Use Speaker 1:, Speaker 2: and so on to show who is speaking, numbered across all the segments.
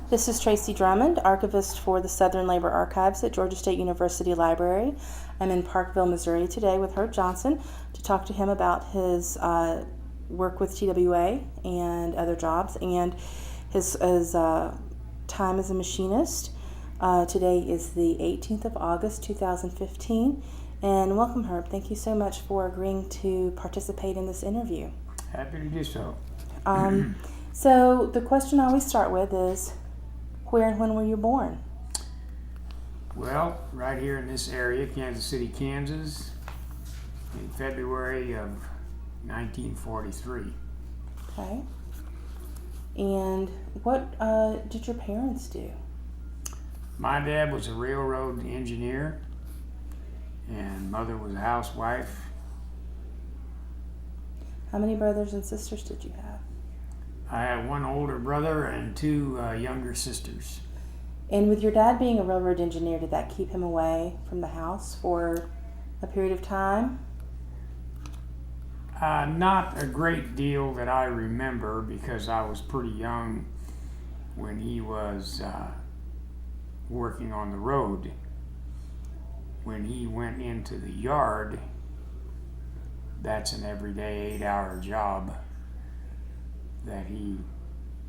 Speaker 1: This is Tracy Drummond, archivist for the Southern Labor Archives at Georgia State University Library. I'm in Parkville, Missouri today with Herb Johnson to talk to him about his work with TWA and other jobs and his time as a machinist. Today is the 18th of August, 2015. And welcome, Herb. Thank you so much for agreeing to participate in this interview.
Speaker 2: Happy to do so.
Speaker 1: So the question I always start with is, where and when were you born?
Speaker 2: Well, right here in this area, Kansas City, Kansas, in February of 1943.
Speaker 1: Okay. And what did your parents do?
Speaker 2: My dad was a railroad engineer, and mother was a housewife.
Speaker 1: How many brothers and sisters did you have?
Speaker 2: I had one older brother and two younger sisters.
Speaker 1: And with your dad being a railroad engineer, did that keep him away from the house for a period of time?
Speaker 2: Not a great deal that I remember, because I was pretty young when he was working on the road. When he went into the yard, that's an everyday 8-hour job that he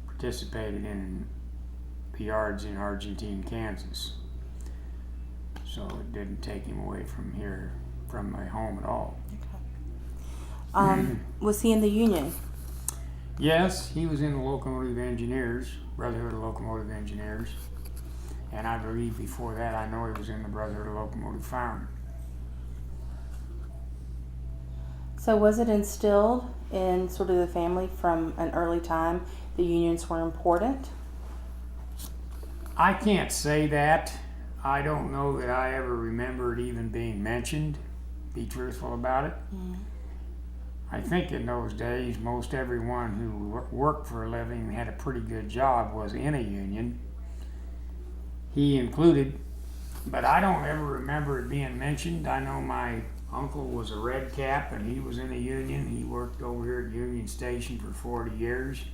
Speaker 2: participated in the yards in Argentine, Kansas. So it didn't take him away from here, from my home at all.
Speaker 1: Okay. Was he in the union?
Speaker 2: Yes, he was in the Locomotive Engineers, Brotherhood of Locomotive Engineers. And I believe before that, I know he was in the Brotherhood of Locomotive Firemen.
Speaker 1: So was it instilled in sort of the family from an early time the unions were important?
Speaker 2: I can't say that. I don't know that I ever remember it even being mentioned, to be truthful about it. I think in those days, most everyone who worked for a living and had a pretty good job was in a union. He included, but I don't ever remember it being mentioned. I know my uncle was a red cap and he was in a union. He worked over here at Union Station for 40 years.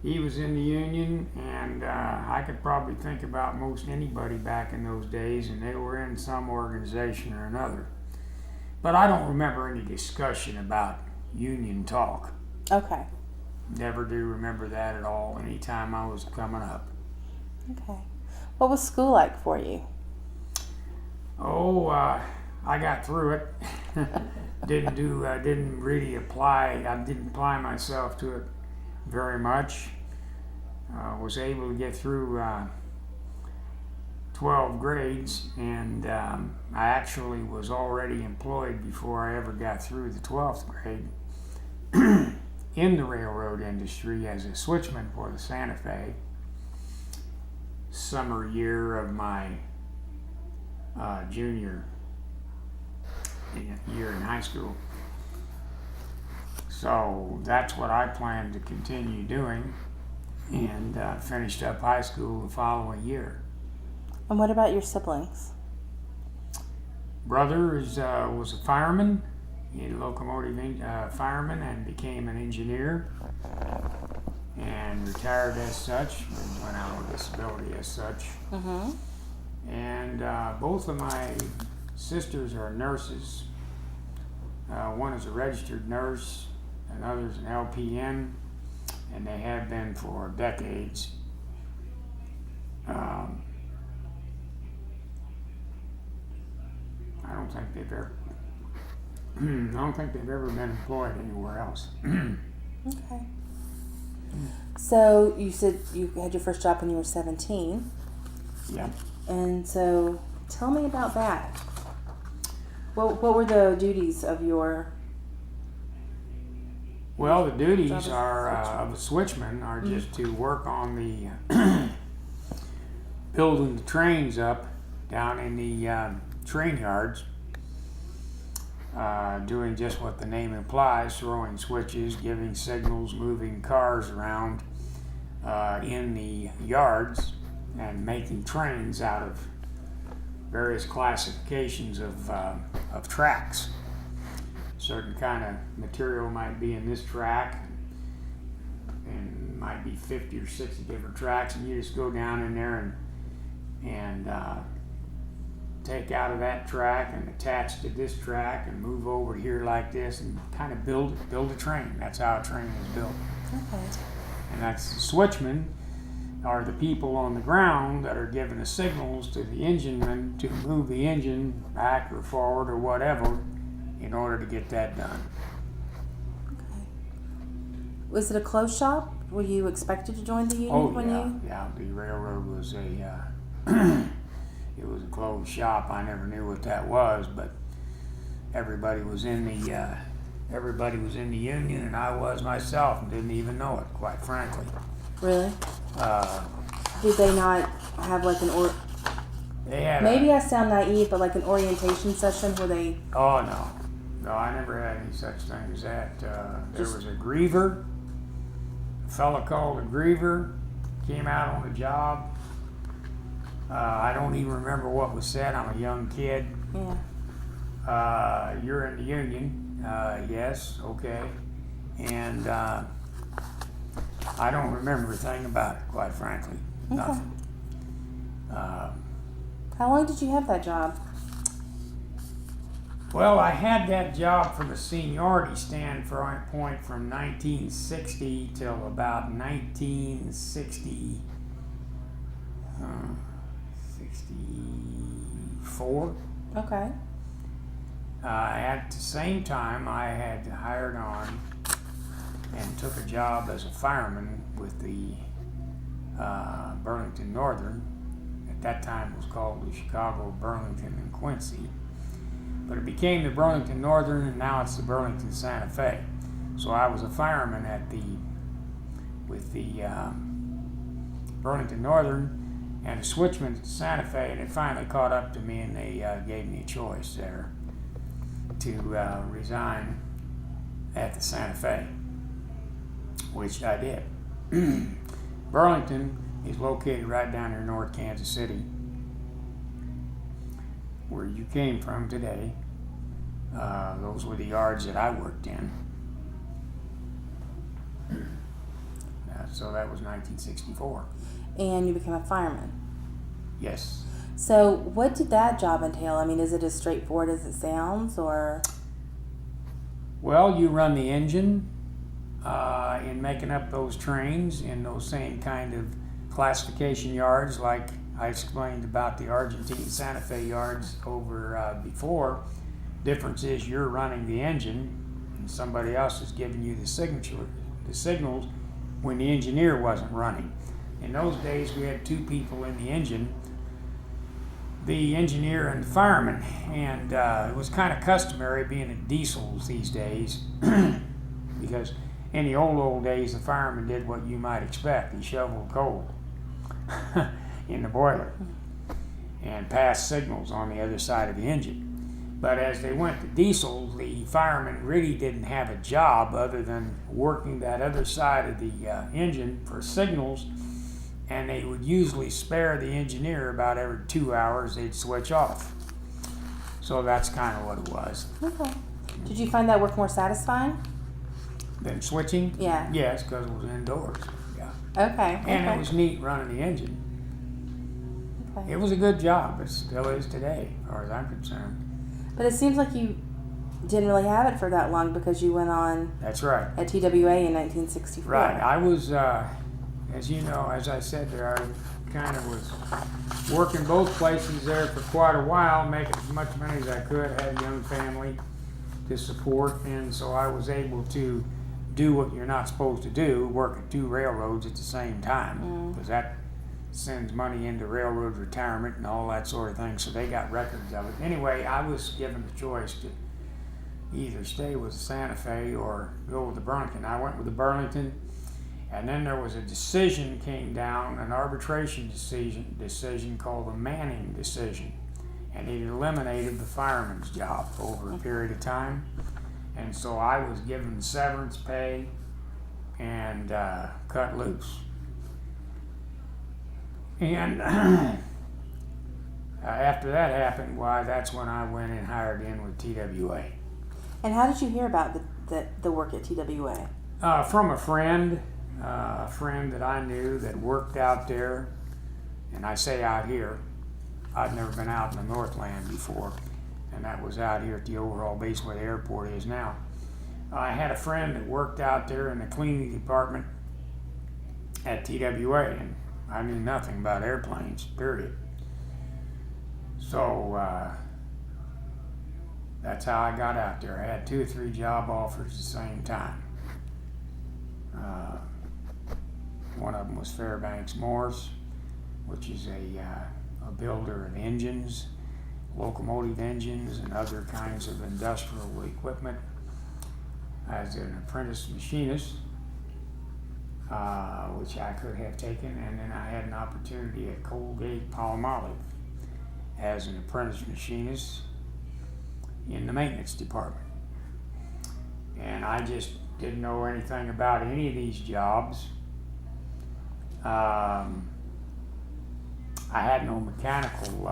Speaker 2: He was in the union, and I could probably think about most anybody back in those days, and they were in some organization or another. But I don't remember any discussion about union talk.
Speaker 1: Okay.
Speaker 2: Never do remember that at all anytime I was coming up.
Speaker 1: Okay. What was school like for you?
Speaker 2: Oh, I got through it. Didn't really apply. I didn't apply myself to it very much. Was able to get through 12 grades, and I actually was already employed before I ever got through the 12th grade in the railroad industry as a switchman for the Santa Fe. Summer year of my junior year in high school. So that's what I plan to continue doing, and finished up high school the following year.
Speaker 1: And what about your siblings?
Speaker 2: Brother was a fireman, a locomotive fireman, and became an engineer, and retired as such, and went out on disability as such. And both of my sisters are nurses. One is a registered nurse, another is an LPN, and they have been for decades. I don't think they've ever been employed anywhere else.
Speaker 1: Okay. So you said you had your first job when you were 17.
Speaker 2: Yeah.
Speaker 1: And so tell me about that. What were the duties of your...
Speaker 2: Well, the duties are of a switchman are just to work on the building the trains up down in the train yards, doing just what the name implies, throwing switches, giving signals, moving cars around in the yards, and making trains out of various classifications of tracks. Certain kind of material might be in this track, and might be 50 or 60 different tracks, and you just go down in there and take out of that track and attach to this track and move over here like this and kind of build a train. That's how a train is built.
Speaker 1: Okay.
Speaker 2: And that's the switchmen are the people on the ground that are giving the signals to the engineman to move the engine back or forward or whatever in order to get that done.
Speaker 1: Okay. Was it a closed shop? Were you expected to join the union when you?
Speaker 2: Yeah. The railroad was it was a closed shop. I never knew what that was, but everybody was in the union, and I was myself, and didn't even know it, quite frankly.
Speaker 1: Really? Did they not have like
Speaker 2: They had
Speaker 1: maybe I sound naive, but like an orientation session where they?
Speaker 2: Oh no, I never had any such thing as that. There was a griever, a fella called a griever, came out on the job. I don't even remember what was said. I'm a young kid.
Speaker 1: Yeah.
Speaker 2: You're in the union. Yes, okay. And I don't remember a thing about it, quite frankly.
Speaker 1: Okay.
Speaker 2: Nothing.
Speaker 1: How long did you have that job?
Speaker 2: Well, I had that job from a seniority standpoint from 1960 till about 1960. 64.
Speaker 1: Okay.
Speaker 2: At the same time, I had hired on and took a job as a fireman with the Burlington Northern. At that time, it was called the Chicago, Burlington, and Quincy. But it became the Burlington Northern, and now it's the Burlington Santa Fe. So I was a fireman with the Burlington Northern and a switchman at Santa Fe, and it finally caught up to me, and they gave me a choice there to resign at the Santa Fe, which I did. Burlington is located right down here in North Kansas City, where you came from today. Those were the yards that I worked in. So that was 1964.
Speaker 1: And you became a fireman.
Speaker 2: Yes.
Speaker 1: So what did that job entail? I mean, is it as straightforward as it sounds, or?
Speaker 2: Well, you run the engine in making up those trains in those same kind of classification yards like I explained about the Argentine Santa Fe yards over before. Difference is you're running the engine and somebody else is giving you the signals when the engineer wasn't running. In those days, we had two people in the engine, the engineer and the fireman, and it was kind of customary being in diesels these days because in the old days, the fireman did what you might expect. He shoveled coal in the boiler and passed signals on the other side of the engine. But as they went to diesel, the fireman really didn't have a job other than working that other side of the engine for signals, and they would usually spare the engineer about every 2 hours. They'd switch off. So that's kind of what it was.
Speaker 1: Okay. Did you find that work more satisfying?
Speaker 2: Then switching?
Speaker 1: Yeah.
Speaker 2: Yes, because it was indoors. Yeah.
Speaker 1: Okay.
Speaker 2: And it was neat running the engine.
Speaker 1: Okay.
Speaker 2: It was a good job. It still is today, as far as I'm concerned.
Speaker 1: But it seems like you didn't really have it for that long because you went on
Speaker 2: That's right.
Speaker 1: at TWA in 1964.
Speaker 2: Right. I was, as you know, as I said there, I kind of was working both places there for quite a while, making as much money as I could. I had a young family to support, and so I was able to do what you're not supposed to do, work at two railroads at the same time, because that sends money into railroad retirement and all that sort of thing, so they got records of it. Anyway, I was given the choice to either stay with Santa Fe or go with the Burlington. I went with the Burlington, and then there was a decision came down, an arbitration decision called the Manning decision, and it eliminated the fireman's job over a period of time. And so I was given severance pay and cut loose. And after that happened, why, that's when I went and hired in with TWA.
Speaker 1: And how did you hear about the work at TWA?
Speaker 2: From a friend. a friend that I knew that worked out there, and I say out here, I'd never been out in the Northland before, and that was out here at the overhaul base where the airport is now. I had a friend that worked out there in the cleaning department at TWA, and I knew nothing about airplanes, period. So that's how I got out there. I had 2 or 3 job offers at the same time. One of them was Fairbanks Morse, which is a builder of engines, locomotive engines, and other kinds of industrial equipment. As an apprentice machinist, which I could have taken, and then I had an opportunity at Colgate-Palmolive as an apprentice machinist in the maintenance department. And I just didn't know anything about any of these jobs. I had no mechanical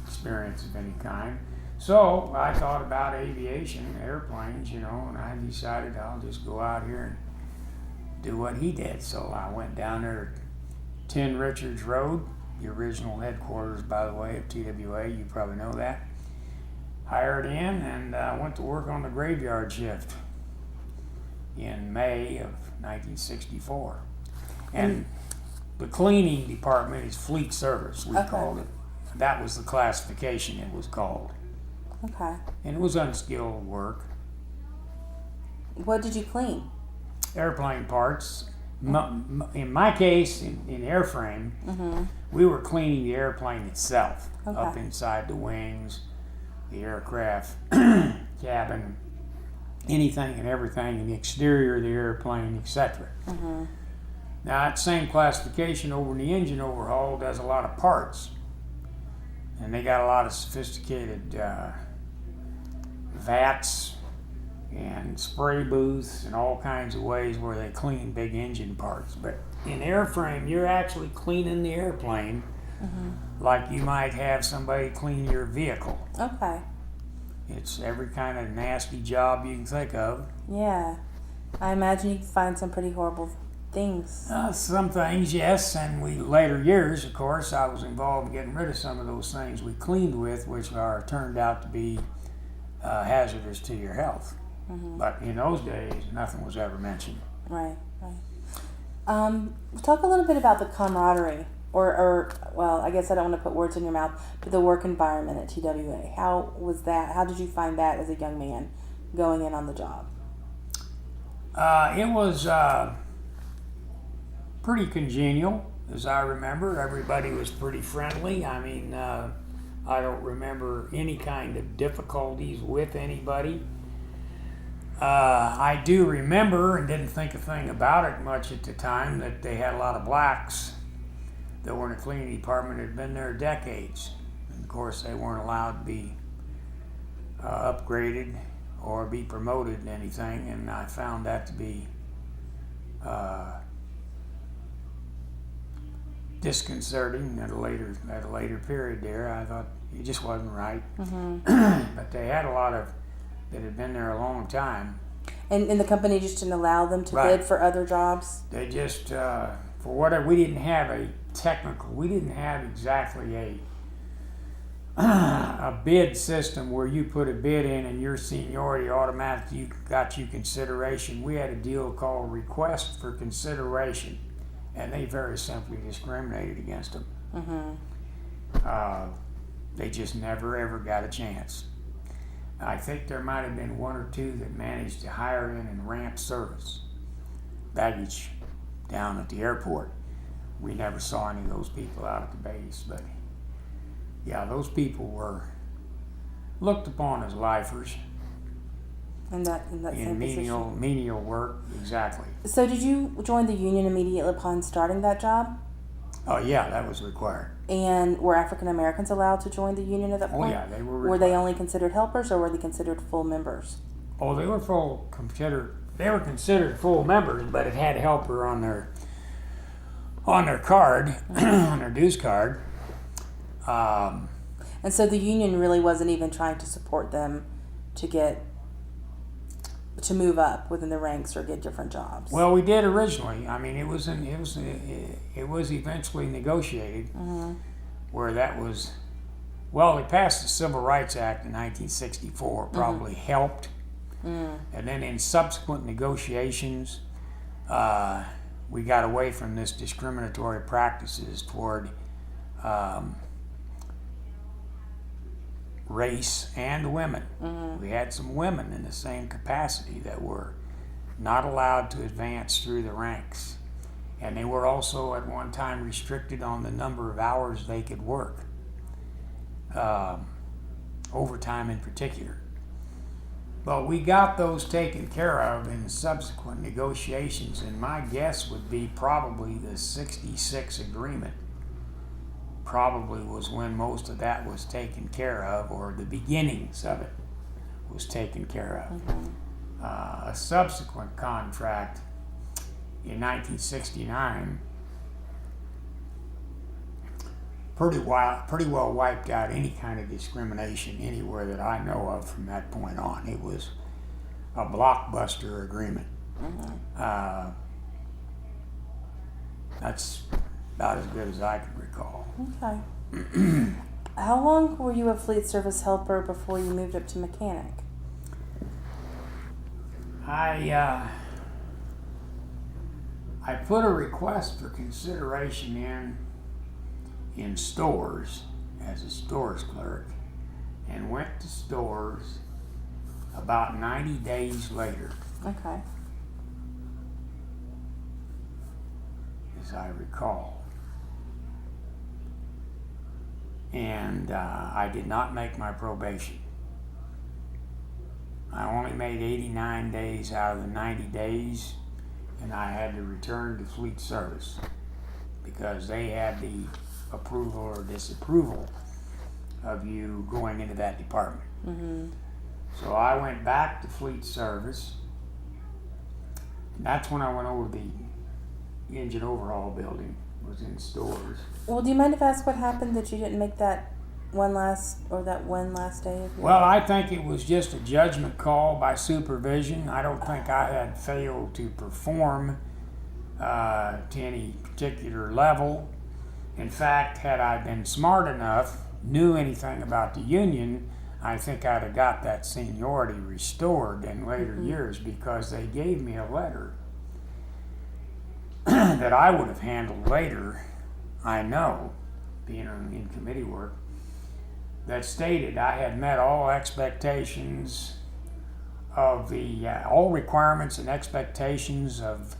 Speaker 2: experience of any kind. So I thought about aviation, airplanes, and I decided I'll just go out here and do what he did. So I went down there at 10 Richards Road, the original headquarters, by the way, of TWA. You probably know that. Hired in and went to work on the graveyard shift in May of 1964. And the cleaning department is fleet service, we called it. That was the classification it was called.
Speaker 1: Okay.
Speaker 2: And it was unskilled work.
Speaker 1: What did you clean?
Speaker 2: Airplane parts. In my case, in airframe, we were cleaning the airplane itself, up inside the wings, the aircraft cabin, anything and everything in the exterior of the airplane, etc. Now, that same classification over in the engine overhaul does a lot of parts. And they got a lot of sophisticated vats and spray booths and all kinds of ways where they clean big engine parts. But in airframe, you're actually cleaning the airplane like you might have somebody clean your vehicle.
Speaker 1: Okay.
Speaker 2: It's every kind of nasty job you can think of.
Speaker 1: Yeah. I imagine you can find some pretty horrible things.
Speaker 2: Some things, yes, and later years, of course, I was involved in getting rid of some of those things we cleaned with, which turned out to be hazardous to your health. But in those days, nothing was ever mentioned.
Speaker 1: Right. Talk a little bit about the camaraderie, or well, I guess I don't want to put words in your mouth, but the work environment at TWA. How was that? How did you find that as a young man going in on the job?
Speaker 2: It was pretty congenial, as I remember. Everybody was pretty friendly. I mean, I don't remember any kind of difficulties with anybody. I do remember, and didn't think a thing about it much at the time, that they had a lot of blacks that were in the cleaning department that had been there decades. And of course, they weren't allowed to be upgraded or be promoted in anything, and I found that to be disconcerting at a later period there. I thought it just wasn't right. But they had a lot of that had been there a long time.
Speaker 1: And the company just didn't allow them to bid for other jobs? They
Speaker 2: just, for whatever, we didn't have exactly a bid system where you put a bid in and your seniority automatically got you consideration. We had a deal called request for consideration, and they very simply discriminated against them. They just never ever got a chance. I think there might have been 1 or 2 that managed to hire in and ramp service baggage down at the airport. We never saw any of those people out at the base, but yeah, those people were looked upon as lifers.
Speaker 1: In
Speaker 2: menial work, exactly.
Speaker 1: So did you join the union immediately upon starting that job?
Speaker 2: Oh yeah, that was required.
Speaker 1: And were African Americans allowed to join the union at that point?
Speaker 2: Oh yeah, they were required.
Speaker 1: Were they only considered helpers, or were they considered full members?
Speaker 2: Oh, they were considered full members, but it had helper on their card, on their dues card.
Speaker 1: And so the union really wasn't even trying to support them to get to move up within the ranks or get different jobs?
Speaker 2: Well, we did originally. I mean, it was eventually negotiated where that was. Well, they passed the Civil Rights Act in 1964. Probably helped, and then in subsequent negotiations, we got away from this discriminatory practices toward race and women. We had some women in the same capacity that were not allowed to advance through the ranks. And they were also at one time restricted on the number of hours they could work, overtime in particular. But we got those taken care of in subsequent negotiations, and my guess would be probably the 66 agreement probably was when most of that was taken care of, or the beginnings of it was taken care of. A subsequent contract in 1969 pretty well wiped out any kind of discrimination anywhere that I know of from that point on. It was a blockbuster agreement. That's about as good as I can recall.
Speaker 1: Okay. How long were you a fleet service helper before you moved up to mechanic?
Speaker 2: I put a request for consideration in stores as a stores clerk, and went to stores about 90 days later,
Speaker 1: Okay.
Speaker 2: as I recall. And I did not make my probation. I only made 89 days out of the 90 days, and I had to return to fleet service because they had the approval or disapproval of you going into that department. So I went back to fleet service, and that's when I went over the engine overhaul building, was in stores.
Speaker 1: Well, do you mind if I ask what happened that you didn't make that one last day of your...
Speaker 2: Well, I think it was just a judgment call by supervision. I don't think I had failed to perform to any particular level. In fact, had I been smart enough, knew anything about the union, I think I'd have got that seniority restored in later years, because they gave me a letter that I would have handled later, I know, being in committee work, that stated I had met all expectations of the, all requirements and expectations of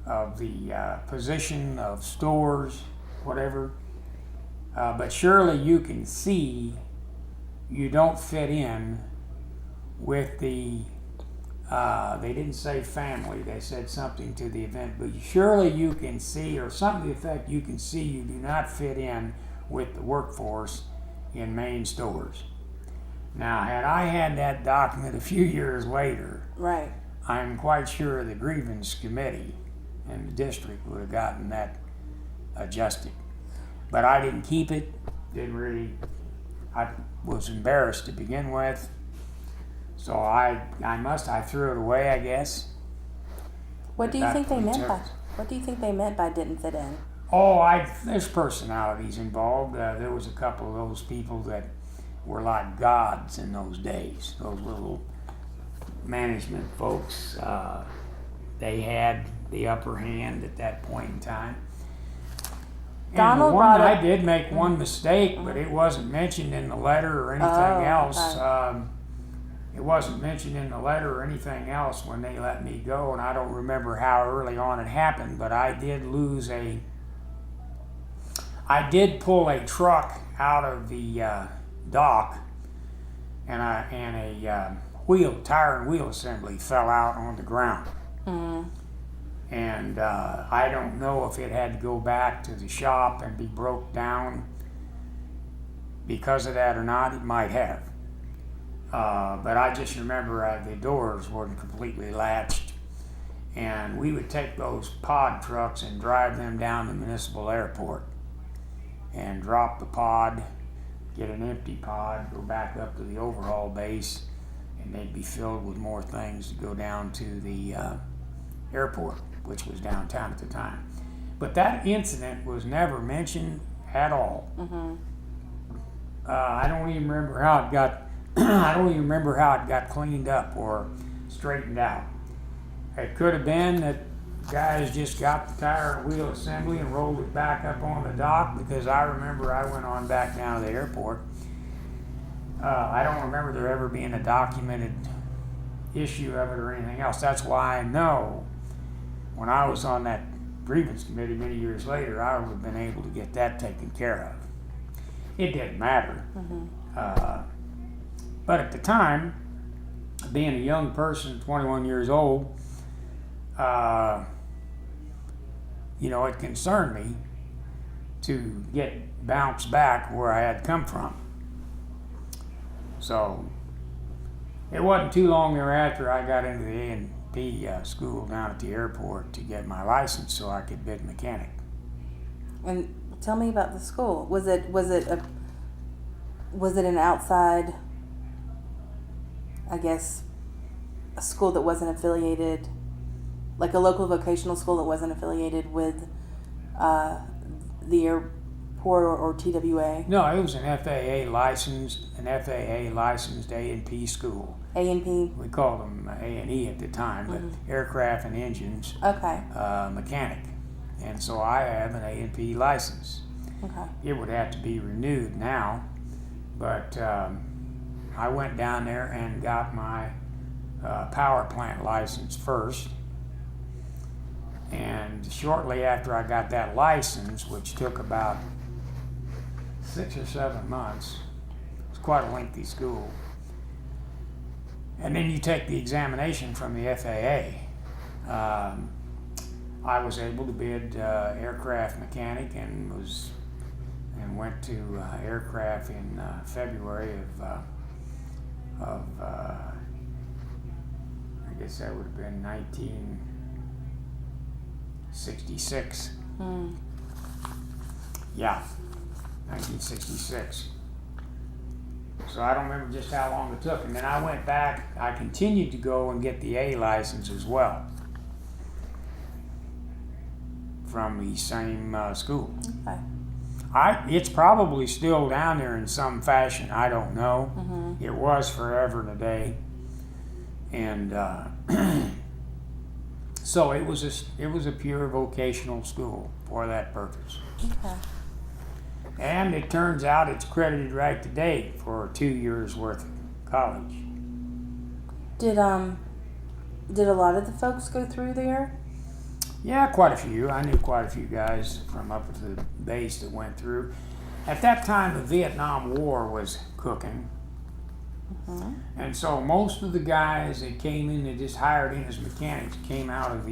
Speaker 2: the position of stores, whatever, but surely you can see you don't fit in with the, they didn't say family, they said something to the event, but surely you can see, or something to the effect, you can see you do not fit in with the workforce in main stores. Now, had I had that document a few years later,
Speaker 1: Right.
Speaker 2: I'm quite sure the grievance committee and the district would have gotten that adjusted. But I didn't keep it, I was embarrassed to begin with, so I threw it away, I guess.
Speaker 1: What do you think they meant by didn't fit in?
Speaker 2: Oh, there's personalities involved. There was a couple of those people that were like gods in those days. Those little management folks, they had the upper hand at that point in time.
Speaker 1: Donald
Speaker 2: I did make one mistake, but it wasn't mentioned in the letter or anything else.
Speaker 1: Okay.
Speaker 2: It wasn't mentioned in the letter or anything else when they let me go, and I don't remember how early on it happened, but I did pull a truck out of the dock, and a tire and wheel assembly fell out on the ground. And I don't know if it had to go back to the shop and be broke down because of that or not. It might have. But I just remember the doors weren't completely latched, and we would take those pod trucks and drive them down to Municipal Airport and drop the pod, get an empty pod, go back up to the overhaul base, and they'd be filled with more things to go down to the airport, which was downtown at the time. But that incident was never mentioned at all. I don't even remember how it got. I don't even remember how it got cleaned up or straightened out. It could have been that guys just got the tire and wheel assembly and rolled it back up on the dock, because I remember I went on back down to the airport. I don't remember there ever being a documented issue of it or anything else. That's why I know when I was on that grievance committee many years later, I would have been able to get that taken care of. It didn't matter. But at the time, being a young person, 21 years old, it concerned me to get bounced back where I had come from. So it wasn't too long thereafter I got into the A&P school down at the airport to get my license so I could bid mechanic.
Speaker 1: And tell me about the school. Was it an outside, I guess, a school that wasn't affiliated, like a local vocational school that wasn't affiliated with the airport or TWA?
Speaker 2: No, it was an FAA licensed A&P school.
Speaker 1: A&P?
Speaker 2: We called them A&E at the time, but aircraft and engines mechanic. And so I have an A&P license.
Speaker 1: Okay.
Speaker 2: It would have to be renewed now, but I went down there and got my power plant license first. And shortly after I got that license, which took about 6 or 7 months, it was quite a lengthy school. And then you take the examination from the FAA. I was able to bid aircraft mechanic and went to aircraft in February of I guess that would have been 1966. Yeah, 1966. So I don't remember just how long it took. And then I went back, I continued to go and get the A license as well from the same school.
Speaker 1: Okay.
Speaker 2: It's probably still down there in some fashion, I don't know. It was forever and a day. And so it was a pure vocational school for that purpose.
Speaker 1: Okay.
Speaker 2: And it turns out it's credited right to date for 2 years worth of college.
Speaker 1: Did a lot of the folks go through there?
Speaker 2: Yeah, quite a few. I knew quite a few guys from up at the base that went through. At that time, the Vietnam War was cooking. And so most of the guys that came in, that just hired in as mechanics, came out of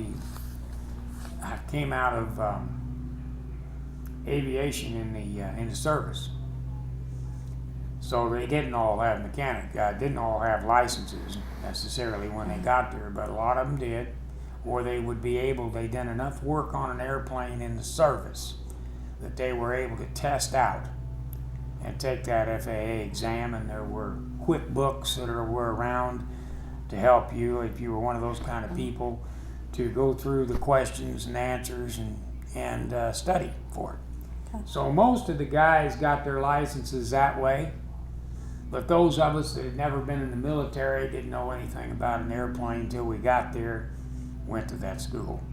Speaker 2: aviation in the service. So they didn't all have didn't all have licenses necessarily when they got there, but a lot of them did, or they'd done enough work on an airplane in the service that they were able to test out and take that FAA exam, and there were quick books that were around to help you if you were one of those kind of people to go through the questions and answers and study for it.
Speaker 1: Okay.
Speaker 2: So most of the guys got their licenses that way, but those of us that had never been in the military, didn't know anything about an airplane until we got there, went to that school.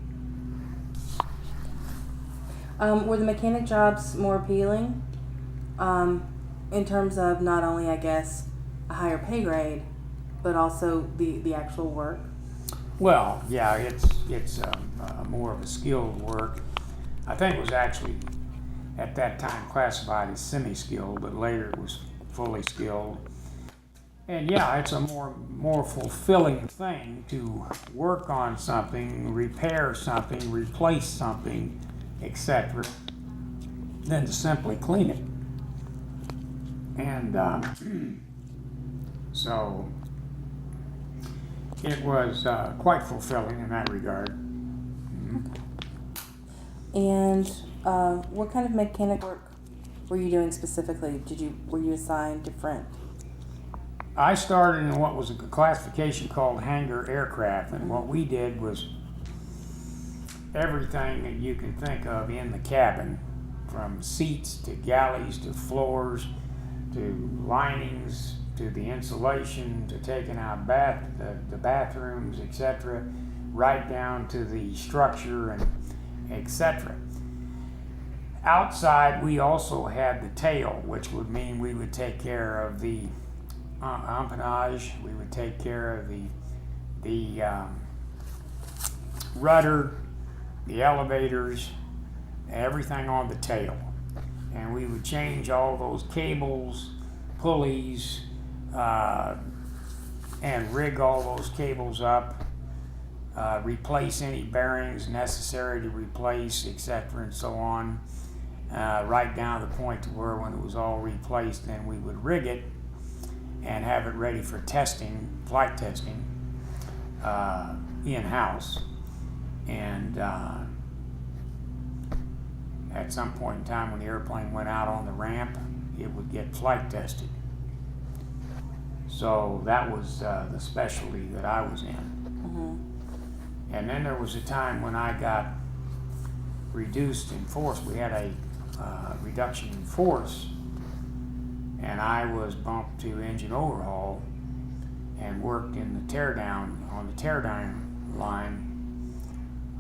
Speaker 1: Were the mechanic jobs more appealing in terms of not only, I guess, a higher pay grade, but also the actual work?
Speaker 2: Well, yeah, it's more of a skilled work. I think it was actually at that time classified as semi-skilled, but later it was fully skilled. And yeah, it's a more fulfilling thing to work on something, repair something, replace something, etc., than to simply clean it. And so it was quite fulfilling in that regard.
Speaker 1: And what kind of mechanic work were you doing specifically? Were you assigned different
Speaker 2: I started in what was a classification called Hangar Aircraft, and what we did was everything that you can think of in the cabin, from seats to galleys to floors to linings to the insulation to taking out the bathrooms, etc., right down to the structure and etc. Outside, we also had the tail, which would mean we would take care of the empennage, we would take care of the rudder, the elevators, everything on the tail. And we would change all those cables, pulleys, and rig all those cables up, replace any bearings necessary to replace, etc., and so on, right down to the point to where when it was all replaced, then we would rig it and have it ready for testing, flight testing, in-house. And at some point in time when the airplane went out on the ramp, it would get flight tested. So that was the specialty that I was in.
Speaker 1: Mm-hmm.
Speaker 2: And then there was a time when I got reduced in force. We had a reduction in force, and I was bumped to engine overhaul and worked in the teardown, on the teardown line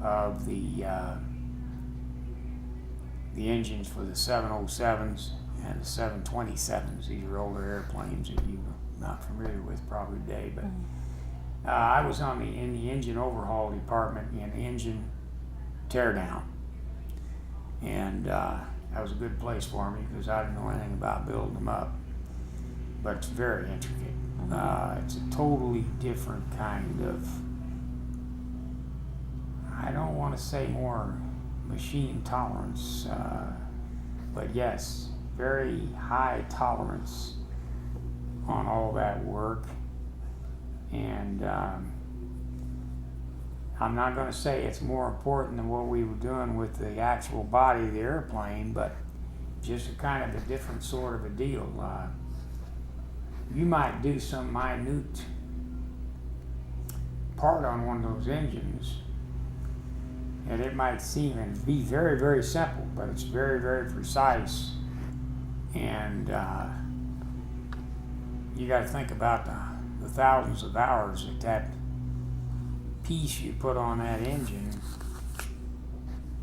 Speaker 2: of the engines for the 707s and the 727s. These are older airplanes that you're not familiar with probably today, but I was in the engine overhaul department in engine teardown, and that was a good place for me because I didn't know anything about building them up, but it's very intricate. It's a totally different kind of, I don't want to say more machine tolerance, but yes, very high tolerance on all that work. And I'm not going to say it's more important than what we were doing with the actual body of the airplane, but just a kind of a different sort of a deal. You might do some minute part on one of those engines, and it might seem and be very, very simple, but it's very, very precise. And you got to think about the thousands of hours that piece you put on that engine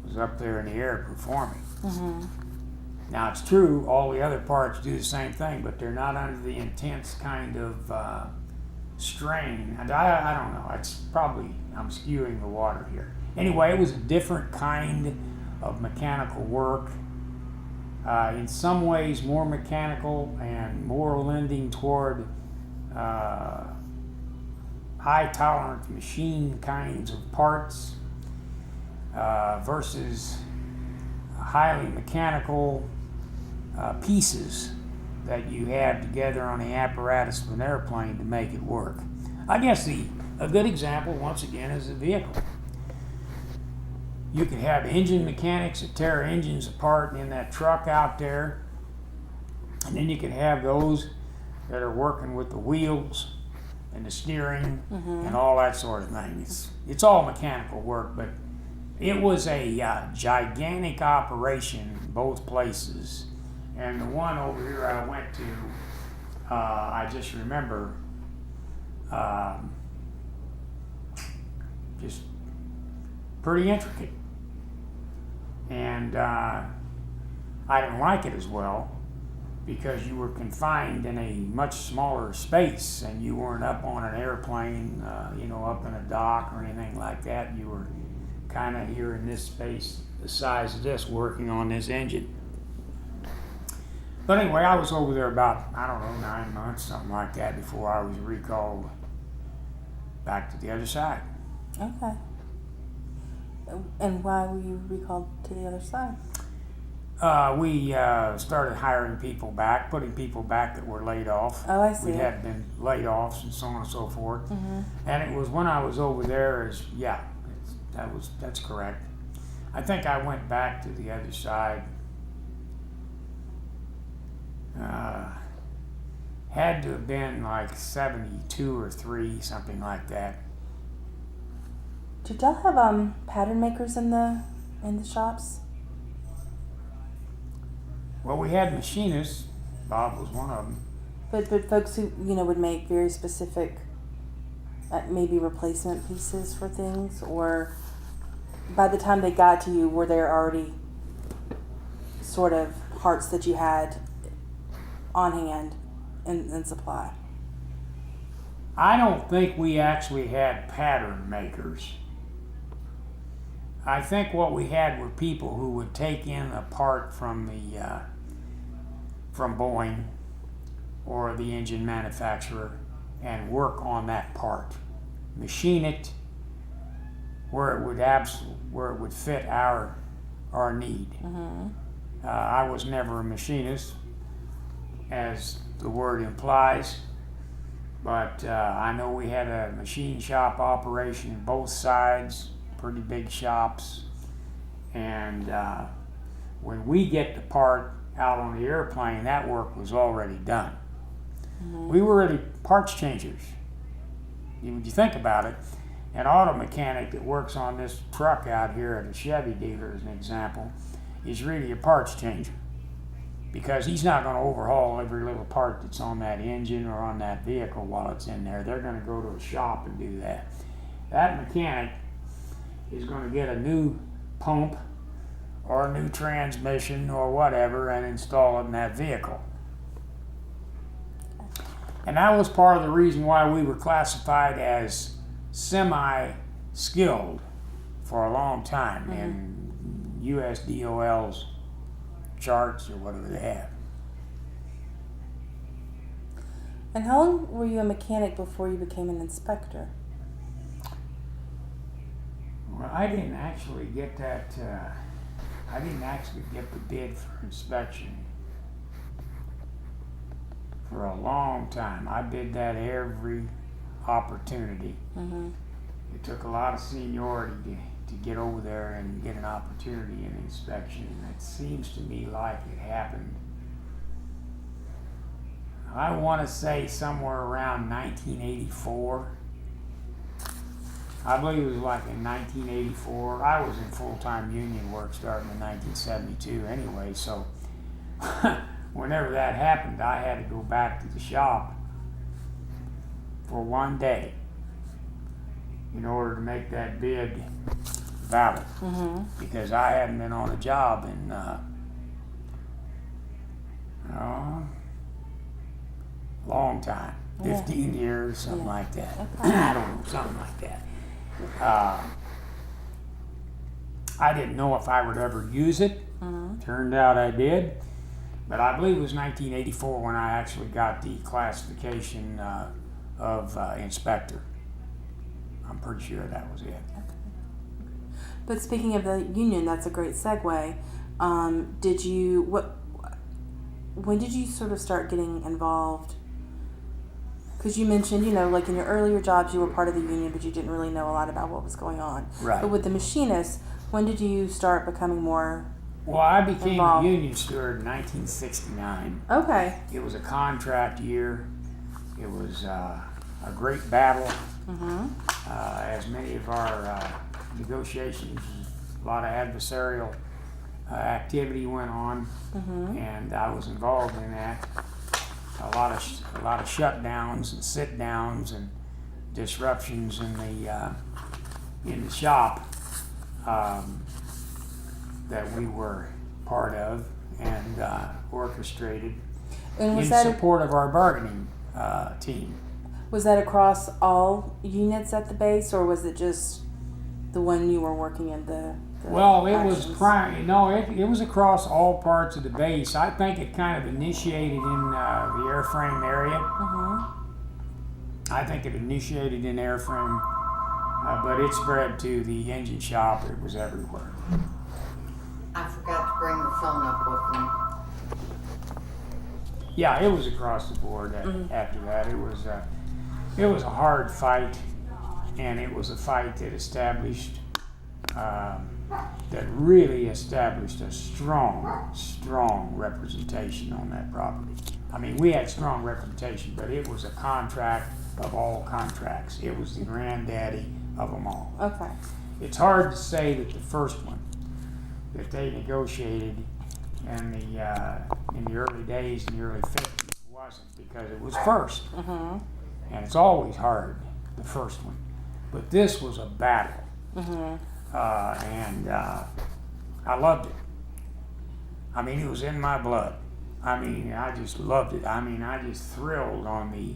Speaker 2: was up there in the air performing.
Speaker 1: Mm-hmm.
Speaker 2: Now it's true, all the other parts do the same thing, but they're not under the intense kind of strain. And I don't know, it's probably, I'm skewing the water here. Anyway, it was a different kind of mechanical work. In some ways more mechanical and more lending toward high tolerance machine kinds of parts versus highly mechanical pieces that you had together on the apparatus of an airplane to make it work. I guess a good example, once again, is a vehicle. You could have engine mechanics that tear engines apart in that truck out there, and then you could have those that are working with the wheels and the steering and all that sort of thing. It's all mechanical work, but it was a gigantic operation in both places. And the one over here I went to, I just remember just pretty intricate. And I didn't like it as well because you were confined in a much smaller space and you weren't up on an airplane, up in a dock or anything like that. You were kind of here in this space the size of this working on this engine. But anyway, I was over there about, 9 months, something like that, before I was recalled back to the other side.
Speaker 1: Okay. And why were you recalled to the other side?
Speaker 2: We started hiring people back, putting people back that were laid off.
Speaker 1: Oh, I see.
Speaker 2: We had been laid off and so on and so forth.
Speaker 1: Mm-hmm.
Speaker 2: And it was when I was over there, that's correct. I think I went back to the other side Had to have been like 72 or 3, something like that.
Speaker 1: Did y'all have pattern makers in the shops?
Speaker 2: Well, we had machinists. Bob was one of them.
Speaker 1: But folks who would make very specific, maybe replacement pieces for things, or by the time they got to you, were there already sort of parts that you had on hand in supply?
Speaker 2: I don't think we actually had pattern makers. I think what we had were people who would take in a part from Boeing or the engine manufacturer and work on that part, machine it where it would fit our need.
Speaker 1: Mm-hmm.
Speaker 2: I was never a machinist, as the word implies, but I know we had a machine shop operation both sides, pretty big shops, and when we get the part out on the airplane, that work was already done.
Speaker 1: Mm-hmm.
Speaker 2: We were really parts changers. When you think about it, an auto mechanic that works on this truck out here at a Chevy dealer, as an example, is really a parts changer, because he's not going to overhaul every little part that's on that engine or on that vehicle while it's in there. They're going to go to a shop and do that. That mechanic is going to get a new pump or a new transmission or whatever and install it in that vehicle. And that was part of the reason why we were classified as semi-skilled for a long time in USDOL's charts or whatever they have.
Speaker 1: And how long were you a mechanic before you became an inspector?
Speaker 2: Well, I didn't actually get that. I didn't actually get the bid for inspection for a long time. I bid that every opportunity.
Speaker 1: Mm-hmm.
Speaker 2: It took a lot of seniority to get over there and get an opportunity in inspection. And it seems to me like it happened, I want to say, somewhere around 1984. I believe it was like in 1984. I was in full-time union work starting in 1972 anyway, so whenever that happened, I had to go back to the shop for one day in order to make that bid valid, because I hadn't been on a job in a long time, 15 years, something like that.
Speaker 1: Okay.
Speaker 2: I don't know, something like that. I didn't know if I would ever use it. Turned out I did. But I believe it was 1984 when I actually got the classification of inspector. I'm pretty sure that was it.
Speaker 1: Okay. But speaking of the union, that's a great segue. When did you sort of start getting involved? Because you mentioned, like in your earlier jobs, you were part of the union, but you didn't really know a lot about what was going on.
Speaker 2: Right.
Speaker 1: But with the machinists, when did you start becoming more
Speaker 2: Well, I became
Speaker 1: involved?
Speaker 2: a union steward in 1969.
Speaker 1: Okay.
Speaker 2: It was a contract year. It was a great battle. As many of our negotiations, a lot of adversarial activity went on, and I was involved in that. A lot of shutdowns and sit downs and disruptions in the shop that we were part of and orchestrated
Speaker 1: And was
Speaker 2: in
Speaker 1: that
Speaker 2: support of our bargaining team.
Speaker 1: was that across all units at the base, or was it just the one you were working in the
Speaker 2: Well, it was
Speaker 1: actions?
Speaker 2: it was across all parts of the base. I think it kind of initiated in the airframe area. I think it initiated in airframe, but it spread to the engine shop. It was everywhere.
Speaker 3: I forgot to bring the phone up with me.
Speaker 2: Yeah, it was across the board after that. It was a hard fight, and it was a fight that established a strong representation on that property. I mean, we had strong reputation, but it was a contract of all contracts. It was the granddaddy of them all.
Speaker 1: Okay.
Speaker 2: It's hard to say that the first one that they negotiated in the early days, in the early 50s, wasn't, because it was first.
Speaker 1: Mm-hmm.
Speaker 2: And it's always hard, the first one. But this was a battle.
Speaker 1: Mm-hmm.
Speaker 2: And I loved it. I mean, it was in my blood. I mean, I just loved it. I mean, I just thrilled on the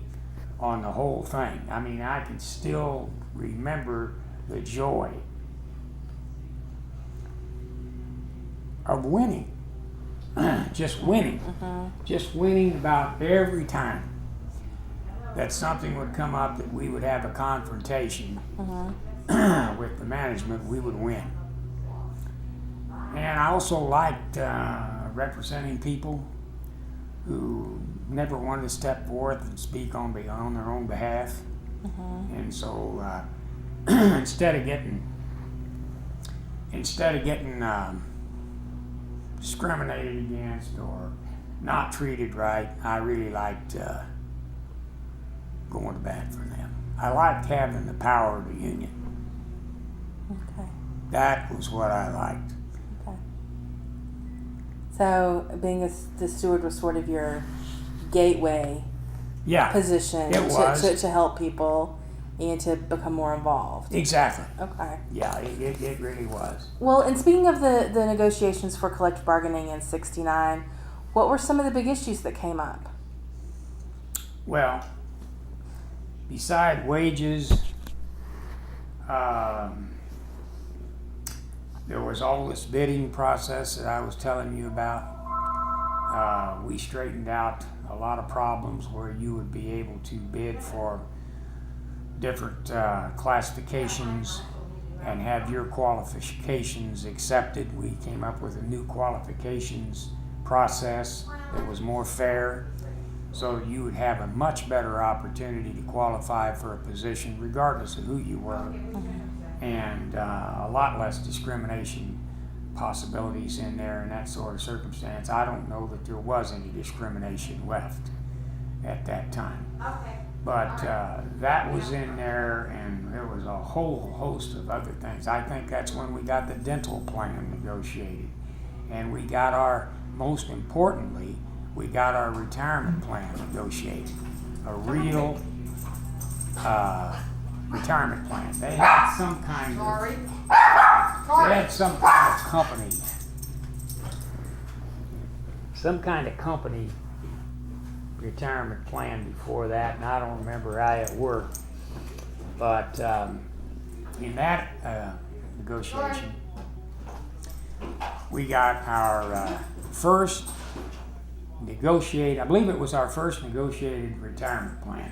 Speaker 2: whole thing. I mean, I can still remember the joy of winning. Just winning. Just winning about every time that something would come up that we would have a confrontation with the management, we would win. And I also liked representing people who never wanted to step forth and speak on their own behalf. And so instead of getting discriminated against or not treated right, I really liked going to bat for them. I liked having the power of the union.
Speaker 1: Okay.
Speaker 2: That was what I liked.
Speaker 1: Okay. So being the steward was sort of your gateway
Speaker 2: Yeah,
Speaker 1: position
Speaker 2: it was.
Speaker 1: to help people and to become more involved.
Speaker 2: Exactly.
Speaker 1: Okay.
Speaker 2: Yeah, it really was.
Speaker 1: Well, and speaking of the negotiations for collective bargaining in '69, what were some of the big issues that came up?
Speaker 2: Well, beside wages, there was all this bidding process that I was telling you about. We straightened out a lot of problems where you would be able to bid for different classifications and have your qualifications accepted. We came up with a new qualifications process that was more fair, so you would have a much better opportunity to qualify for a position regardless of who you were, and a lot less discrimination possibilities in there in that sort of circumstance. I don't know that there was any discrimination left at that time. But that was in there, and there was a whole host of other things. I think that's when we got the dental plan negotiated. And we got most importantly, we got our retirement plan negotiated. A real retirement plan. They had some kind of company. Some kind of company retirement plan before that, and I don't remember how it worked. But in that negotiation, we got our first negotiated, I believe it was our first negotiated retirement plan.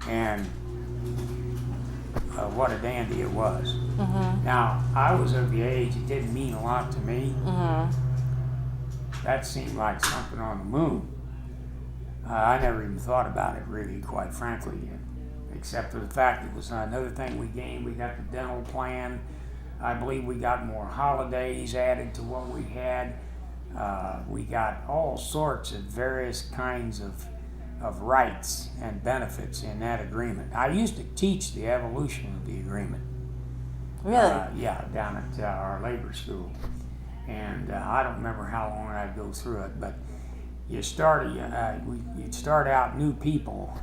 Speaker 2: And what a dandy it was. Now, I was of the age, it didn't mean a lot to me. That seemed like something on the moon. I never even thought about it really, quite frankly, except for the fact it was another thing we gained. We got the dental plan. I believe we got more holidays added to what we had. We got all sorts of various kinds of rights and benefits in that agreement. I used to teach the evolution of the agreement.
Speaker 1: Really?
Speaker 2: Yeah, down at our labor school. And I don't remember how long I'd go through it, but you'd start out new people,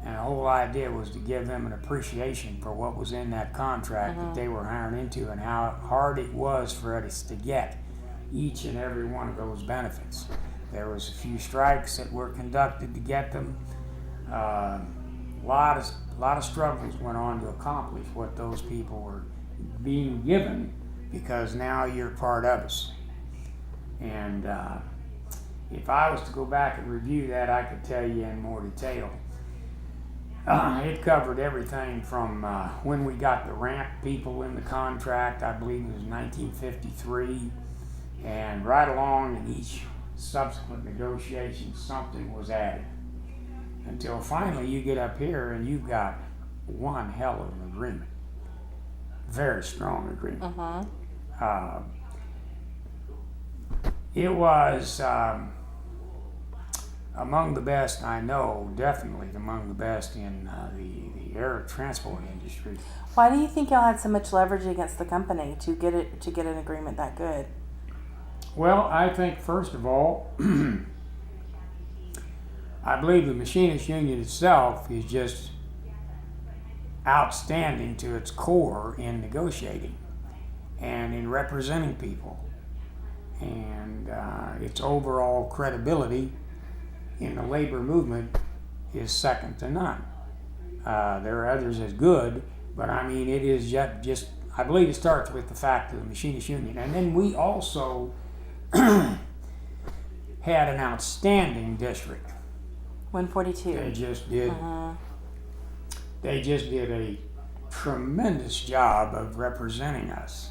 Speaker 2: and the whole idea was to give them an appreciation for what was in that contract that they were hiring into, and how hard it was for us to get each and every one of those benefits. There was a few strikes that were conducted to get them. A lot of struggles went on to accomplish what those people were being given, because now you're part of us. And if I was to go back and review that, I could tell you in more detail. It covered everything from when we got the ramp people in the contract, I believe it was 1953, and right along in each subsequent negotiation, something was added. Until finally you get up here and you've got one hell of an agreement. Very strong agreement. It was among the best I know, definitely among the best in the air transport industry.
Speaker 1: Why do you think y'all had so much leverage against the company to get an agreement that good?
Speaker 2: Well, I think first of all, I believe the Machinist Union itself is just outstanding to its core in negotiating and in representing people, and its overall credibility in the labor movement is second to none. There are others as good, but I mean it is just I believe it starts with the fact of the Machinist Union, and then we also had an outstanding district.
Speaker 1: 142.
Speaker 2: They just did. They just did a tremendous job of representing us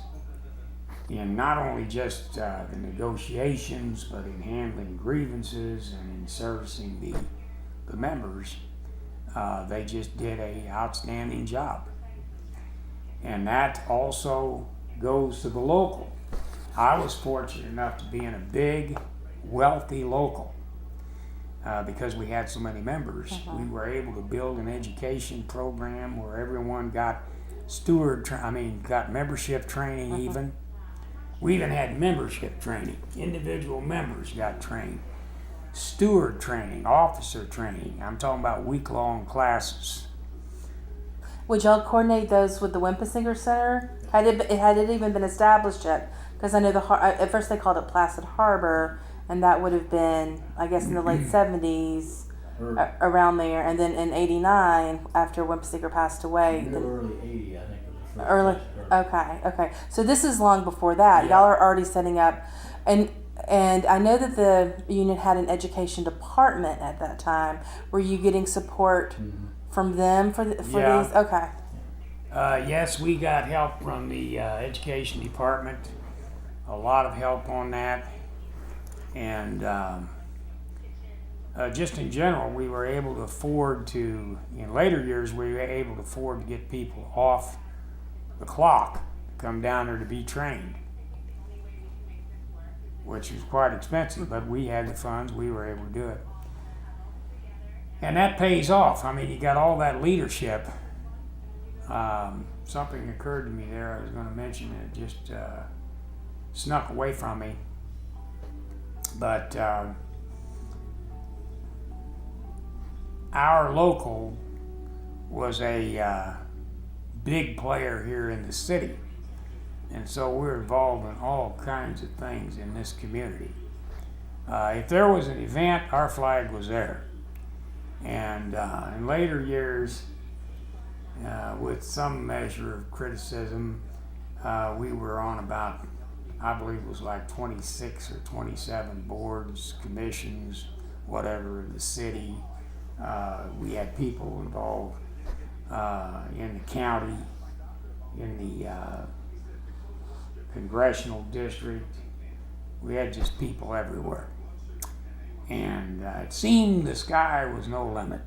Speaker 2: in not only just the negotiations, but in handling grievances and in servicing the members. They just did a outstanding job, and that also goes to the local. I was fortunate enough to be in a big, wealthy local. Because we had so many members, we were able to build an education program where everyone got got membership training even. We even had membership training. Individual members got trained. Steward training, officer training. I'm talking about week-long classes.
Speaker 1: Would y'all coordinate those with the Wimpesinger Center? Had it even been established yet? Because I know at first they called it Placid Harbor, and that would have been, I guess, in the late 70s, around there. And then in 89, after Wimpesinger passed away.
Speaker 4: Early 80, I think.
Speaker 1: Early, okay. So this is long before that.
Speaker 4: Yeah.
Speaker 1: Y'all are already setting up. And I know that the union had an education department at that time. Were you getting support from them for
Speaker 2: Yeah.
Speaker 1: these? Okay.
Speaker 2: Yes, we got help from the education department. A lot of help on that. And just in general, we were able to afford to, in later years, we were able to afford to get people off the clock, come down there to be trained, which was quite expensive, but we had the funds, we were able to do it. And that pays off. I mean, you got all that leadership. Something occurred to me there I was going to mention, and it just snuck away from me. But our local was a big player here in the city, and so we're involved in all kinds of things in this community. If there was an event, our flag was there. And in later years, with some measure of criticism, we were on about, I believe it was like 26 or 27 boards, commissions, whatever, of the city. We had people involved in the county, in the congressional district. We had just people everywhere. And it seemed the sky was no limit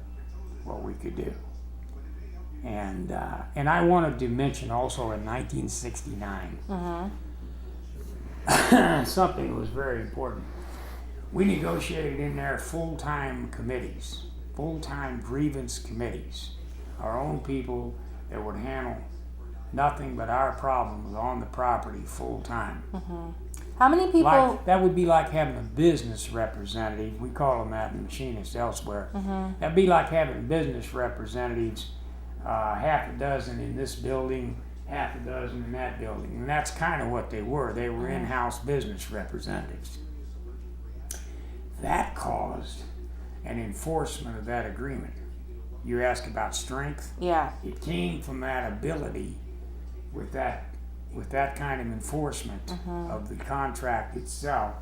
Speaker 2: what we could do. And I wanted to mention also in 1969, something that was very important. We negotiated in there full-time committees, full-time grievance committees, our own people that would handle nothing but our problems on the property full-time.
Speaker 1: How many people?
Speaker 2: That would be like having a business representative. We call them that in Machinist elsewhere. That'd be like having business representatives, half a dozen in this building, half a dozen in that building. And that's kind of what they were. They were in-house business representatives. That caused an enforcement of that agreement. You ask about strength?
Speaker 1: Yeah.
Speaker 2: It came from that ability with that kind of enforcement of the contract itself,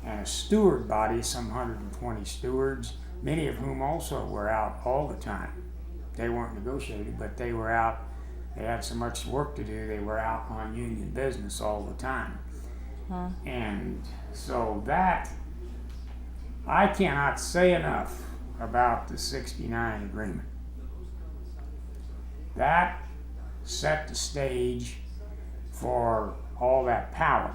Speaker 2: and a steward body, some 120 stewards, many of whom also were out all the time. They weren't negotiating, but they were out. They had so much work to do, they were out on union business all the time. And so that, I cannot say enough about the 69 agreement. That set the stage for all that power.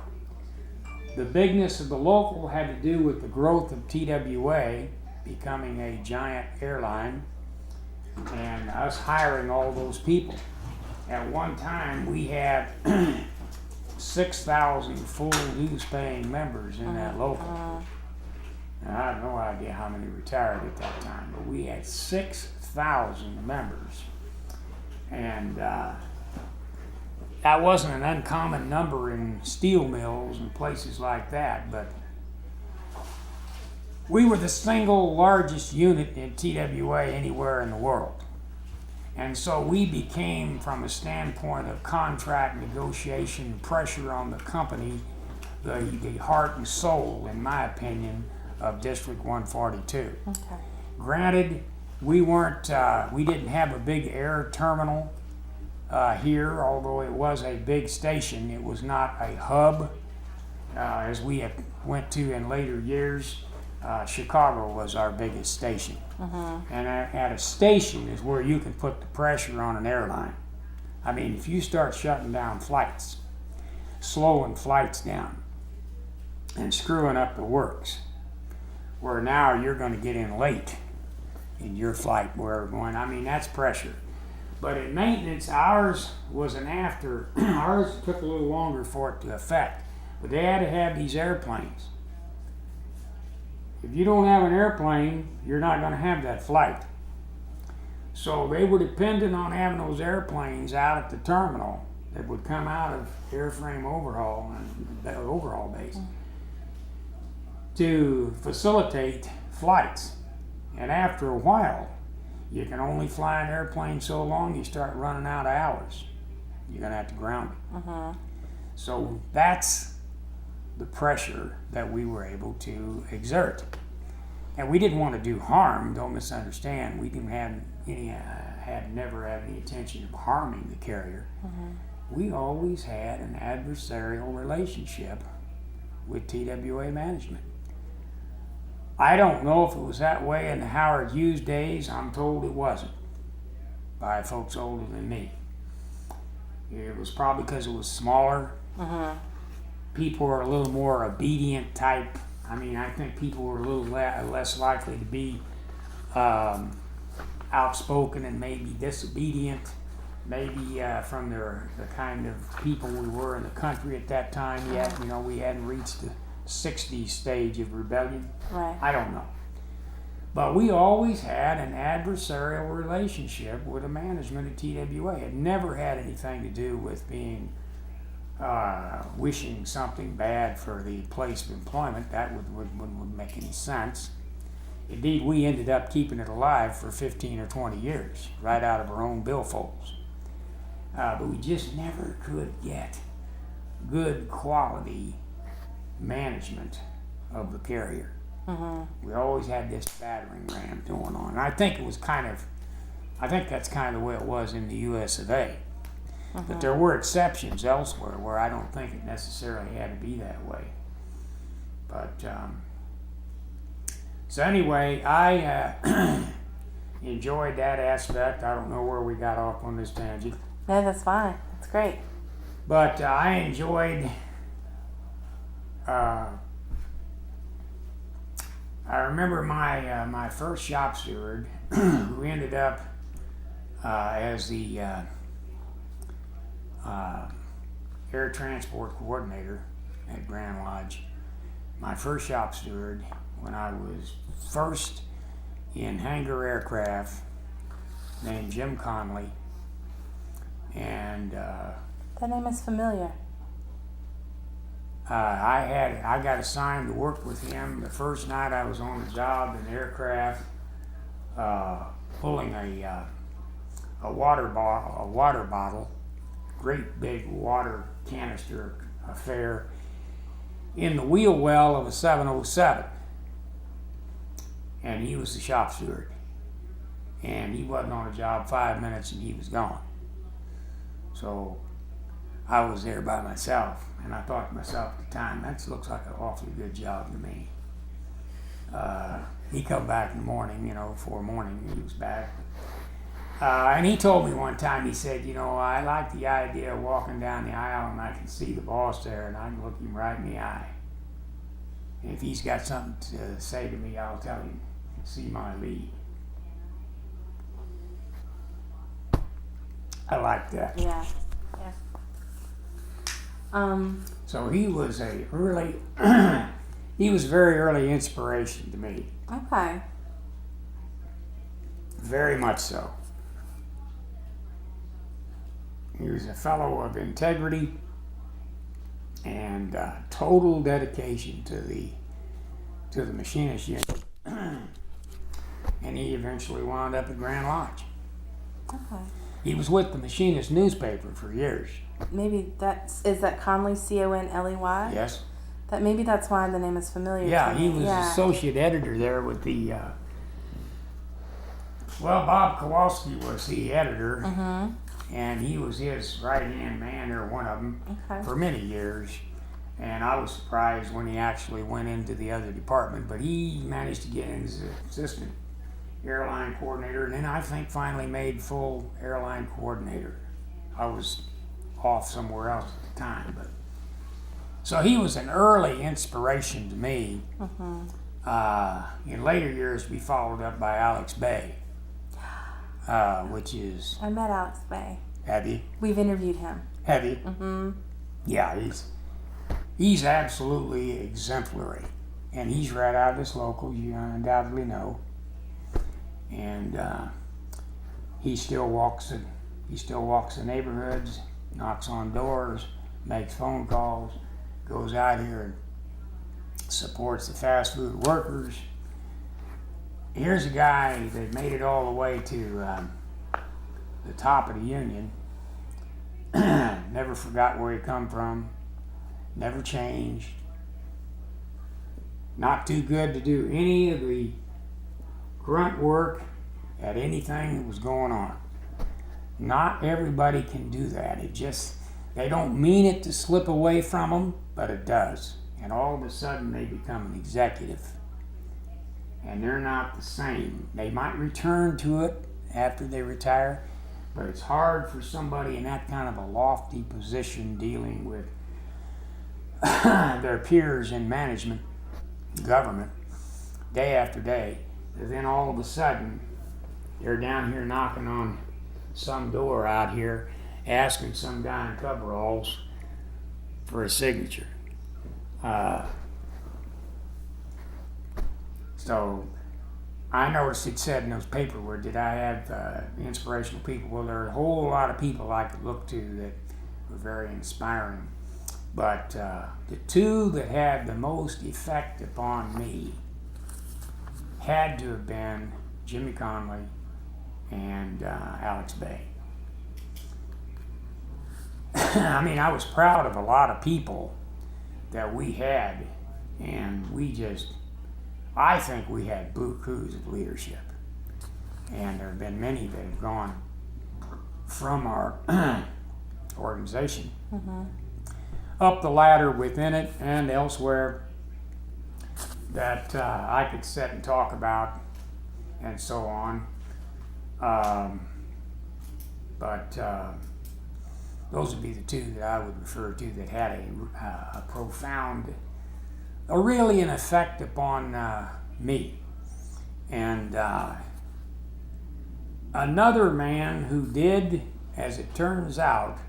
Speaker 2: The bigness of the local had to do with the growth of TWA, becoming a giant airline and us hiring all those people. At one time, we had 6,000 full dues-paying members in that local. And I have no idea how many retired at that time, but we had 6,000 members. And that wasn't an uncommon number in steel mills and places like that, but we were the single largest unit in TWA anywhere in the world. And so we became, from a standpoint of contract negotiation, pressure on the company, the heart and soul, in my opinion, of District 142.
Speaker 1: Okay.
Speaker 2: Granted, we didn't have a big air terminal here, although it was a big station. It was not a hub, as we have went to in later years. Chicago was our biggest station. And at a station is where you can put the pressure on an airline. I mean, if you start shutting down flights, slowing flights down, and screwing up the works, where now you're going to get in late in your flight where we're going, I mean, that's pressure. But in maintenance, ours was an after. Ours took a little longer for it to affect. But they had to have these airplanes. If you don't have an airplane, you're not going to have that flight. So they were dependent on having those airplanes out at the terminal that would come out of airframe overhaul and the overhaul base to facilitate flights. And after a while, you can only fly an airplane so long, you start running out of hours. You're going to have to ground it. So that's the pressure that we were able to exert. And we didn't want to do harm, don't misunderstand. We didn't have any, never had any intention of harming the carrier. We always had an adversarial relationship with TWA management. I don't know if it was that way in the Howard Hughes days. I'm told it wasn't, by folks older than me. It was probably because it was smaller. People were a little more obedient type. I mean, I think people were a little less likely to be outspoken and maybe disobedient, maybe from the kind of people we were in the country at that time yet. You know, we hadn't reached the 60s stage of rebellion.
Speaker 1: Right.
Speaker 2: I don't know. But we always had an adversarial relationship with the management of TWA. It never had anything to do with being wishing something bad for the place of employment. That wouldn't make any sense. Indeed, we ended up keeping it alive for 15 or 20 years, right out of our own billfolds. But we just never could get good quality management of the carrier. We always had this battering ram going on. And I think that's kind of the way it was in the US of A. But there were exceptions elsewhere where I don't think it necessarily had to be that way. But, so anyway, I enjoyed that aspect. I don't know where we got off on this tangent.
Speaker 1: Yeah, that's fine. That's great.
Speaker 2: But I enjoyed, I remember my first shop steward, who ended up as the air transport coordinator at Grand Lodge. My first shop steward, when I was first in Hangar Aircraft, named Jim Conley, and
Speaker 1: That name is familiar.
Speaker 2: I got assigned to work with him the first night I was on the job in aircraft, pulling a water bottle, great big water canister affair, in the wheel well of a 707. And he was the shop steward. And he wasn't on the job 5 minutes and he was gone. So I was there by myself, and I thought to myself at the time, that looks like an awfully good job to me. He come back in the morning, before morning he was back. And he told me one time, he said, I like the idea of walking down the aisle and I can see the boss there and I can look him right in the eye. And if he's got something to say to me, I'll tell him. see my lead. I like that.
Speaker 1: Yeah. Yeah.
Speaker 2: So he was a early, he was very early inspiration to me.
Speaker 1: Okay.
Speaker 2: Very much so. He was a fellow of integrity and total dedication to the machinist unit. And he eventually wound up at Grand Lodge.
Speaker 1: Okay.
Speaker 2: He was with the Machinist newspaper for years.
Speaker 1: Maybe is that Conley, Conley?
Speaker 2: Yes.
Speaker 1: Maybe that's why the name is familiar.
Speaker 2: Yeah,
Speaker 1: to
Speaker 2: he
Speaker 1: me.
Speaker 2: was associate editor there with the. Bob Kowalski was the editor, and he was his right-hand man, or one of them, for many years. And I was surprised when he actually went into the other department, but he managed to get in as an assistant airline coordinator, and then I think finally made full airline coordinator. I was off somewhere else at the time, but so he was an early inspiration to me. In later years, we followed up by Alex Bay, which is.
Speaker 1: I met Alex Bay.
Speaker 2: Have you?
Speaker 1: We've interviewed him.
Speaker 2: Have you? Yeah, he's absolutely exemplary, and he's right out of this local. You undoubtedly know. And he still walks the neighborhoods, knocks on doors, makes phone calls, goes out here and supports the fast food workers. Here's a guy that made it all the way to the top of the Union. Never forgot where he come from. Never changed. Not too good to do any of the grunt work at anything that was going on. Not everybody can do that. They don't mean it to slip away from them, but it does. And all of a sudden they become an executive. And they're not the same. They might return to it after they retire, but it's hard for somebody in that kind of a lofty position dealing with their peers in management, government, day after day. And then all of a sudden, they're down here knocking on some door out here, asking some guy in coveralls for a signature. So I noticed it said in those paperwork, did I have inspirational people? Well, there are a whole lot of people I could look to that were very inspiring. But the two that had the most effect upon me had to have been Jimmy Conley and Alex Bay. I mean, I was proud of a lot of people that we had, and I think we had bukus of leadership. And there have been many that have gone from our organization up the ladder within it and elsewhere that I could sit and talk about and so on. But those would be the two that I would refer to that had a profound, really an effect upon me. And another man who did, as it turns out,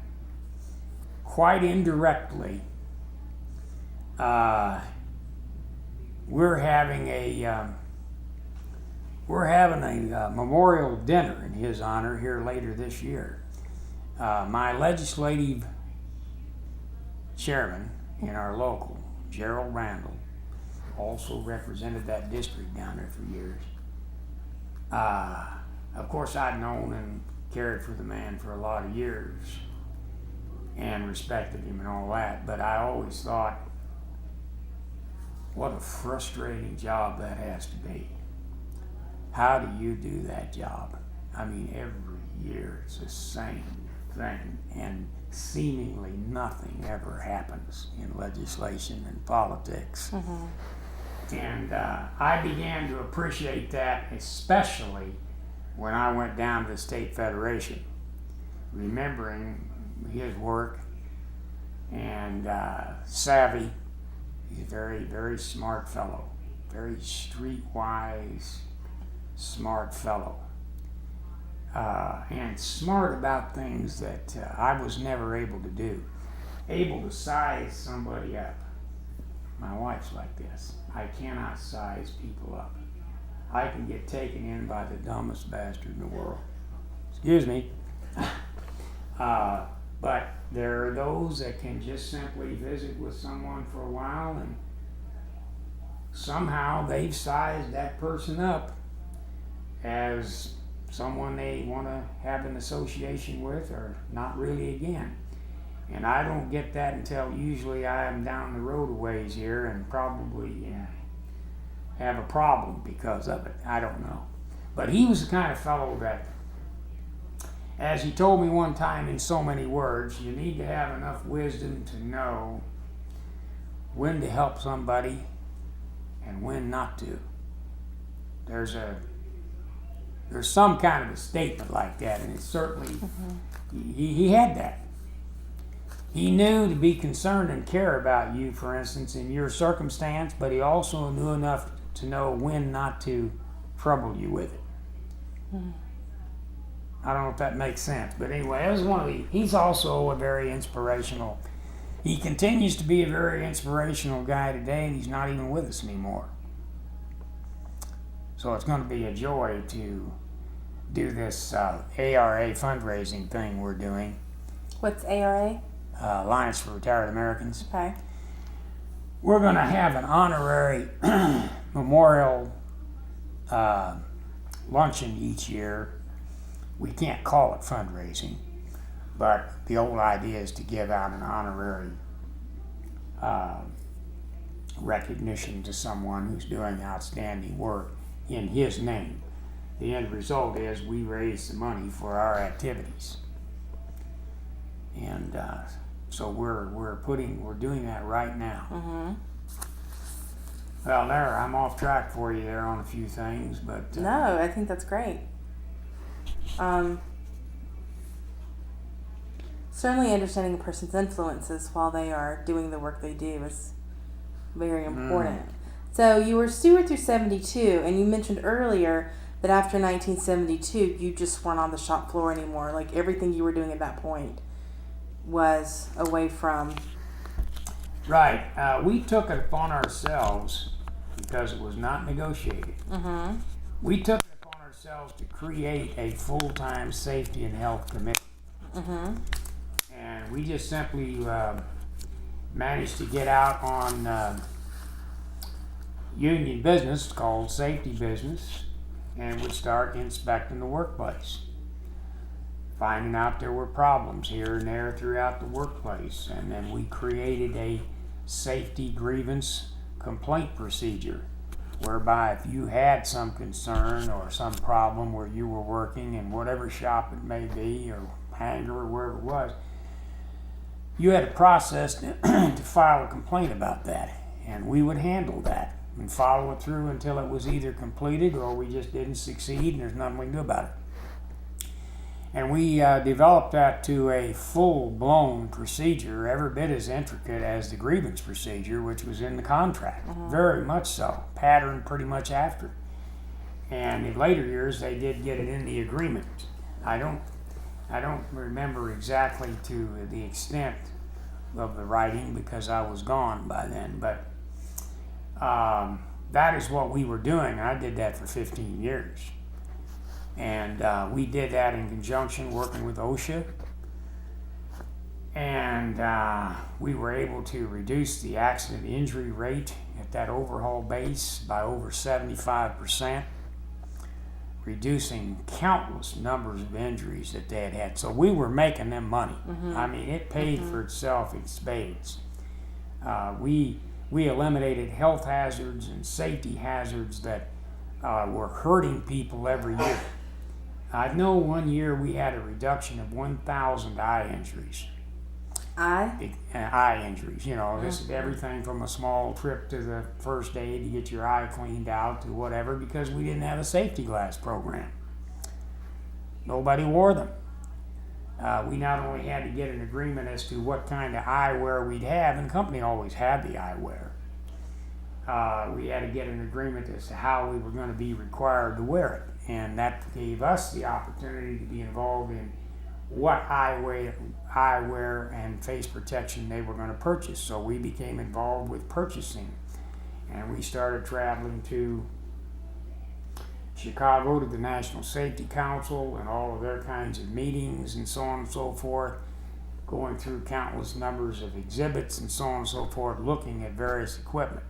Speaker 2: quite indirectly, we're having a memorial dinner in his honor here later this year. My legislative chairman in our local, Gerald Randall, also represented that district down there for years. Of course, I'd known and cared for the man for a lot of years and respected him and all that, but I always thought, what a frustrating job that has to be. How do you do that job? I mean, every year it's the same thing, and seemingly nothing ever happens in legislation and politics. And I began to appreciate that, especially when I went down to the state federation, remembering his work and savvy. He's a very, very smart fellow, very streetwise, smart fellow. And smart about things that I was never able to do. Able to size somebody up. My wife's like this. I cannot size people up. I can get taken in by the dumbest bastard in the world. Excuse me. But there are those that can just simply visit with someone for a while and somehow they've sized that person up as someone they want to have an association with or not really again. And I don't get that until usually I am down the road a ways here and probably have a problem because of it. I don't know. But he was the kind of fellow that, as he told me one time in so many words, you need to have enough wisdom to know when to help somebody and when not to. There's some kind of a statement like that, and it's certainly, he had that. He knew to be concerned and care about you, for instance, in your circumstance, but he also knew enough to know when not to trouble you with it. I don't know if that makes sense, but anyway, that was he's also a very inspirational, he continues to be a very inspirational guy today, and he's not even with us anymore. So it's going to be a joy to do this ARA fundraising thing we're doing.
Speaker 1: What's ARA?
Speaker 2: Alliance for Retired Americans.
Speaker 1: Okay.
Speaker 2: We're going to have an honorary memorial luncheon each year. We can't call it fundraising, but the old idea is to give out an honorary recognition to someone who's doing outstanding work in his name. The end result is we raise the money for our activities. And so we're doing that right now.
Speaker 1: Mm-hmm.
Speaker 2: Well, I'm off track for you there on a few things, but
Speaker 1: No, I think that's great. Certainly understanding a person's influences while they are doing the work they do is very important. So you were steward through 72, and you mentioned earlier that after 1972, you just weren't on the shop floor anymore. Like everything you were doing at that point was away from...
Speaker 2: Right. We took it upon ourselves because it was not negotiated.
Speaker 1: Mm-hmm.
Speaker 2: We took it upon ourselves to create a full-time safety and health committee.
Speaker 1: Mm-hmm.
Speaker 2: And we just simply managed to get out on union business called safety business and would start inspecting the workplace, finding out there were problems here and there throughout the workplace. And then we created a safety grievance complaint procedure whereby if you had some concern or some problem where you were working in whatever shop it may be or hangar or wherever it was, you had a process to file a complaint about that, and we would handle that and follow it through until it was either completed or we just didn't succeed and there's nothing we can do about it. And we developed that to a full-blown procedure, every bit as intricate as the grievance procedure, which was in the contract.
Speaker 1: Mm-hmm.
Speaker 2: Very much so, patterned pretty much after. And in later years, they did get it in the agreement. I don't remember exactly to the extent of the writing because I was gone by then, but that is what we were doing. I did that for 15 years. And we did that in conjunction working with OSHA. And we were able to reduce the accident injury rate at that overhaul base by over 75%, reducing countless numbers of injuries that they had had. So we were making them money.
Speaker 1: Mm-hmm.
Speaker 2: I mean, it paid for itself in spades. We eliminated health hazards and safety hazards that were hurting people every year. I know one year we had a reduction of 1,000 eye injuries. Eye injuries, you know, this is everything from a small trip to the first aid to get your eye cleaned out to whatever, because we didn't have a safety glass program. Nobody wore them. We not only had to get an agreement as to what kind of eyewear we'd have, and the company always had the eyewear. we had to get an agreement as to how we were going to be required to wear it. And that gave us the opportunity to be involved in what eyewear and face protection they were going to purchase. So we became involved with purchasing. And we started traveling to Chicago to the National Safety Council and all of their kinds of meetings and so on and so forth, going through countless numbers of exhibits and so on and so forth, looking at various equipment.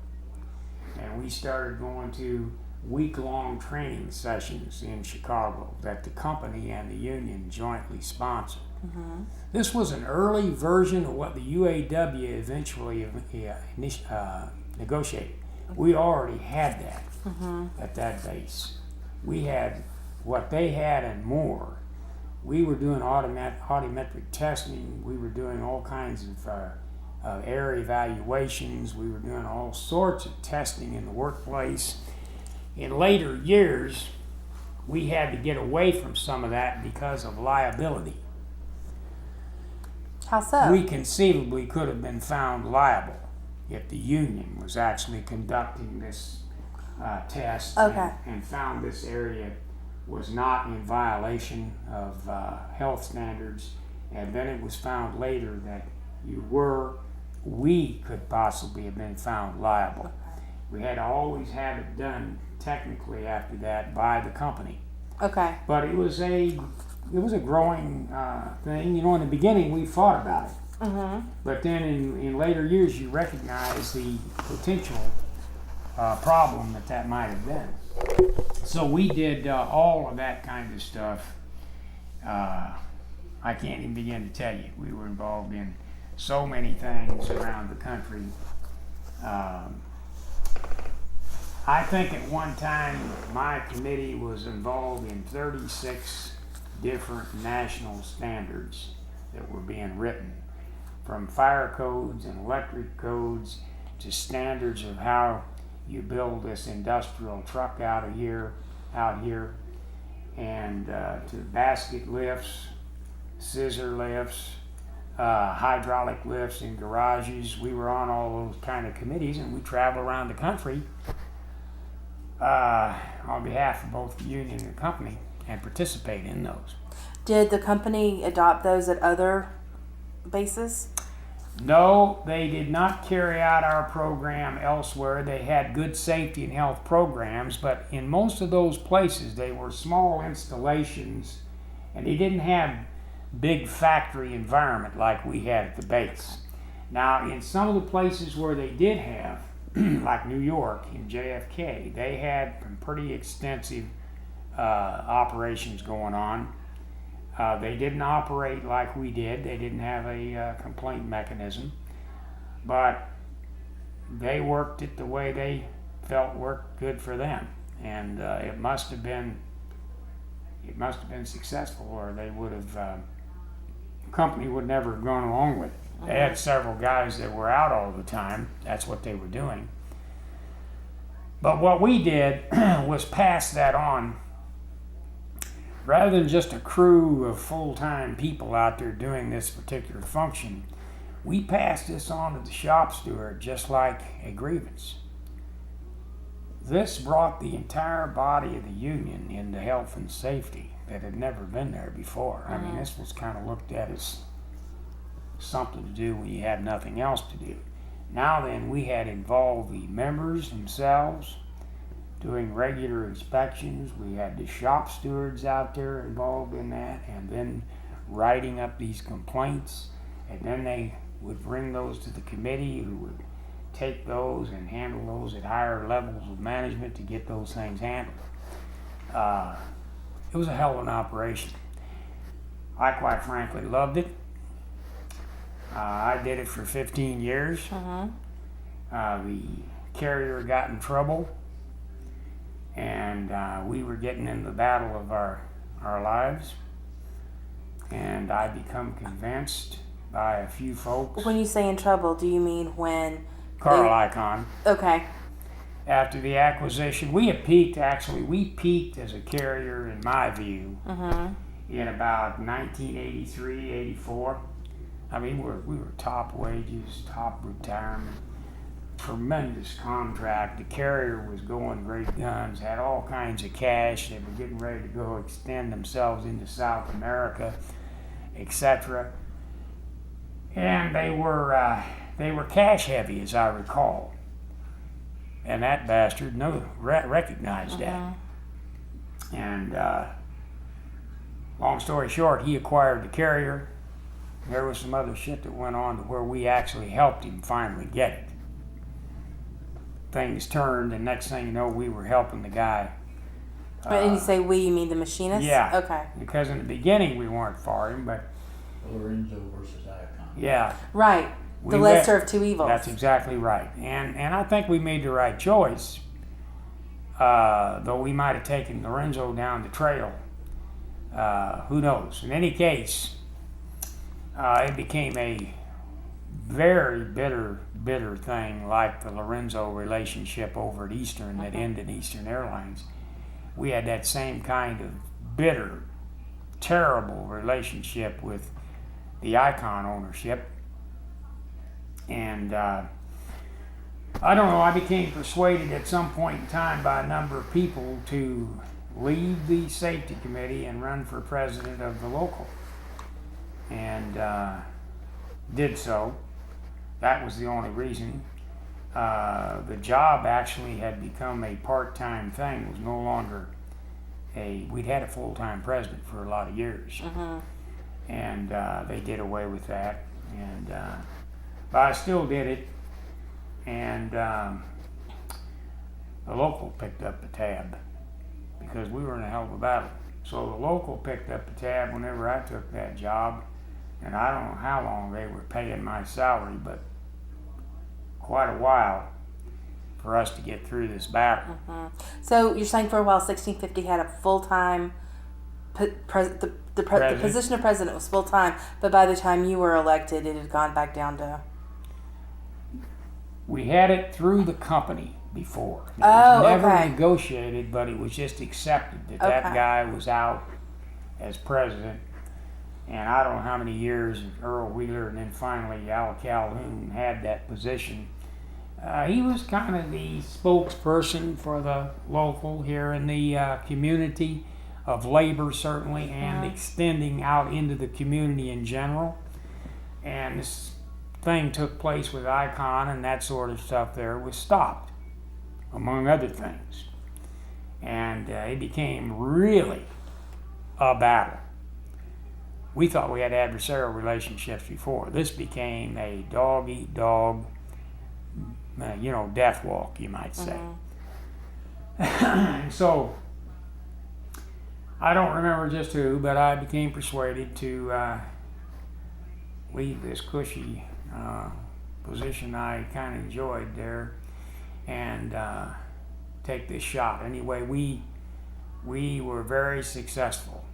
Speaker 2: And we started going to week-long training sessions in Chicago that the company and the union jointly sponsored.
Speaker 1: Mm-hmm.
Speaker 2: This was an early version of what the UAW eventually negotiated. We already had that at that base. We had what they had and more. We were doing audiometric testing. We were doing all kinds of air evaluations. We were doing all sorts of testing in the workplace. In later years, we had to get away from some of that because of liability.
Speaker 1: How so?
Speaker 2: We conceivably could have been found liable if the union was actually conducting this test and found this area was not in violation of health standards, and then it was found later that we could possibly have been found liable. We had to always have it done technically after that by the company.
Speaker 1: Okay.
Speaker 2: But it was a growing thing. You know, in the beginning we fought about it.
Speaker 1: Mm-hmm.
Speaker 2: But then in later years you recognize the potential problem that might have been. So we did all of that kind of stuff. I can't even begin to tell you. We were involved in so many things around the country. I think at one time my committee was involved in 36 different national standards that were being written, from fire codes and electric codes to standards of how you build this industrial truck out here, and to basket lifts, scissor lifts, hydraulic lifts in garages. We were on all those kind of committees, and we traveled around the country on behalf of both the union and the company and participate in those.
Speaker 1: Did the company adopt those at other bases?
Speaker 2: No, they did not carry out our program elsewhere. They had good safety and health programs, but in most of those places they were small installations and they didn't have big factory environment like we had at the base. Now, in some of the places where they did have, like New York in JFK, they had some pretty extensive operations going on. They didn't operate like we did. They didn't have a complaint mechanism, but they worked it the way they felt worked good for them, and it must have been successful, or they would have the company would never have gone along with it. They had several guys that were out all the time. That's what they were doing. But what we did was pass that on. Rather than just a crew of full-time people out there doing this particular function, we passed this on to the shop steward just like a grievance. This brought the entire body of the union into health and safety that had never been there before. I mean, this was kind of looked at as something to do when you had nothing else to do. Now then, we had involved the members themselves doing regular inspections. We had the shop stewards out there involved in that, and then writing up these complaints, and then they would bring those to the committee, who would take those and handle those at higher levels of management to get those things handled. It was a hell of an operation. I quite frankly loved it. I did it for 15 years. The carrier got in trouble, and we were getting in the battle of our lives, and I become convinced by a few folks.
Speaker 1: When you say in trouble, do you mean when?
Speaker 2: Carl Icahn.
Speaker 1: Okay.
Speaker 2: After the acquisition, we peaked as a carrier, in my view, in about 1983, 84. I mean, we were top wages, top retirement. tremendous contract. The carrier was going great guns, had all kinds of cash. They were getting ready to go extend themselves into South America, etc. And they were cash heavy, as I recall. And that bastard recognized that. And long story short, he acquired the carrier. There was some other shit that went on to where we actually helped him finally get it. Things turned, and next thing you know, we were helping the guy.
Speaker 1: And you say we, you mean the machinist?
Speaker 2: Yeah.
Speaker 1: Okay.
Speaker 2: Because in the beginning we weren't for him, but
Speaker 4: Lorenzo versus Icon.
Speaker 2: yeah.
Speaker 1: Right. The lesser of two evils.
Speaker 2: That's exactly right. And I think we made the right choice. Though we might have taken Lorenzo down the trail. Who knows? In any case, it became a very bitter thing, like the Lorenzo relationship over at Eastern that ended Eastern Airlines. We had that same kind of bitter, terrible relationship with the Icon ownership. And I don't know, I became persuaded at some point in time by a number of people to leave the safety committee and run for president of the local. And did so. That was the only reason. The job actually had become a part-time thing. It was no longer we'd had a full-time president for a lot of years. And they did away with that. And but I still did it. And the local picked up the tab because we were in a hell of a battle. So the local picked up the tab whenever I took that job. And I don't know how long they were paying my salary, but quite a while for us to get through this battle.
Speaker 1: So you're saying for a while 1650 had a full-time, the position of president was full-time, but by the time you were elected, it had gone back down to...
Speaker 2: We had it through the company before. It was never negotiated, but it was just accepted that that guy was out as president. And I don't know how many years Earl Wheeler and then finally Al Calhoun had that position. He was kind of the spokesperson for the local here in the community of labor, certainly, and extending out into the community in general. And this thing took place with Icon, and that sort of stuff there was stopped, among other things. And it became really a battle. We thought we had adversarial relationships before. This became a dog-eat-dog, death walk, you might say. So, I don't remember just who, but I became persuaded to leave this cushy position I kind of enjoyed there and take this shot. Anyway, we were very successful.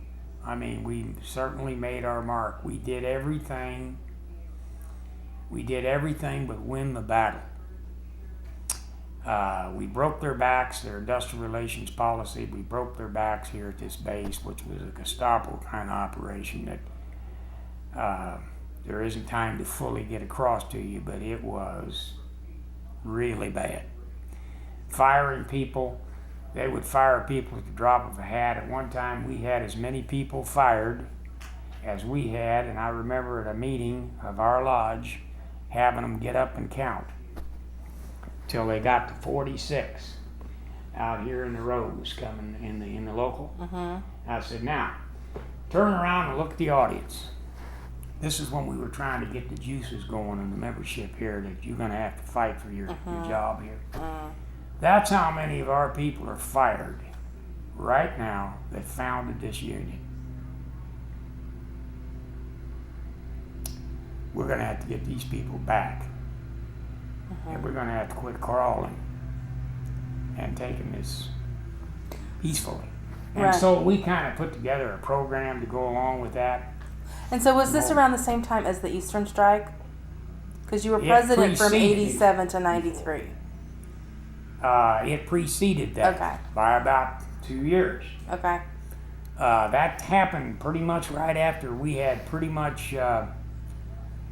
Speaker 2: I mean, we certainly made our mark. We did everything but win the battle. We broke their backs, their industrial relations policy. We broke their backs here at this base, which was a Gestapo kind of operation that there isn't time to fully get across to you, but it was really bad. Firing people. They would fire people at the drop of a hat. At one time, we had as many people fired as we had, and I remember at a meeting of our lodge having them get up and count till they got to 46 out here in the rows coming in the local. I said, now, turn around and look at the audience. This is when we were trying to get the juices going in the membership here that you're going to have to fight for your job here. That's how many of our people are fired right now that founded this union. We're going to have to get these people back. And we're going to have to quit crawling and taking this peacefully. And so we kind of put together a program to go along with that.
Speaker 1: And so was this around the same time as the Eastern Strike? Because you were president from 87 to 93.
Speaker 2: It preceded that by about 2 years.
Speaker 1: Okay.
Speaker 2: That happened pretty much right after we had pretty much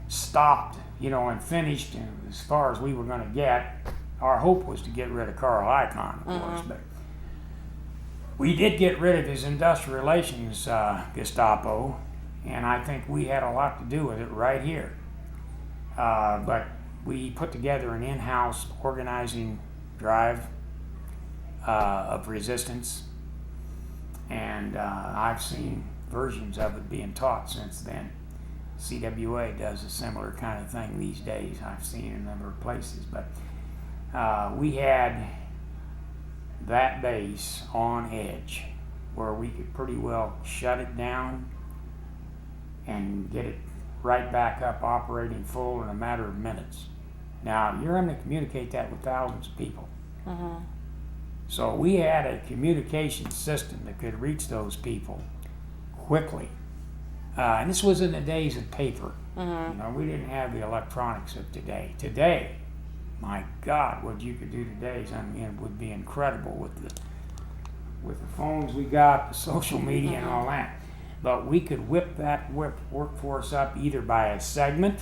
Speaker 2: stopped and finished, and as far as we were going to get. Our hope was to get rid of Carl Icahn, of course, but we did get rid of his industrial relations Gestapo, and I think we had a lot to do with it right here. But we put together an in-house organizing drive of resistance, and I've seen versions of it being taught since then. CWA does a similar kind of thing these days. I've seen it in a number of places, but we had that base on edge where we could pretty well shut it down and get it right back up operating full in a matter of minutes. Now, you're having to communicate that with thousands of people. So we had a communication system that could reach those people quickly. And this was in the days of paper. We didn't have the electronics of today. Today, my God, what you could do today would be incredible with the phones we got, the social media, and all that. But we could whip that workforce up either by a segment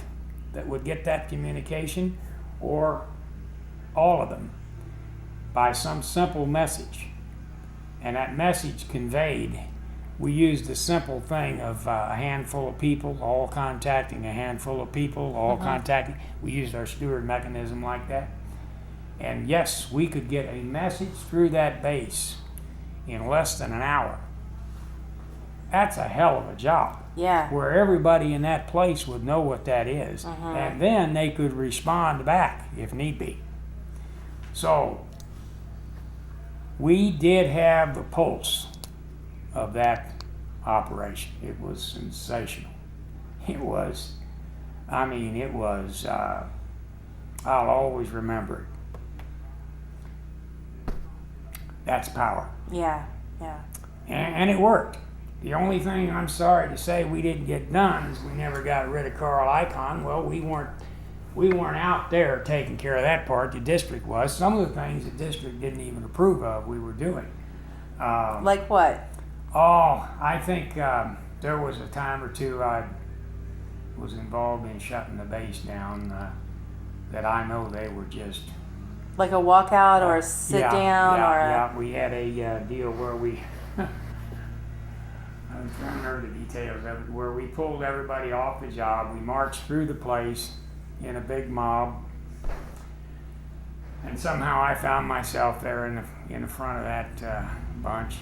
Speaker 2: that would get that communication, or all of them by some simple message. And that message conveyed, we used the simple thing of a handful of people all contacting a handful of people, all contacting. We used our steward mechanism like that. And yes, we could get a message through that base in less than an hour. That's a hell of a job.
Speaker 1: Yeah.
Speaker 2: Where everybody in that place would know what that is. And then they could respond back if need be. So we did have the pulse of that operation. It was sensational. It was, I'll always remember it. That's power.
Speaker 1: Yeah.
Speaker 2: And it worked. The only thing I'm sorry to say we didn't get done is we never got rid of Carl Icahn. Well, we weren't out there taking care of that part. The district was. Some of the things the district didn't even approve of we were doing.
Speaker 1: Like what?
Speaker 2: Oh, I think there was a time or two I was involved in shutting the base down that I know they were just...
Speaker 1: Like a walkout or a sit down?
Speaker 2: Yeah, we had a deal where we... I'm trying to remember the details of it, where we pulled everybody off the job. We marched through the place in a big mob, and somehow I found myself there in the front of that bunch.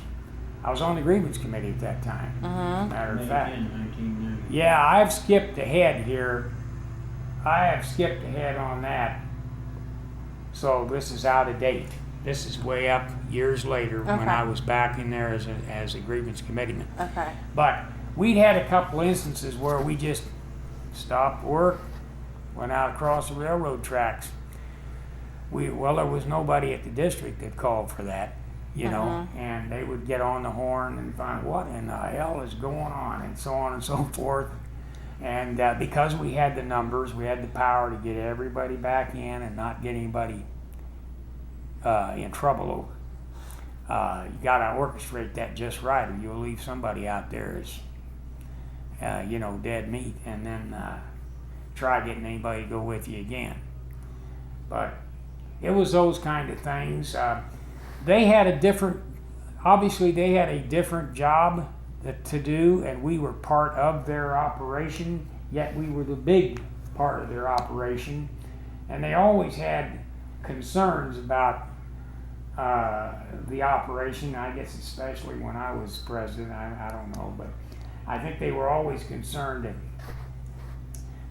Speaker 2: I was on the grievance committee at that time, as a matter of fact.
Speaker 4: 1990.
Speaker 2: Yeah, I've skipped ahead here. I have skipped ahead on that. So this is out of date. This is way up years later when I was back in there as a grievance committeeman.
Speaker 1: Okay.
Speaker 2: But we'd had a couple instances where we just stopped work, went out across the railroad tracks. There was nobody at the district that called for that, and they would get on the horn and find what in the hell is going on, and so on and so forth. And because we had the numbers, we had the power to get everybody back in and not get anybody in trouble over. You got to orchestrate that just right, or you'll leave somebody out there as, dead meat, and then try getting anybody to go with you again. But it was those kind of things. They had a different job to do, and we were part of their operation, yet we were the big part of their operation. And they always had concerns about the operation, I guess especially when I was president, I don't know, but I think they were always concerned that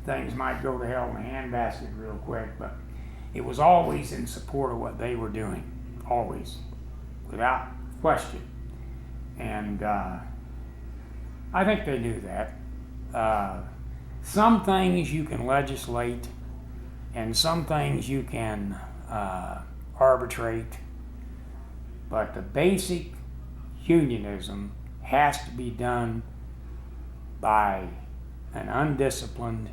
Speaker 2: things might go to hell in a handbasket real quick, but it was always in support of what they were doing, always, without question. And I think they knew that. Some things you can legislate, and some things you can arbitrate, but the basic unionism has to be done by an undisciplined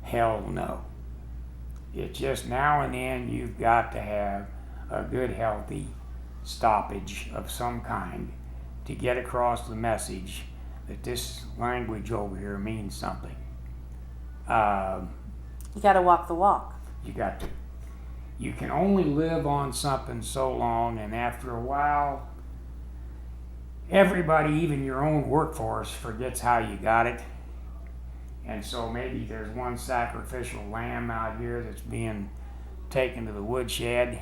Speaker 2: hell no. It's just now and then you've got to have a good, healthy stoppage of some kind to get across the message that this language over here means something.
Speaker 1: You got to walk the walk.
Speaker 2: You got to. You can only live on something so long, and after a while, everybody, even your own workforce, forgets how you got it. And so maybe there's one sacrificial lamb out here that's being taken to the woodshed.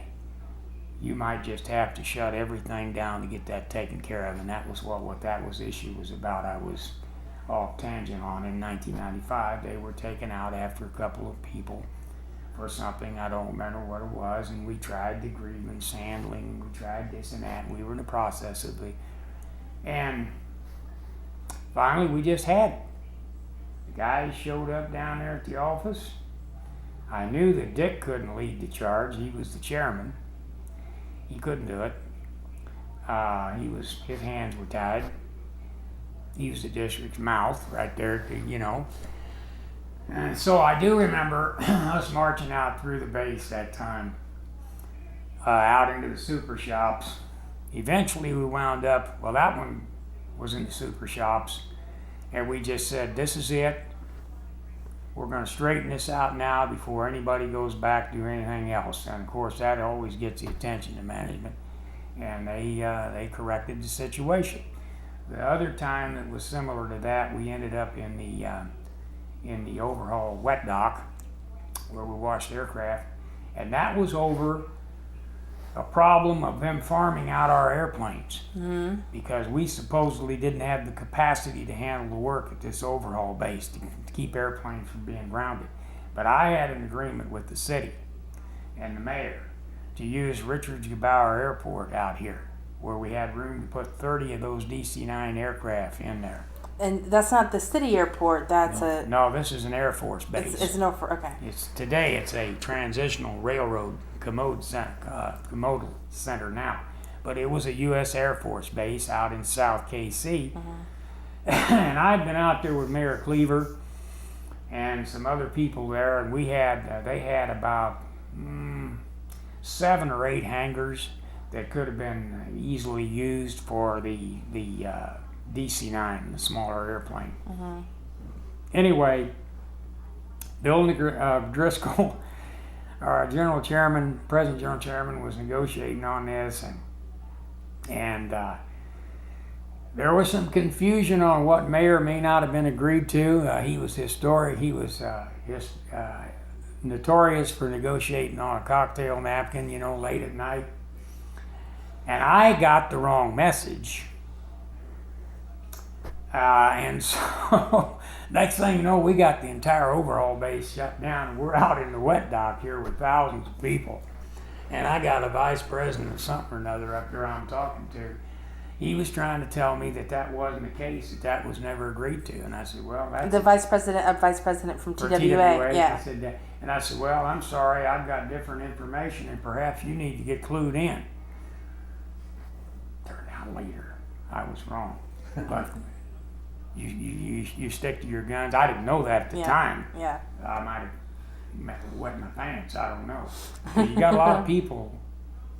Speaker 2: You might just have to shut everything down to get that taken care of. And that was what that was issue was about. I was off tangent on in 1995. They were taken out after a couple of people for something. I don't remember what it was. And we tried the grievance handling. We tried this and that. And we were in the process of it. And finally we just had it. The guy showed up down there at the office. I knew that Dick couldn't lead the charge. He was the chairman. He couldn't do it. His hands were tied. He was the district's mouth right there, And so I do remember us marching out through the base that time, out into the super shops. Eventually we wound up, well, that one was in the super shops, and we just said, this is it. We're going to straighten this out now before anybody goes back to do anything else. And of course, that always gets the attention of management, and they corrected the situation. The other time that was similar to that, we ended up in the overhaul wet dock where we washed aircraft, and that was over a problem of them farming out our airplanes because we supposedly didn't have the capacity to handle the work at this overhaul base to keep airplanes from being grounded. But I had an agreement with the city and the mayor to use Richards Gebauer Airport out here, where we had room to put 30 of those DC-9 aircraft in there.
Speaker 1: And that's not the city airport. That's
Speaker 2: No, this is an Air Force base.
Speaker 1: It's no for okay.
Speaker 2: Today it's a transitional railroad commodal center now, but it was a U.S. Air Force base out in South KC, and I'd been out there with Mayor Cleaver and some other people there, and they had about 7 or 8 hangars that could have been easily used for the DC-9, the smaller airplane. Anyway, Bill Driscoll, our present general chairman, was negotiating on this, and there was some confusion on what may or may not have been agreed to. He was notorious for negotiating on a cocktail napkin, late at night. And I got the wrong message. And so next thing you know, we got the entire overhaul base shut down, and we're out in the wet dock here with thousands of people. And I got a vice president of something or another up there I'm talking to. He was trying to tell me that wasn't the case, that was never agreed to. And I said, well, that's
Speaker 1: the vice president from TWA. Yeah.
Speaker 2: I said that. And I said, well, I'm sorry, I've got different information, and perhaps you need to get clued in. Turned out later, I was wrong. But you stick to your guns. I didn't know that at the time.
Speaker 1: Yeah.
Speaker 2: I might have wet my pants. I don't know. But you got a lot of people.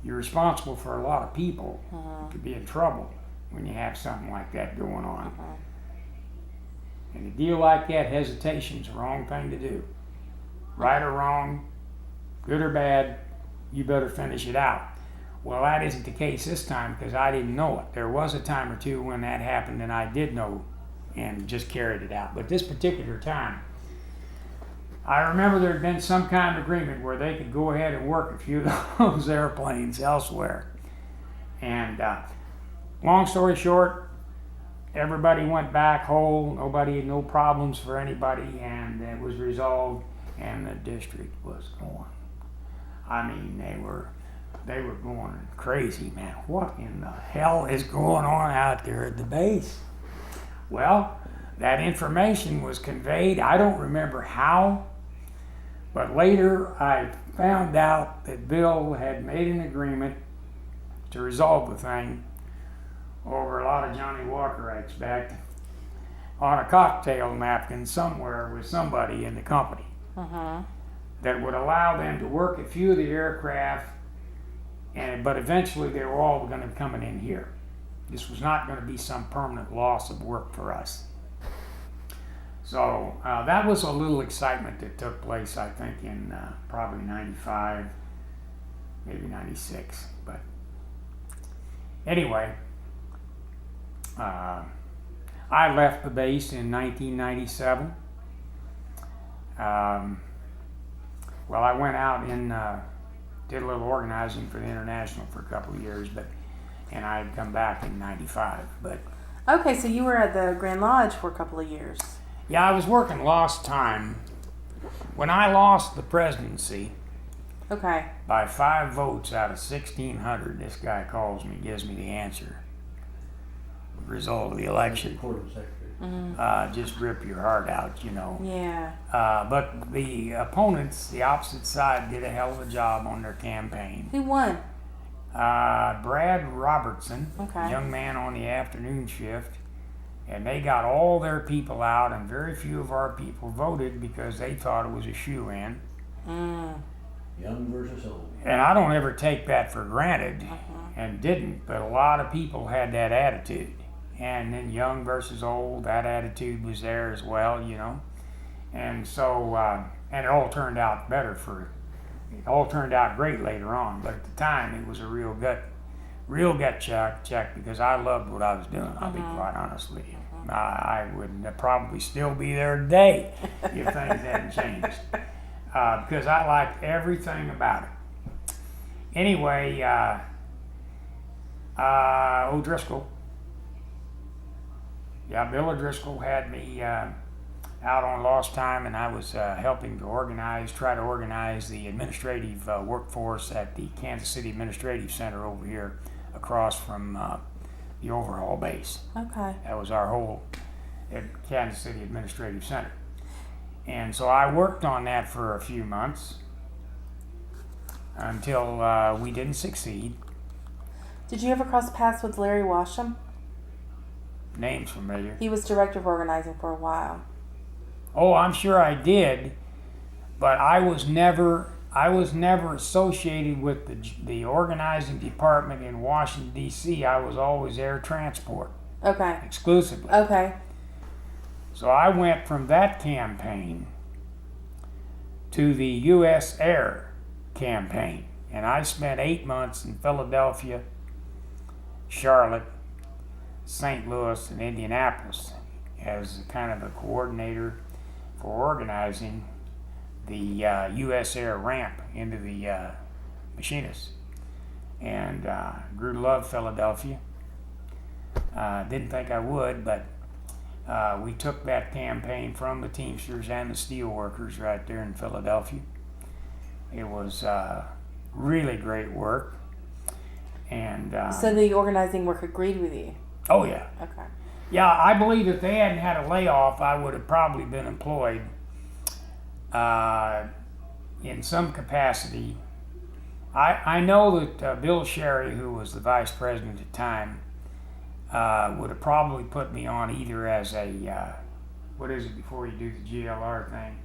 Speaker 2: You're responsible for a lot of people. You could be in trouble when you have something like that going on. And a deal like that, hesitation's the wrong thing to do. Right or wrong, good or bad, you better finish it out. Well, that isn't the case this time because I didn't know it. There was a time or two when that happened and I did know and just carried it out. But this particular time, I remember there had been some kind of agreement where they could go ahead and work a few of those airplanes elsewhere. And long story short, everybody went back whole. Nobody had no problems for anybody, and it was resolved, and the district was going. I mean, they were going crazy, man. What in the hell is going on out there at the base? Well, that information was conveyed. I don't remember how, but later I found out that Bill had made an agreement to resolve the thing over a lot of Johnny Walker, I expect, on a cocktail napkin somewhere with somebody in the company that would allow them to work a few of the aircraft, but eventually they were all going to be coming in here. This was not going to be some permanent loss of work for us. So that was a little excitement that took place, I think, in probably 95, maybe 96. But anyway, I left the base in 1997. Well, I went out and did a little organizing for the International for a couple of years, and I had come back in 95. But
Speaker 1: Okay, so you were at the Grand Lodge for a couple of years.
Speaker 2: yeah, I was working lost time. When I lost the presidency
Speaker 1: Okay.
Speaker 2: by 5 votes out of 1,600, this guy calls me, gives me the answer. The result of the election.
Speaker 4: Recording secretary.
Speaker 2: Just rip your heart out, you know.
Speaker 1: Yeah.
Speaker 2: But the opponents, the opposite side, did a hell of a job on their campaign.
Speaker 1: Who won?
Speaker 2: Brad Robertson,
Speaker 1: Okay.
Speaker 2: young man on the afternoon shift, and they got all their people out, and very few of our people voted because they thought it was a shoe-in.
Speaker 4: Young versus old.
Speaker 2: And I don't ever take that for granted, and didn't, but a lot of people had that attitude. And then young versus old, that attitude was there as well, you know. And so, and it all turned out better it all turned out great later on, but at the time it was a real gut check because I loved what I was doing, I'll be quite honest with you. I would probably still be there today if things hadn't changed, because I liked everything about it. Anyway, O'Driscoll, Bill O'Driscoll had me out on lost time, and I was helping to try to organize the administrative workforce at the Kansas City Administrative Center over here across from the overhaul base.
Speaker 1: Okay.
Speaker 2: That was our whole Kansas City Administrative Center. And so I worked on that for a few months until we didn't succeed.
Speaker 1: Did you ever cross paths with Larry Washam?
Speaker 2: Name's familiar.
Speaker 1: He was director of organizing for a while.
Speaker 2: Oh, I'm sure I did, but I was never associated with the organizing department in Washington, D.C. I was always air transport,
Speaker 1: Okay.
Speaker 2: exclusively.
Speaker 1: Okay.
Speaker 2: So I went from that campaign to the U.S. Air campaign, and I spent 8 months in Philadelphia, Charlotte, St. Louis, and Indianapolis as kind of a coordinator for organizing the U.S. Air ramp into the Machinist. And grew to love Philadelphia. Didn't think I would, but we took that campaign from the Teamsters and the steel workers right there in Philadelphia. It was really great work. And
Speaker 1: So the organizing work agreed with you?
Speaker 2: oh yeah.
Speaker 1: Okay.
Speaker 2: Yeah, I believe if they hadn't had a layoff, I would have probably been employed in some capacity. I know that Bill Sherry, who was the vice president at the time, would have probably put me on either as a, what is it before you do the GLR thing?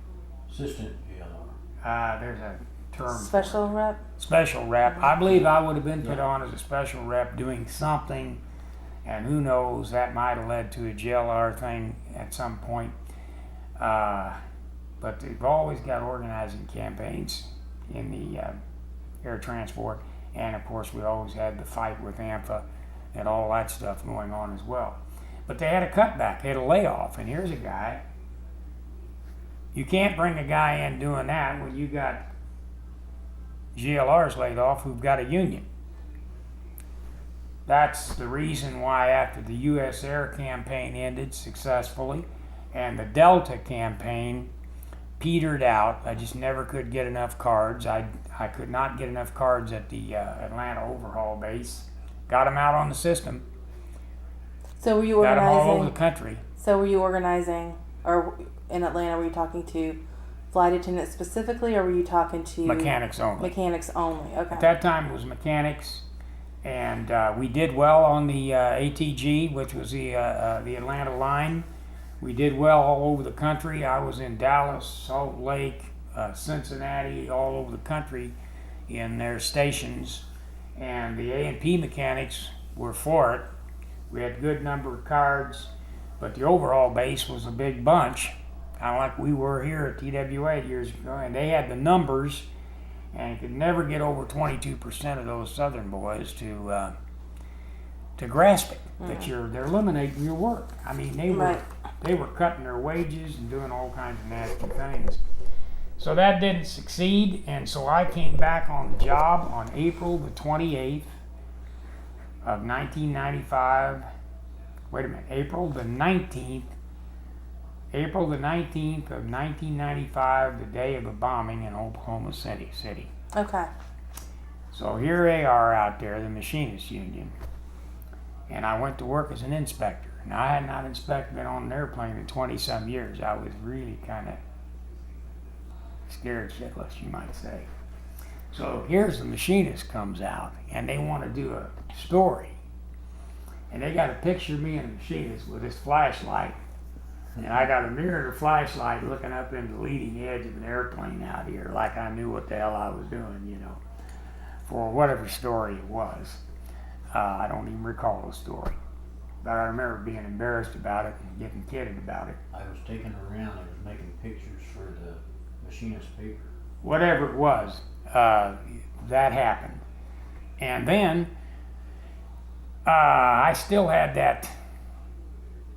Speaker 4: Assistant GLR.
Speaker 2: There's a term.
Speaker 1: Special rep?
Speaker 2: Special rep. I believe I would have been put on as a special rep doing something. And who knows, that might have led to a GLR thing at some point. But they've always got organizing campaigns in the air transport. And of course, we always had the fight with AMFA and all that stuff going on as well. But they had a cutback, they had a layoff. And here's a guy. You can't bring a guy in doing that when you got GLRs laid off who've got a union. That's the reason why after the U.S. Air campaign ended successfully and the Delta campaign petered out, I just never could get enough cards. I could not get enough cards at the Atlanta overhaul base. Got them out on the system.
Speaker 1: So were you
Speaker 2: Got them all over
Speaker 1: organizing?
Speaker 2: the country.
Speaker 1: So were you organizing, or in Atlanta, were you talking to flight attendants specifically, or were you talking to
Speaker 2: Mechanics only.
Speaker 1: Mechanics only. Okay.
Speaker 2: At that time it was mechanics. And we did well on the ATG, which was the Atlanta line. We did well all over the country. I was in Dallas, Salt Lake, Cincinnati, all over the country in their stations. And the A&P mechanics were for it. We had a good number of cards, but the overall base was a big bunch. kind of like we were here at TWA years ago, and they had the numbers, and could never get over 22% of those Southern boys to grasp it, that they're eliminating your work. I mean, they were cutting their wages and doing all kinds of nasty things. So that didn't succeed, and so I came back on the job on April the 28th of 1995. Wait a minute, April the 19th of 1995, the day of the bombing in Oklahoma City.
Speaker 1: Okay.
Speaker 2: So here they are out there, the Machinist Union, and I went to work as an inspector. Now, I had not inspected on an airplane in 20-some years. I was really kind of scared shitless, you might say. So here's the Machinist comes out, and they want to do a story. And they got a picture of me and the Machinist with this flashlight. And I got a mirror flashlight looking up into the leading edge of an airplane out here, like I knew what the hell I was doing, you know, for whatever story it was. I don't even recall the story. But I remember being embarrassed about it and getting kidded about it.
Speaker 4: I was taking her around. I was making pictures for the Machinist paper.
Speaker 2: Whatever it was, that happened. And then I still had that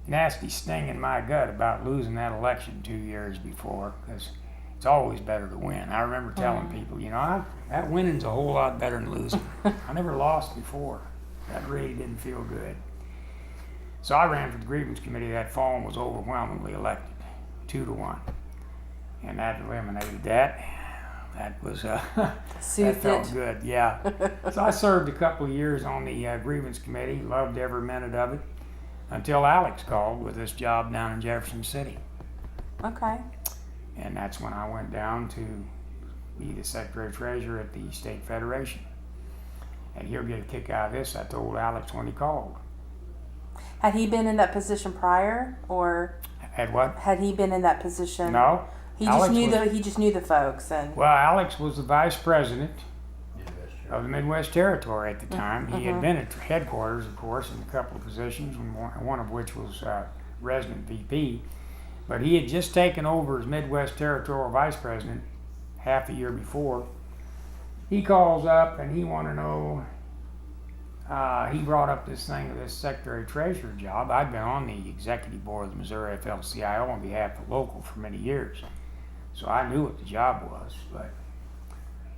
Speaker 2: nasty sting in my gut about losing that election 2 years before, because it's always better to win. I remember telling people, you know, that winning's a whole lot better than losing. I never lost before. That really didn't feel good. So I ran for the grievance committee that fall and was overwhelmingly elected, 2-1. And that eliminated that. That was, that felt good, yeah. So I served a couple of years on the grievance committee, loved every minute of it, until Alex called with this job down in Jefferson City.
Speaker 1: Okay.
Speaker 2: And that's when I went down to be the Secretary Treasurer at the State Federation. And he'll get a kick out of this, I told Alex when he called.
Speaker 1: Had he been in that position prior, or
Speaker 2: Had what?
Speaker 1: had he been in that position?
Speaker 2: No.
Speaker 1: He just
Speaker 2: Alex
Speaker 1: knew
Speaker 2: was-
Speaker 1: he just knew the folks, and
Speaker 2: Well, Alex was the vice president
Speaker 4: Midwest
Speaker 2: of the Midwest Territory at the time. He had been at headquarters, of course, in a couple of positions, and one of which was resident VP. But he had just taken over as Midwest Territorial Vice President half a year before. He calls up and he wanted to know, he brought up this thing of this Secretary Treasurer job. I'd been on the executive board of the Missouri AFL-CIO on behalf of the local for many years. So I knew what the job was,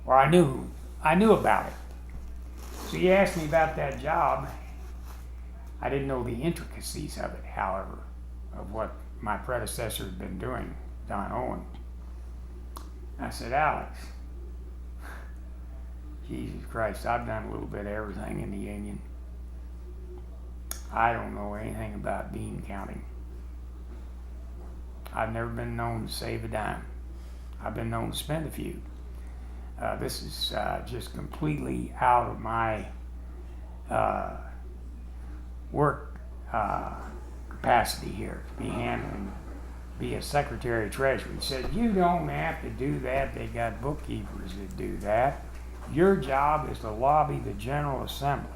Speaker 2: I knew about it. So he asked me about that job. I didn't know the intricacies of it, however, of what my predecessor had been doing, Don Owen. I said, Alex, Jesus Christ, I've done a little bit of everything in the union. I don't know anything about bean counting. I've never been known to save a dime. I've been known to spend a few. This is just completely out of my work capacity here to be a Secretary of Treasury. He said, you don't have to do that. They got bookkeepers that do that. Your job is to lobby the General Assembly.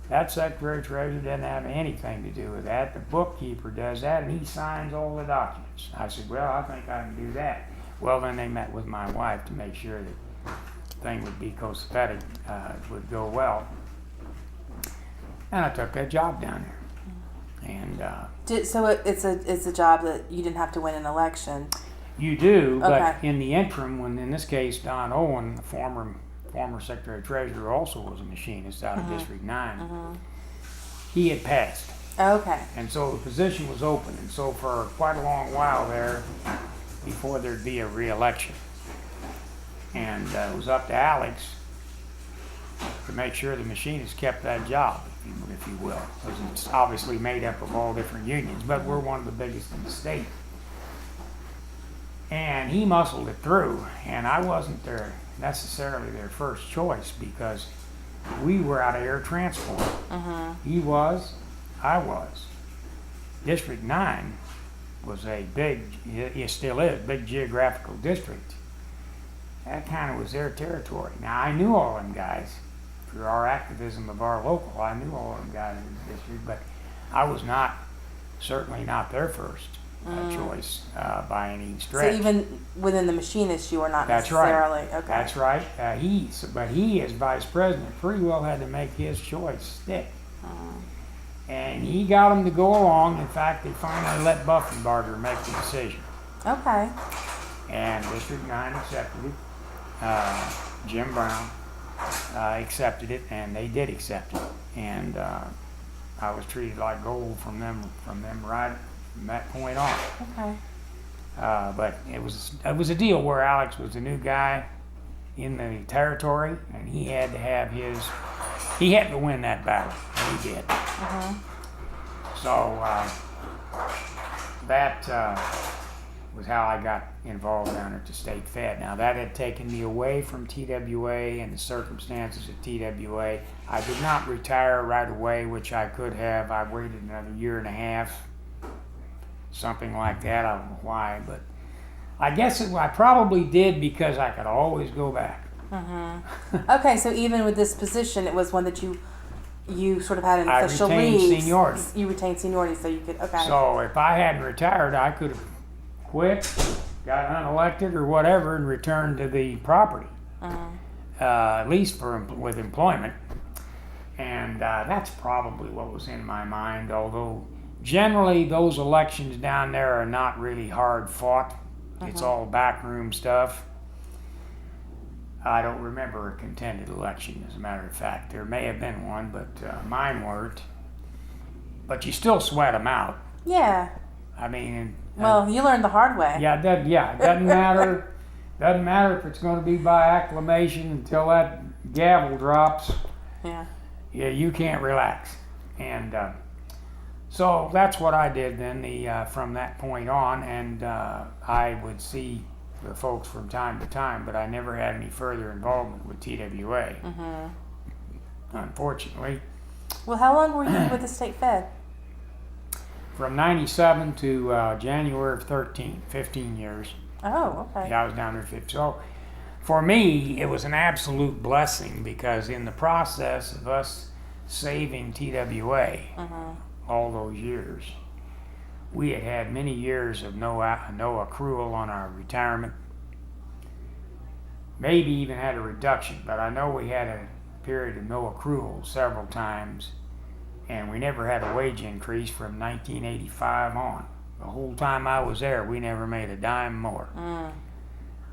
Speaker 2: That Secretary of Treasury doesn't have anything to do with that. The bookkeeper does that, and he signs all the documents. I said, well, I think I can do that. Well, then they met with my wife to make sure that the thing would be copacetic, would go well. And I took that job down there. And
Speaker 1: so it's a job that you didn't have to win an election.
Speaker 2: you do, but
Speaker 1: Okay.
Speaker 2: in the interim, when in this case Don Owen, the former Secretary of Treasury, also was a machinist out of District 9, he had passed.
Speaker 1: Okay.
Speaker 2: And so the position was open, and so for quite a long while there, before there'd be a re-election. And it was up to Alex to make sure the machinist kept that job, if you will, because it's obviously made up of all different unions, but we're one of the biggest in the state. And he muscled it through, and I wasn't necessarily their first choice, because we were out of air transport. He was, I was. District 9 was a big, it still is, big geographical district. That kind of was their territory. Now, I knew all them guys. Through our activism of our local, I knew all them guys in the district, but I was certainly not their first. choice by any
Speaker 1: So
Speaker 2: stretch.
Speaker 1: even within the machinist, you were not
Speaker 2: That's right.
Speaker 1: necessarily okay.
Speaker 2: That's right. But he, as vice president, pretty well had to make his choice stick. And he got them to go along. In fact, they finally let Buffenbarger make the decision.
Speaker 1: Okay.
Speaker 2: And District 9 accepted it. Jim Brown accepted it, and they did accept it. And I was treated like gold from them right from that point on.
Speaker 1: Okay.
Speaker 2: But it was a deal where Alex was the new guy in the territory, and he had to win that battle, and he did. So that was how I got involved down at the State Fed. Now that had taken me away from TWA and the circumstances of TWA. I did not retire right away, which I could have. I waited another year and a half, something like that. I don't know why, but I guess I probably did because I could always go back.
Speaker 1: Okay, so even with this position, it was one that you sort of had an
Speaker 2: I
Speaker 1: official
Speaker 2: retained
Speaker 1: leave.
Speaker 2: seniority.
Speaker 1: You retained seniority, so you could. Okay.
Speaker 2: So if I hadn't retired, I could have quit, got unelected or whatever, and returned to the property, at least with employment. And that's probably what was in my mind, although generally those elections down there are not really hard fought. It's all backroom stuff. I don't remember a contended election, as a matter of fact. There may have been one, but mine weren't. But you still sweat them out.
Speaker 1: Yeah.
Speaker 2: I mean,
Speaker 1: Well, you learned the hard way.
Speaker 2: it doesn't matter. Doesn't matter if it's going to be by acclamation until that gavel drops.
Speaker 1: Yeah.
Speaker 2: Yeah, you can't relax. And so that's what I did then. From that point on, and I would see the folks from time to time, but I never had any further involvement with TWA. Unfortunately,
Speaker 1: Well, how long were you with the State Fed?
Speaker 2: from '97 to January of 15 years.
Speaker 1: Oh, okay.
Speaker 2: Yeah, I was down there 50. So for me, it was an absolute blessing because in the process of us saving TWA all those years, we had had many years of no accrual on our retirement. Maybe even had a reduction, but I know we had a period of no accrual several times, and we never had a wage increase from 1985 on. The whole time I was there, we never made a dime more.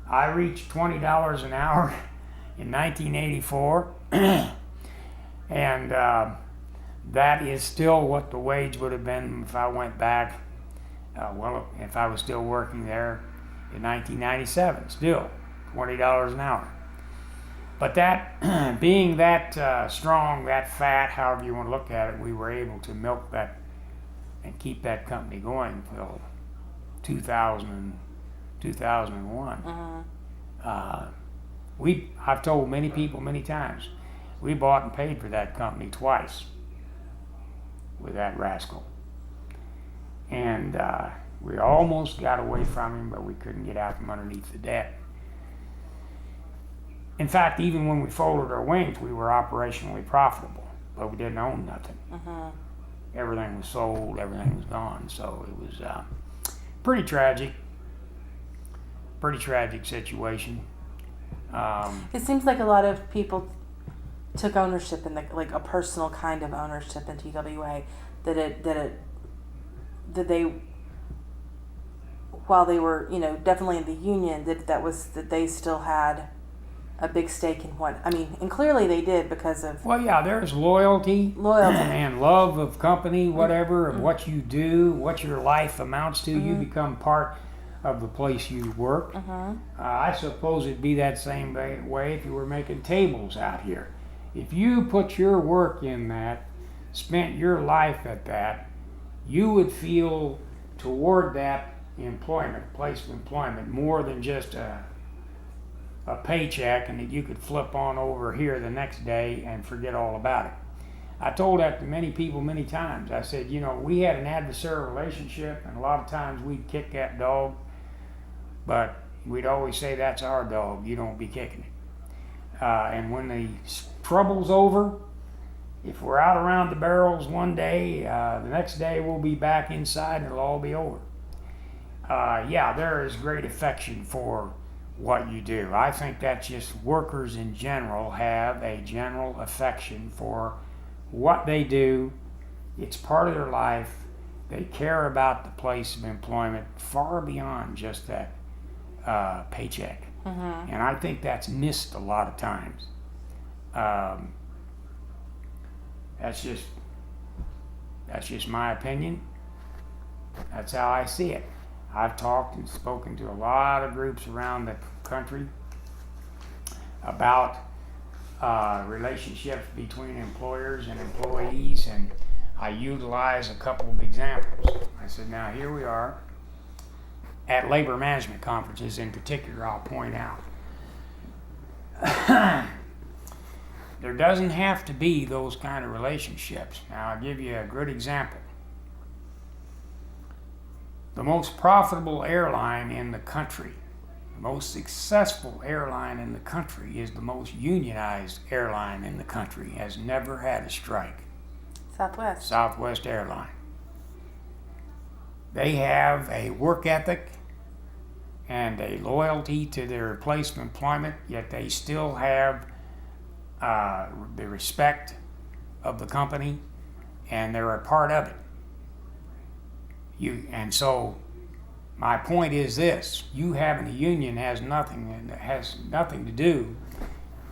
Speaker 2: I reached $20 an hour in 1984, and that is still what the wage would have been if I went back. If I was still working there in 1997, still $20 an hour. But that, being that strong, that fat, however you want to look at it, we were able to milk that and keep that company going until 2001. I've told many people many times, we bought and paid for that company twice with that rascal. And we almost got away from him, but we couldn't get out from underneath the debt. In fact, even when we folded our wings, we were operationally profitable, but we didn't own nothing. Everything was sold, everything was gone. So it was pretty tragic situation.
Speaker 1: It seems like a lot of people took ownership in like a personal kind of ownership in TWA. That they, while they were definitely in the union, that they still had a big stake in what and clearly they did because of
Speaker 2: There's loyalty
Speaker 1: loyalty.
Speaker 2: and love of company, whatever, of what you do, what your life amounts to. You become part of the place you work. I suppose it'd be that same way if you were making tables out here. If you put your work in that, spent your life at that, you would feel toward that place of employment more than just a paycheck and that you could flip on over here the next day and forget all about it. I told that to many people many times. I said, we had an adversarial relationship, and a lot of times we'd kick that dog, but we'd always say, that's our dog, you don't be kicking it. And when the trouble's over, if we're out around the barrels one day, the next day we'll be back inside and it'll all be over. yeah, there is great affection for what you do. I think that's just workers in general have a general affection for what they do. It's part of their life. They care about the place of employment far beyond just that paycheck. And I think that's missed a lot of times. That's just my opinion. That's how I see it. I've talked and spoken to a lot of groups around the country about relationships between employers and employees, and I utilize a couple of examples. I said, now here we are at labor management conferences in particular, I'll point out. There doesn't have to be those kind of relationships. Now I'll give you a good example. The most profitable airline in the country, the most successful airline in the country is the most unionized airline in the country, has never had a strike. Southwest Airline. They have a work ethic and a loyalty to their place of employment, yet they still have the respect of the company, and they're a part of it. And so my point is this: you having a union has nothing to do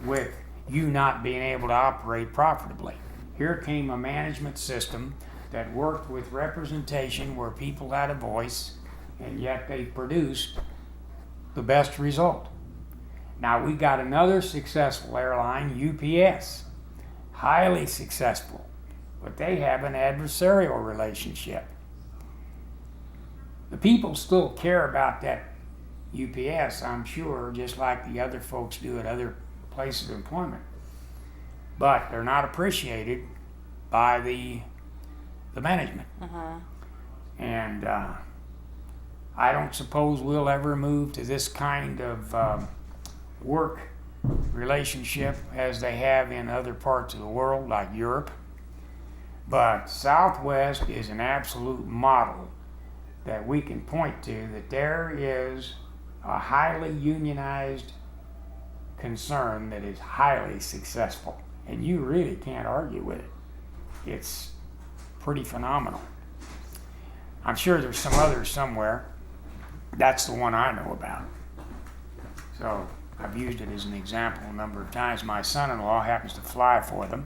Speaker 2: with you not being able to operate profitably. Here came a management system that worked with representation where people had a voice, and yet they produced the best result. Now we got another successful airline, UPS, highly successful, but they have an adversarial relationship. The people still care about that UPS, I'm sure, just like the other folks do at other places of employment. But they're not appreciated by the management. And I don't suppose we'll ever move to this kind of work relationship as they have in other parts of the world, like Europe. But Southwest is an absolute model that we can point to, that there is a highly unionized concern that is highly successful. And you really can't argue with it. It's pretty phenomenal. I'm sure there's some others somewhere. That's the one I know about. So I've used it as an example a number of times. My son-in-law happens to fly for them,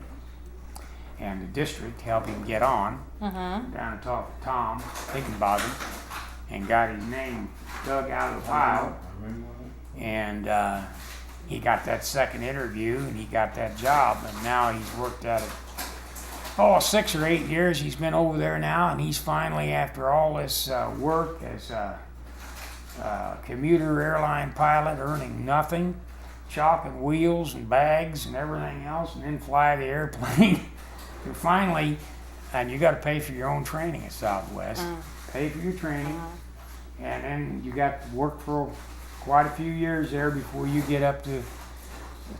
Speaker 2: and the district helped him get on. Down and talked to Tom Higginbotham and got his name dug out of the pile. And he got that second interview, and he got that job, and now he's worked at it 6 or 8 years. He's been over there now, and he's finally, after all this work as a commuter airline pilot, earning nothing, chalking wheels and bags and everything else, and then fly the airplane. You're finally, and you got to pay for your own training at Southwest. Pay for your training, and then you got to work for quite a few years there before you get up to the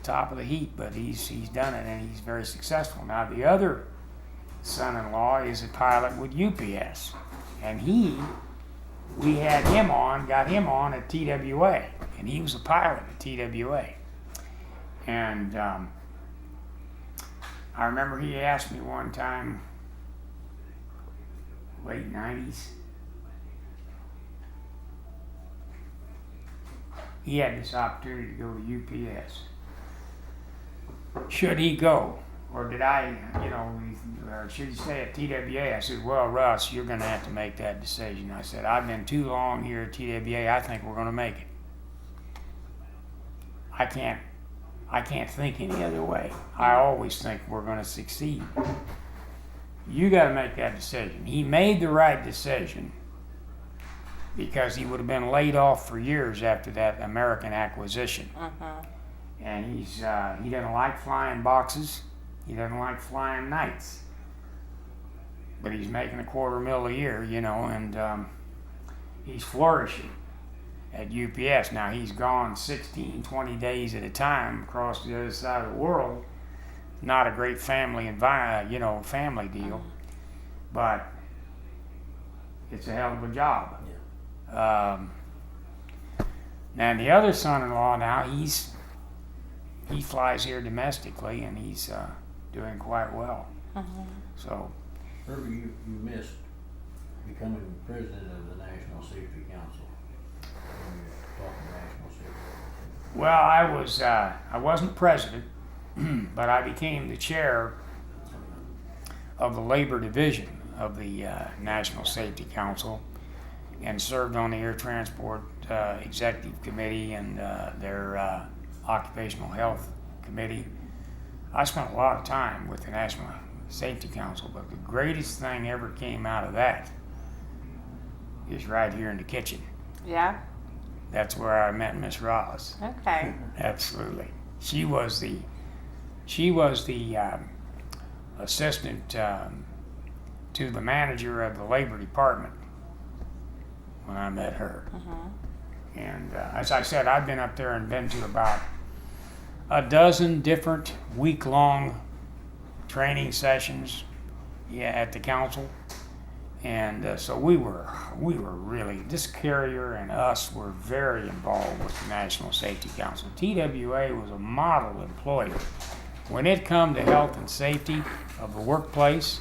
Speaker 2: top of the heap. But he's done it, and he's very successful. Now the other son-in-law is a pilot with UPS, and we got him on at TWA, and he was a pilot at TWA. And I remember he asked me one time, late 90s, he had this opportunity to go to UPS. Should he go? Or did I, or should he stay at TWA? I said, well, Russ, you're going to have to make that decision. I said, I've been too long here at TWA. I think we're going to make it. I can't think any other way. I always think we're going to succeed. You got to make that decision. He made the right decision because he would have been laid off for years after that American acquisition. And he doesn't like flying boxes. He doesn't like flying nights. But he's making $250,000 a year, and he's flourishing at UPS. Now he's gone 16, 20 days at a time across the other side of the world. Not a great family family deal, but it's a hell of a job. Now the other son-in-law now, he flies here domestically, and he's doing quite well. So
Speaker 4: Herbie, you missed becoming president of the National Safety Council. When you're talking National Safety.
Speaker 2: well, I wasn't president, but I became the chair of the labor division of the National Safety Council, and served on the Air Transport Executive Committee and their Occupational Health Committee. I spent a lot of time with the National Safety Council, but the greatest thing ever came out of that is right here in the kitchen.
Speaker 1: Yeah.
Speaker 2: That's where I met Miss Ross.
Speaker 1: Okay.
Speaker 2: Absolutely. She was the assistant to the manager of the labor department when I met her. And as I said, I've been up there and been to about a dozen different week-long training sessions, at the council. And so we were really, this carrier and us were very involved with the National Safety Council. TWA was a model employer. When it come to health and safety of the workplace,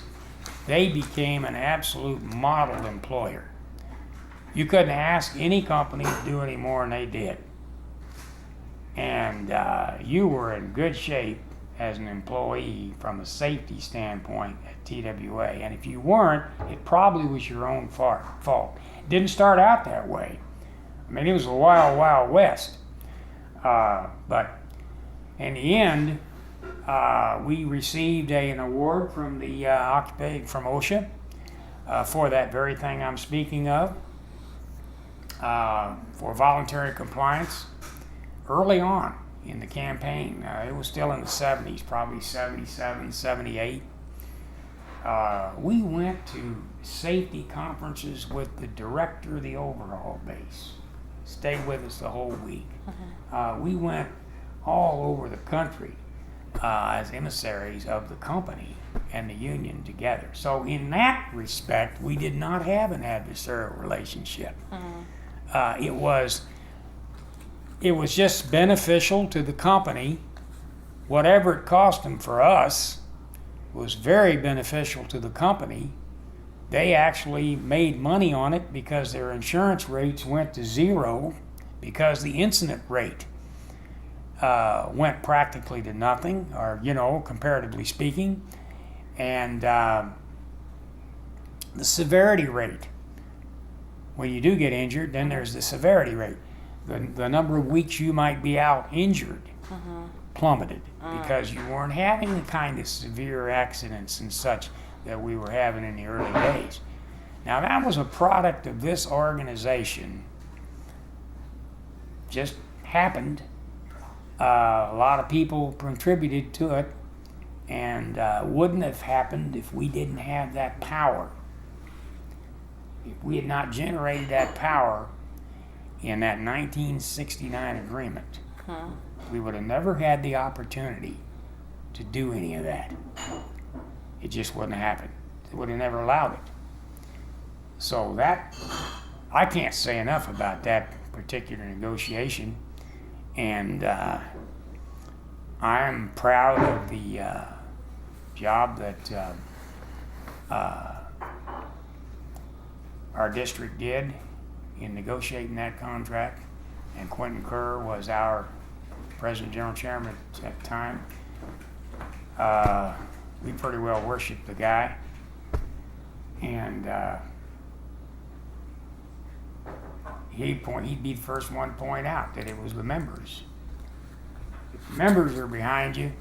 Speaker 2: they became an absolute model employer. You couldn't ask any company to do any more than they did. And you were in good shape as an employee from a safety standpoint at TWA. And if you weren't, it probably was your own fault. It didn't start out that way. I mean, it was a wild, wild west. But in the end, we received an award from the from OSHA for that very thing I'm speaking of, for voluntary compliance early on in the campaign. It was still in the 70s, probably 77, 78. We went to safety conferences with the director of the overhaul base. Stayed with us the whole week. We went all over the country as emissaries of the company and the union together. So in that respect, we did not have an adversarial relationship. It was just beneficial to the company. Whatever it cost them for us was very beneficial to the company. They actually made money on it because their insurance rates went to zero, because the incident rate went practically to nothing, or, comparatively speaking. And the severity rate, when you do get injured, then there's the severity rate. The number of weeks you might be out injured plummeted because you weren't having the kind of severe accidents and such that we were having in the early days. Now, that was a product of this organization. Just happened. A lot of people contributed to it, and wouldn't have happened if we didn't have that power. If we had not generated that power in that 1969 agreement, we would have never had the opportunity to do any of that. It just wouldn't have happened. They would have never allowed it. So that, I can't say enough about that particular negotiation. And I'm proud of the job that our district did in negotiating that contract. And Quentin Kerr was our president general chairman at the time. We pretty well worshiped the guy. And he'd be the first one to point out that it was the members. If the members are behind you,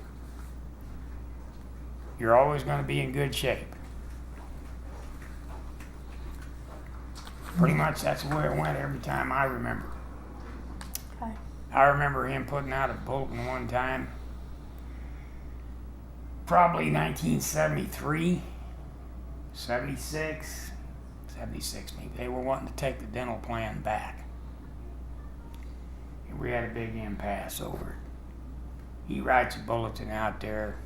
Speaker 2: you're always going to be in good shape. Pretty much that's the way it went every time I remember.
Speaker 1: Okay.
Speaker 2: I remember him putting out a bulletin one time, probably 1973, 76 maybe. They were wanting to take the dental plan back. And we had a big impasse over it. He writes a bulletin out there.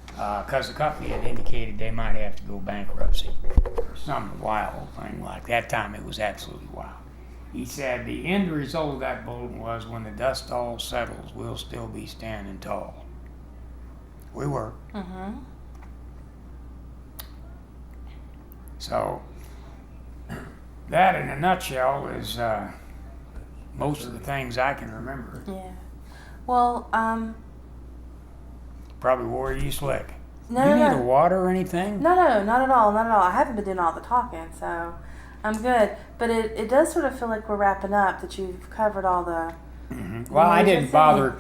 Speaker 2: because the company had indicated they might have to go bankruptcy or some wild thing like that. Time it was absolutely wild. He said the end result of that bulletin was, when the dust all settles, we'll still be standing tall. We were.
Speaker 1: Mm-hmm.
Speaker 2: So that, in a nutshell, is most of the things I can remember.
Speaker 1: Yeah. Well,
Speaker 2: Probably wore you slick.
Speaker 1: no,
Speaker 2: You
Speaker 1: no,
Speaker 2: need
Speaker 1: no.
Speaker 2: a water or anything?
Speaker 1: No, not at all, not at all. I haven't been doing all the talking, so I'm good. But it does sort of feel like we're wrapping up, that you've covered all the...
Speaker 2: Well, I
Speaker 1: major
Speaker 2: didn't bother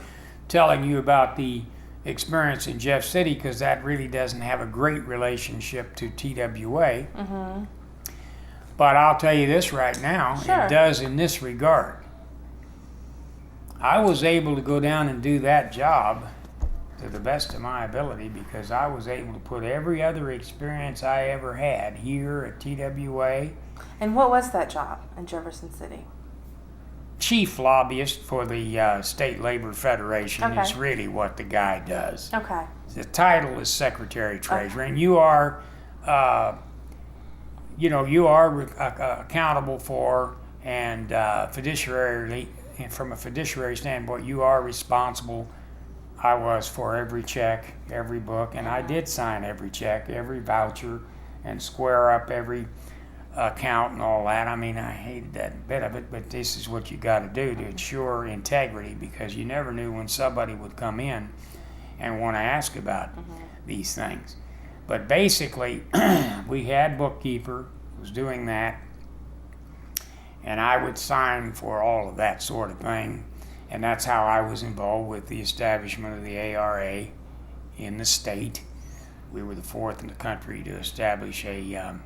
Speaker 2: telling you about the experience in Jeff City because that really doesn't have a great relationship to TWA.
Speaker 1: Mm-hmm.
Speaker 2: But I'll tell you this right now,
Speaker 1: Sure.
Speaker 2: it does in this regard. I was able to go down and do that job to the best of my ability because I was able to put every other experience I ever had here at TWA.
Speaker 1: And what was that job in Jefferson City?
Speaker 2: Chief lobbyist for the State Labor Federation
Speaker 1: Okay.
Speaker 2: is really what the guy does.
Speaker 1: Okay.
Speaker 2: The title is Secretary Treasurer, and you are, accountable for and fiduciarily, and from a fiduciary standpoint, you are responsible. I was for every check, every book, and I did sign every check, every voucher, and square up every account and all that. I mean, I hated that bit of it, but this is what you got to do to ensure integrity, because you never knew when somebody would come in and want to ask about these things. But basically, we had bookkeeper was doing that, and I would sign for all of that sort of thing. And that's how I was involved with the establishment of the ARA in the state. We were the fourth in the country to establish a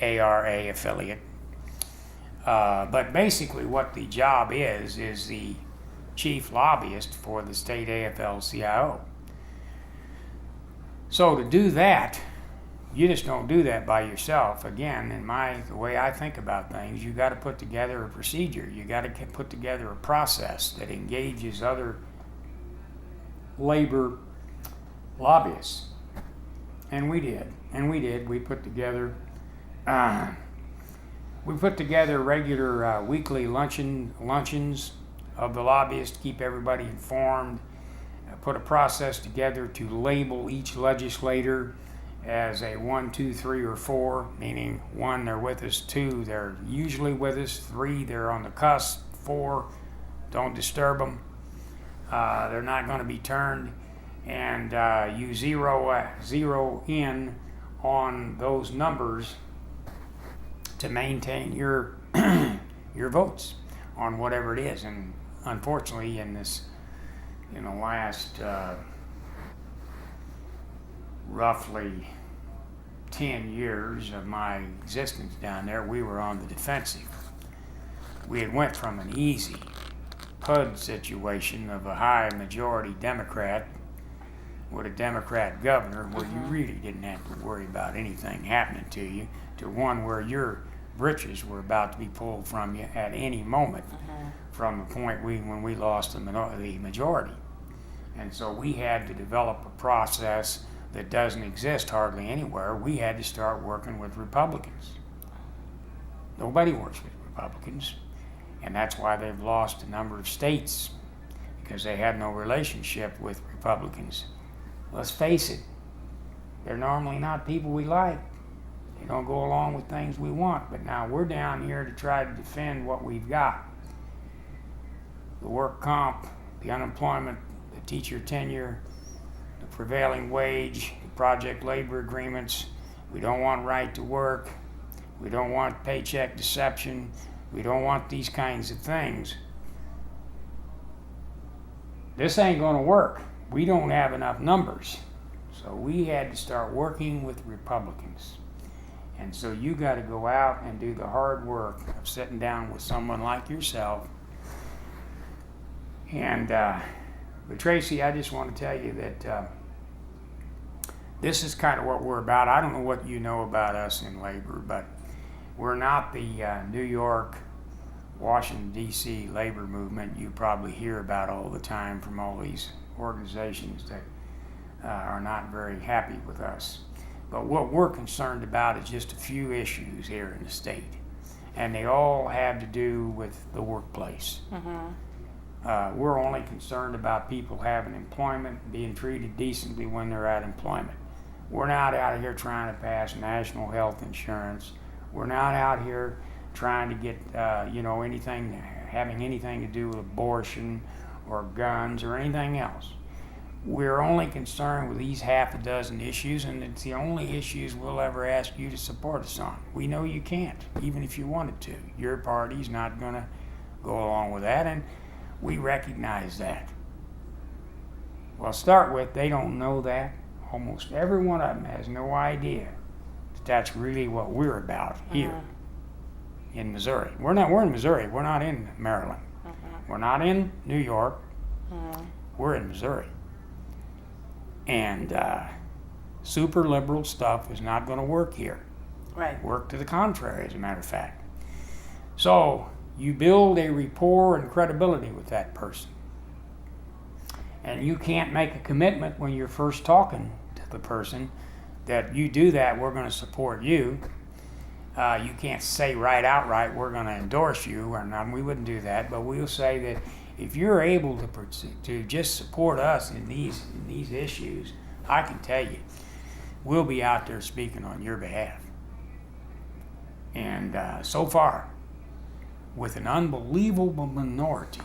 Speaker 2: ARA affiliate. But basically what the job is the chief lobbyist for the state AFL-CIO. So to do that, you just don't do that by yourself. Again, the way I think about things, you got to put together a procedure. You got to put together a process that engages other labor lobbyists. And we did. We put together regular weekly luncheons of the lobbyists to keep everybody informed. Put a process together to label each legislator as a 1, 2, 3, or 4, meaning 1, they're with us, 2, they're usually with us, 3, they're on the cusp, 4, don't disturb them, they're not going to be turned, and you zero in on those numbers to maintain your your votes on whatever it is. And unfortunately, in the last roughly 10 years of my existence down there, we were on the defensive. We had went from an easy PUD situation of a high majority Democrat with a Democrat governor where you really didn't have to worry about anything happening to you, to one where your britches were about to be pulled from you at any moment from the point when we lost the majority. And so we had to develop a process that doesn't exist hardly anywhere. We had to start working with Republicans. Nobody works with Republicans, and that's why they've lost a number of states, because they had no relationship with Republicans. Let's face it, they're normally not people we like. They don't go along with things we want, but now we're down here to try to defend what we've got. The work comp, the unemployment, the teacher tenure, the prevailing wage, the project labor agreements. We don't want right to work. We don't want paycheck deception. We don't want these kinds of things. This ain't going to work. We don't have enough numbers. So we had to start working with Republicans. And so you got to go out and do the hard work of sitting down with someone like yourself. And but Tracy, I just want to tell you that this is kind of what we're about. I don't know what you know about us in labor, but we're not the New York, Washington, D.C. labor movement you probably hear about all the time from all these organizations that are not very happy with us. But what we're concerned about is just a few issues here in the state, and they all have to do with the workplace. We're only concerned about people having employment, being treated decently when they're at employment. We're not out here trying to pass national health insurance. We're not out here trying to get, anything, having anything to do with abortion or guns or anything else. We're only concerned with these half a dozen issues, and it's the only issues we'll ever ask you to support us on. We know you can't, even if you wanted to. Your party's not going to go along with that, and we recognize that. Well, start with, they don't know that. Almost every one of them has no idea that that's really what we're about here in Missouri. We're in Missouri. We're not in Maryland. We're not in New York. We're in Missouri. And super liberal stuff is not going to work here.
Speaker 1: Right.
Speaker 2: Work to the contrary, as a matter of fact. So you build a rapport and credibility with that person. And you can't make a commitment when you're first talking to the person that you do that, we're going to support you. You can't say outright, we're going to endorse you, or not. We wouldn't do that, but we'll say that if you're able to just support us in these issues, I can tell you, we'll be out there speaking on your behalf. And so far, with an unbelievable minority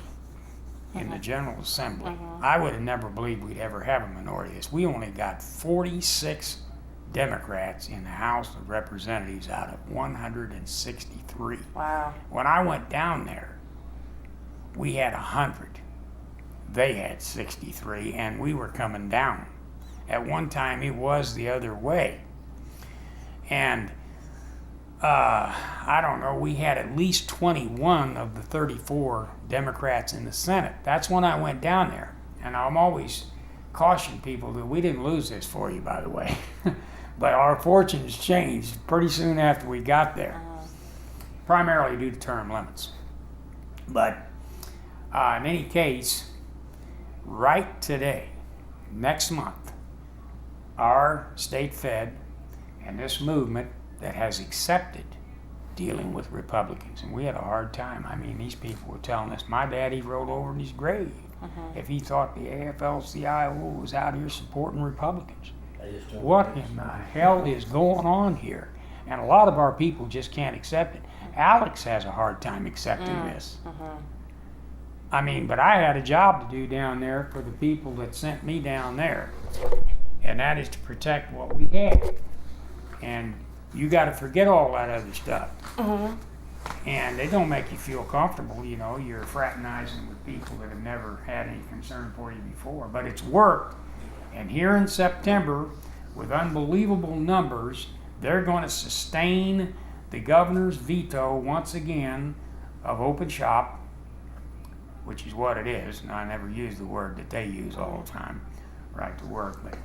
Speaker 2: in the General Assembly, I would have never believed we'd ever have a minority of this. We only got 46 Democrats in the House of Representatives out of 163.
Speaker 1: Wow.
Speaker 2: When I went down there, we had 100. They had 63, and we were coming down. At one time, it was the other way. And I don't know, we had at least 21 of the 34 Democrats in the Senate. That's when I went down there. And I'm always caution people that we didn't lose this for you, by the way. But our fortunes changed pretty soon after we got there, primarily due to term limits. But in any case, right today, next month, our state Fed and this movement that has accepted dealing with Republicans, and we had a hard time. I mean, these people were telling us, my daddy rolled over in his grave if he thought the AFL-CIO was out here supporting Republicans. What in the hell is going on here? And a lot of our people just can't accept it. Alex has a hard time accepting this. I mean, but I had a job to do down there for the people that sent me down there, and that is to protect what we had. And you got to forget all that other stuff. And they don't make you feel comfortable, you know, you're fraternizing with people that have never had any concern for you before. But it's worked. And here in September, with unbelievable numbers, they're going to sustain the governor's veto once again of open shop, which is what it is. And I never use the word that they use all the time, right to work. But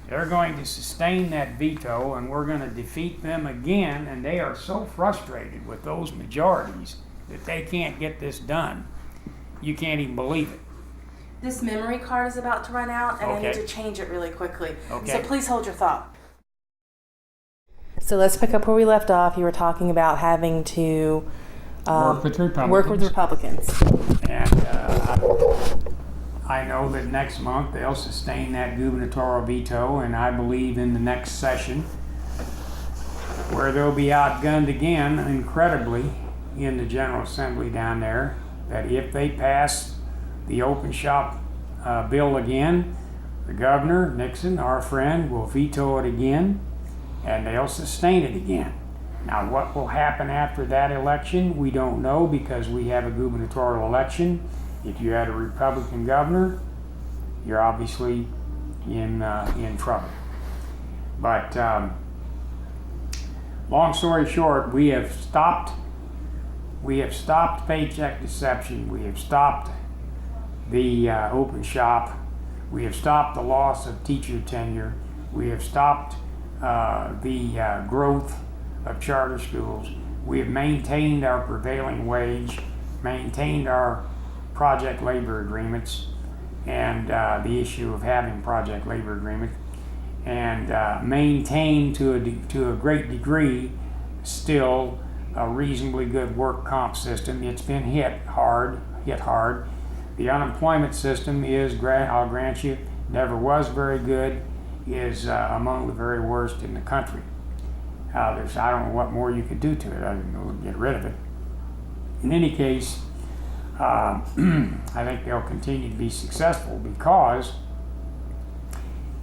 Speaker 2: they're going to sustain that veto, and we're going to defeat them again. And they are so frustrated with those majorities that they can't get this done. You can't even believe it.
Speaker 1: This memory card is about to run out, and I need to change it really quickly. So please hold your thought. So let's pick up where we left off. You were talking about having to
Speaker 2: Work with Republicans.
Speaker 1: Work with Republicans.
Speaker 2: And I know that next month they'll sustain that gubernatorial veto, and I believe in the next session, where they'll be outgunned again, incredibly, in the General Assembly down there, that if they pass the open shop bill again, the governor, Nixon, our friend, will veto it again, and they'll sustain it again. Now, what will happen after that election, we don't know, because we have a gubernatorial election. If you had a Republican governor, you're obviously in trouble. But long story short, we have stopped paycheck deception. We have stopped the open shop. We have stopped the loss of teacher tenure. We have stopped the growth of charter schools. We have maintained our prevailing wage, maintained our project labor agreements, and the issue of having project labor agreements. and maintain to a great degree still a reasonably good work comp system. It's been hit hard. The unemployment system is, I'll grant you, never was very good, is among the very worst in the country. I don't know what more you could do to it other than get rid of it. In any case, I think they'll continue to be successful because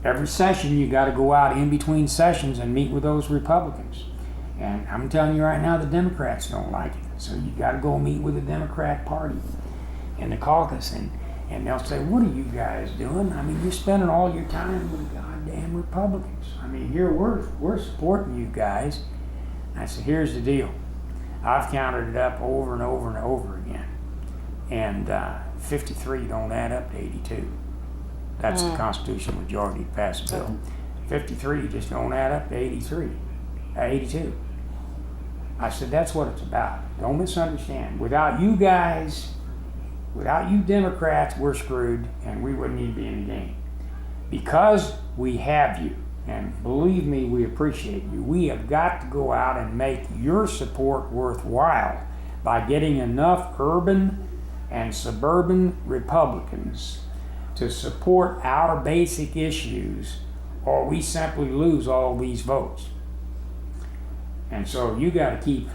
Speaker 2: every session you got to go out in between sessions and meet with those Republicans. And I'm telling you right now, the Democrats don't like it. So you got to go meet with the Democrat Party in the caucus, and they'll say, what are you guys doing? I mean, you're spending all your time with the goddamn Republicans. I mean, here we're supporting you guys. I said, here's the deal. I've counted it up over and over and over again. And 53 don't add up to 82. That's the constitutional majority to pass a bill. 53 just don't add up to 82. I said, that's what it's about. Don't misunderstand. Without you guys, without you Democrats, we're screwed, and we wouldn't even be in the game. Because we have you, and believe me, we appreciate you, we have got to go out and make your support worthwhile by getting enough urban and suburban Republicans to support our basic issues, or we simply lose all these votes. And so you got to keep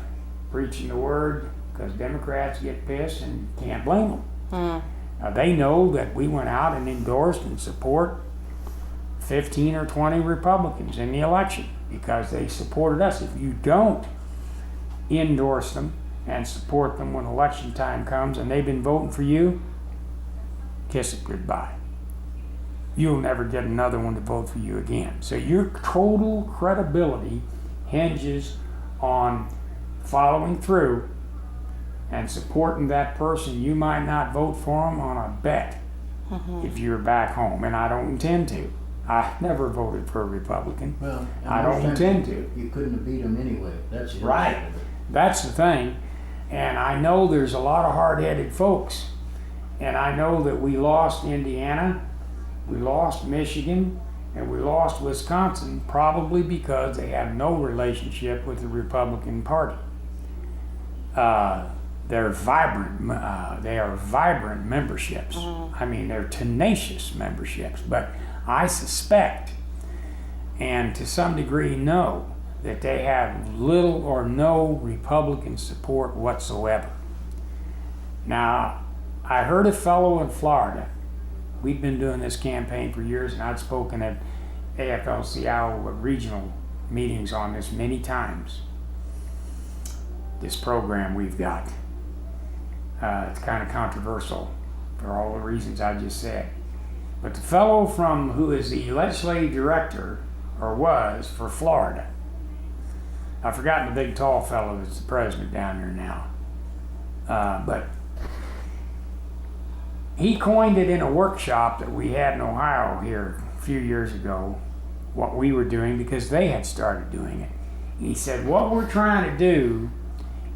Speaker 2: preaching the word, because Democrats get pissed and can't blame them. They know that we went out and endorsed and support 15 or 20 Republicans in the election because they supported us. If you don't endorse them and support them when election time comes and they've been voting for you, kiss it goodbye. You'll never get another one to vote for you again. So your total credibility hinges on following through and supporting that person. You might not vote for them on a bet if you're back home, and I don't intend to. I never voted for a Republican.
Speaker 4: Well,
Speaker 2: I don't intend to.
Speaker 4: You couldn't have beat them anyway. That's the
Speaker 2: Right.
Speaker 4: other side of it.
Speaker 2: That's the thing. And I know there's a lot of hard-headed folks. And I know that we lost Indiana, we lost Michigan, and we lost Wisconsin probably because they have no relationship with the Republican Party. They're vibrant. They are vibrant memberships. I mean, they're tenacious memberships. But I suspect, and to some degree know, that they have little or no Republican support whatsoever. Now, I heard a fellow in Florida. We've been doing this campaign for years, and I'd spoken at AFL-CIO regional meetings on this many times. This program we've got. It's kind of controversial for all the reasons I just said. But the fellow who is the legislative director, or was, for Florida, I've forgotten the big tall fellow that's the president down there now. But he coined it in a workshop that we had in Ohio here a few years ago, what we were doing, because they had started doing it. He said, what we're trying to do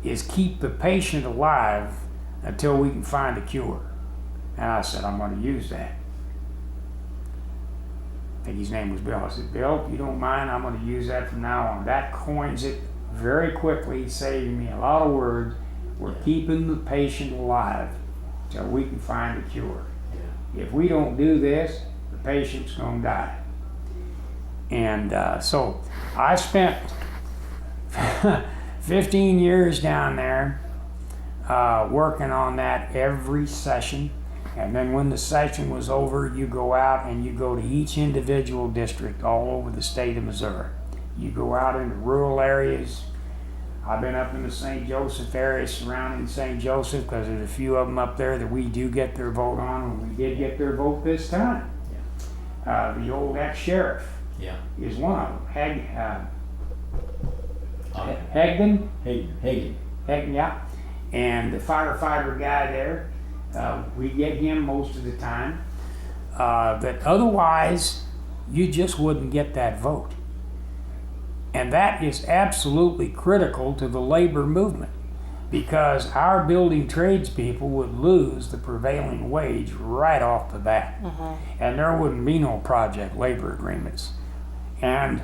Speaker 2: is keep the patient alive until we can find a cure. And I said, I'm going to use that. I think his name was Bill. I said, Bill, if you don't mind, I'm going to use that from now on. That coins it very quickly, saving me a lot of words. We're keeping the patient alive till we can find a cure. Yeah. If we don't do this, the patient's going to die. And so I spent 15 years down there working on that every session. And then when the session was over, you go out and you go to each individual district all over the state of Missouri. You go out into rural areas. I've been up in the St. Joseph area surrounding St. Joseph because there's a few of them up there that we do get their vote on, and we did get their vote this time. Yeah. The old ex-sheriff is one of them. Hagden, yeah. And the firefighter guy there, we get him most of the time. But otherwise, you just wouldn't get that vote. And that is absolutely critical to the labor movement, because our building tradespeople would lose the prevailing wage right off the bat. And there wouldn't be no project labor agreements. And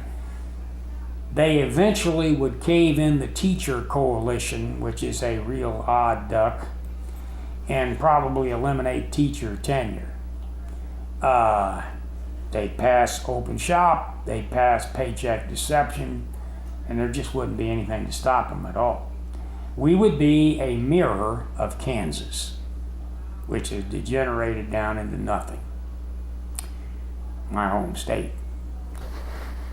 Speaker 2: they eventually would cave in the teacher coalition, which is a real odd duck, and probably eliminate teacher tenure. They'd pass open shop, they'd pass paycheck deception, and there just wouldn't be anything to stop them at all. We would be a mirror of Kansas, which has degenerated down into nothing. My home state.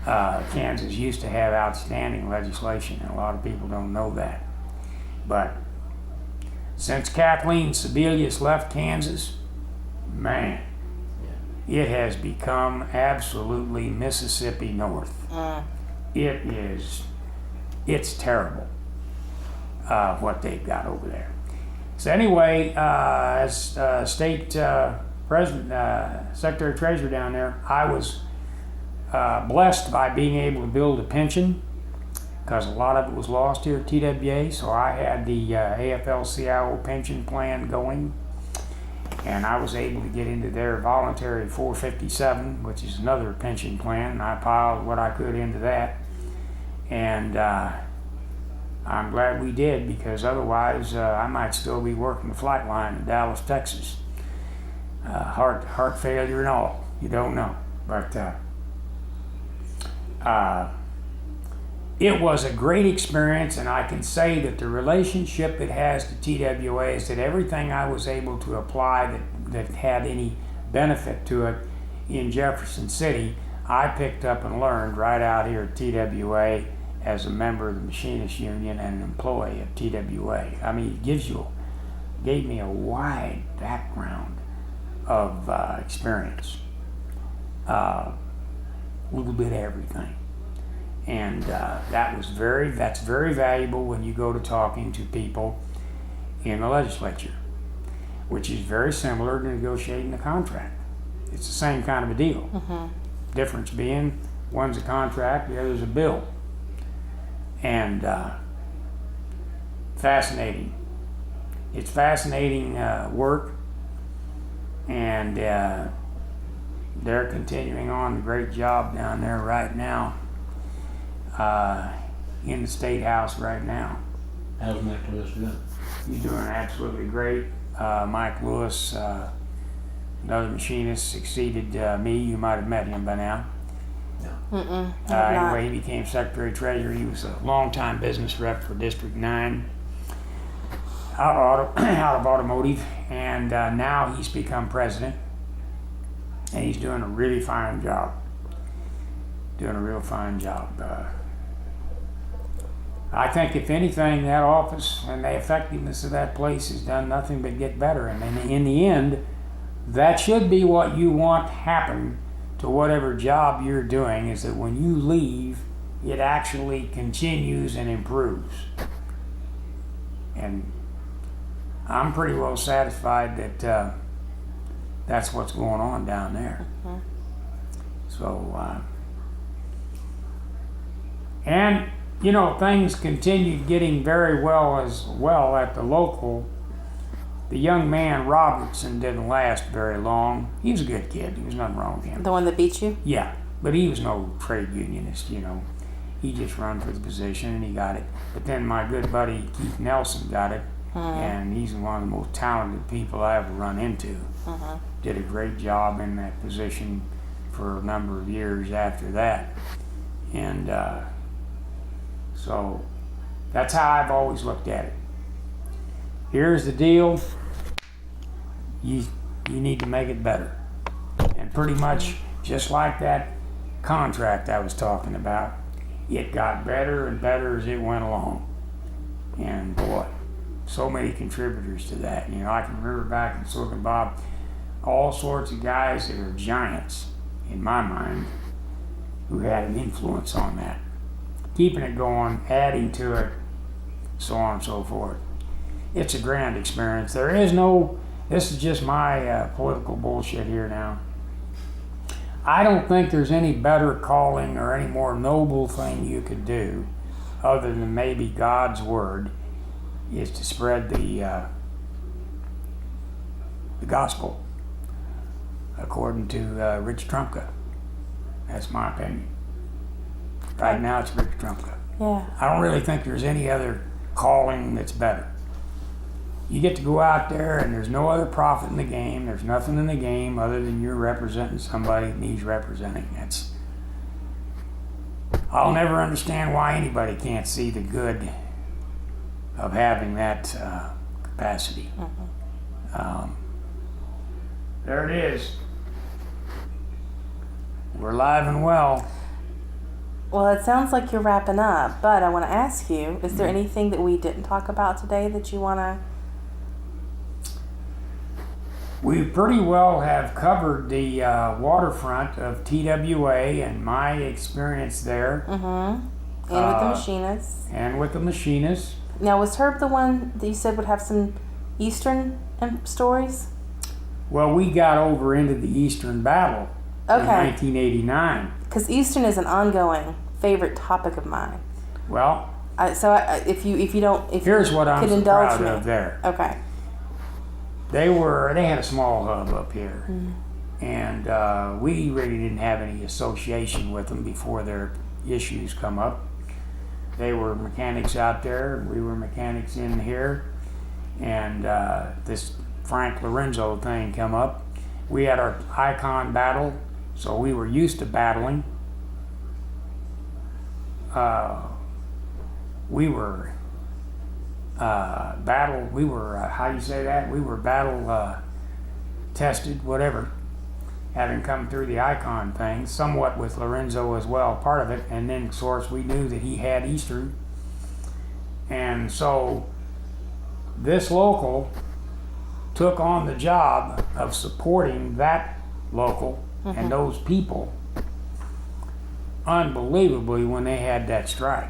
Speaker 2: Kansas used to have outstanding legislation, and a lot of people don't know that. But since Kathleen Sebelius left Kansas, man, it has become absolutely Mississippi North. It's terrible what they've got over there. So anyway, as state president, secretary of treasurer down there, I was blessed by being able to build a pension, because a lot of it was lost here at TWA. So I had the AFL-CIO pension plan going, and I was able to get into their voluntary 457, which is another pension plan, and I piled what I could into that. And I'm glad we did, because otherwise I might still be working the flight line in Dallas, Texas. Heart failure and all, you don't know. But it was a great experience, and I can say that the relationship it has to TWA is that everything I was able to apply that had any benefit to it in Jefferson City, I picked up and learned right out here at TWA as a member of the Machinist Union and an employee of TWA. I mean, it gave me a wide background of experience, a little bit of everything. And that's very valuable when you go to talking to people in the legislature, which is very similar to negotiating a contract. It's the same kind of a deal. Mm-hmm. Difference being, one's a contract, the other's a bill. And fascinating. It's fascinating work, and they're continuing on a great job down there right now. In the State House right now.
Speaker 4: How's Mike Lewis doing?
Speaker 2: He's doing absolutely great. Mike Lewis, another machinist, succeeded me. You might have met him by now.
Speaker 4: No.
Speaker 2: Anyway, he became Secretary Treasurer. He was a longtime business rep for District 9 out of automotive, and now he's become president, and he's doing a really fine job. Doing a real fine job. I think, if anything, that office and the effectiveness of that place has done nothing but get better. And in the end, that should be what you want happen to whatever job you're doing, is that when you leave, it actually continues and improves. And I'm pretty well satisfied that that's what's going on down there. Mm-hmm. So, and you know, things continued getting very well as well at the local. The young man Robertson didn't last very long. He was a good kid. There was nothing wrong with him.
Speaker 1: The one that beat you?
Speaker 2: Yeah, but he was no trade unionist, you know. He just run for the position and he got it. But then my good buddy Keith Nelson got it, and he's one of the most talented people I ever run into. Did a great job in that position for a number of years after that. And so that's how I've always looked at it. Here's the deal. You need to make it better. And pretty much just like that contract I was talking about, it got better and better as it went along. And boy, so many contributors to that. You know, I can remember back in Silicon Bob, all sorts of guys that are giants, in my mind, who had an influence on that. Keeping it going, adding to it, so on and so forth. It's a grand experience. There is no, this is just my political bullshit here now. I don't think there's any better calling or any more noble thing you could do, other than maybe God's word, is to spread the gospel, according to Rich Trumka. That's my opinion. Right now it's Rick Trumka.
Speaker 1: Yeah.
Speaker 2: I don't really think there's any other calling that's better. You get to go out there and there's no other profit in the game. There's nothing in the game other than you're representing somebody that needs representing. I'll never understand why anybody can't see the good of having that capacity. There it is. We're live and well.
Speaker 1: Well, it sounds like you're wrapping up, but I want to ask you, is there anything that we didn't talk about today that you want to...
Speaker 2: We pretty well have covered the waterfront of TWA and my experience there.
Speaker 1: And with the Machinist.
Speaker 2: And with the Machinist.
Speaker 1: Now, was Herb the one that you said would have some Eastern stories?
Speaker 2: Well, we got over into the Eastern Battle in 1989.
Speaker 1: Because Eastern is an ongoing favorite topic of mine.
Speaker 2: Well,
Speaker 1: if you don't, if
Speaker 2: here's
Speaker 1: you
Speaker 2: what I'm
Speaker 1: could
Speaker 2: so
Speaker 1: indulge
Speaker 2: proud
Speaker 1: me.
Speaker 2: of there.
Speaker 1: Okay.
Speaker 2: They had a small hub up here, and we really didn't have any association with them before their issues come up. They were mechanics out there, we were mechanics in here, and this Frank Lorenzo thing come up. We had our Icon battle, so we were used to battling. We were how do you say that? We were battle tested, whatever, having come through the Icon thing, somewhat with Lorenzo as well, part of it, and then of course we knew that he had Eastern. And so this local took on the job of supporting that local and those people unbelievably when they had that strike.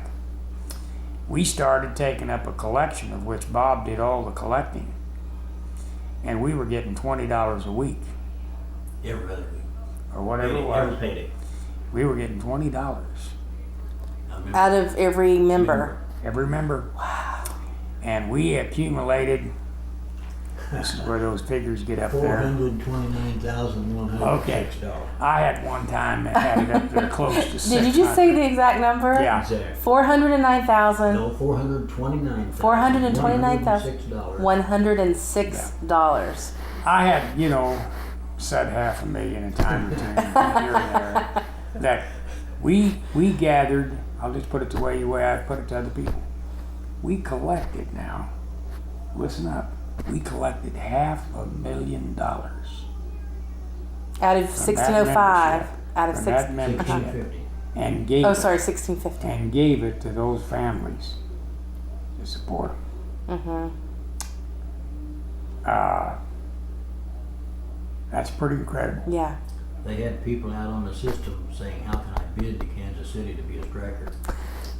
Speaker 2: We started taking up a collection of which Bob did all the collecting, and we were getting $20 a week
Speaker 4: Every other week.
Speaker 2: or whatever it
Speaker 4: Every
Speaker 2: was.
Speaker 4: payday.
Speaker 2: We were getting $20
Speaker 1: Out of every member.
Speaker 2: every member. Wow. And we accumulated, this is where those figures get up there.
Speaker 4: $429,106.
Speaker 2: I had one time that had it up there close to 600.
Speaker 1: Did you just say the exact number?
Speaker 2: Yeah.
Speaker 4: Exactly.
Speaker 1: 409,000.
Speaker 4: No, $429,000.
Speaker 1: $106.
Speaker 2: I had, said $500,000 a time or two here and there. That we gathered, I'll just put it the way I put it to other people. We collected now, listen up, we collected $500,000
Speaker 1: Out of 1605. Out of
Speaker 2: from that
Speaker 1: 16.
Speaker 2: membership,
Speaker 4: 1650.
Speaker 2: and gave
Speaker 1: Oh,
Speaker 2: it,
Speaker 1: sorry, 1650.
Speaker 2: and gave it to those families to support them. That's pretty incredible.
Speaker 1: Yeah.
Speaker 4: They had people out on the system saying, how can I bid to Kansas City to be a striker?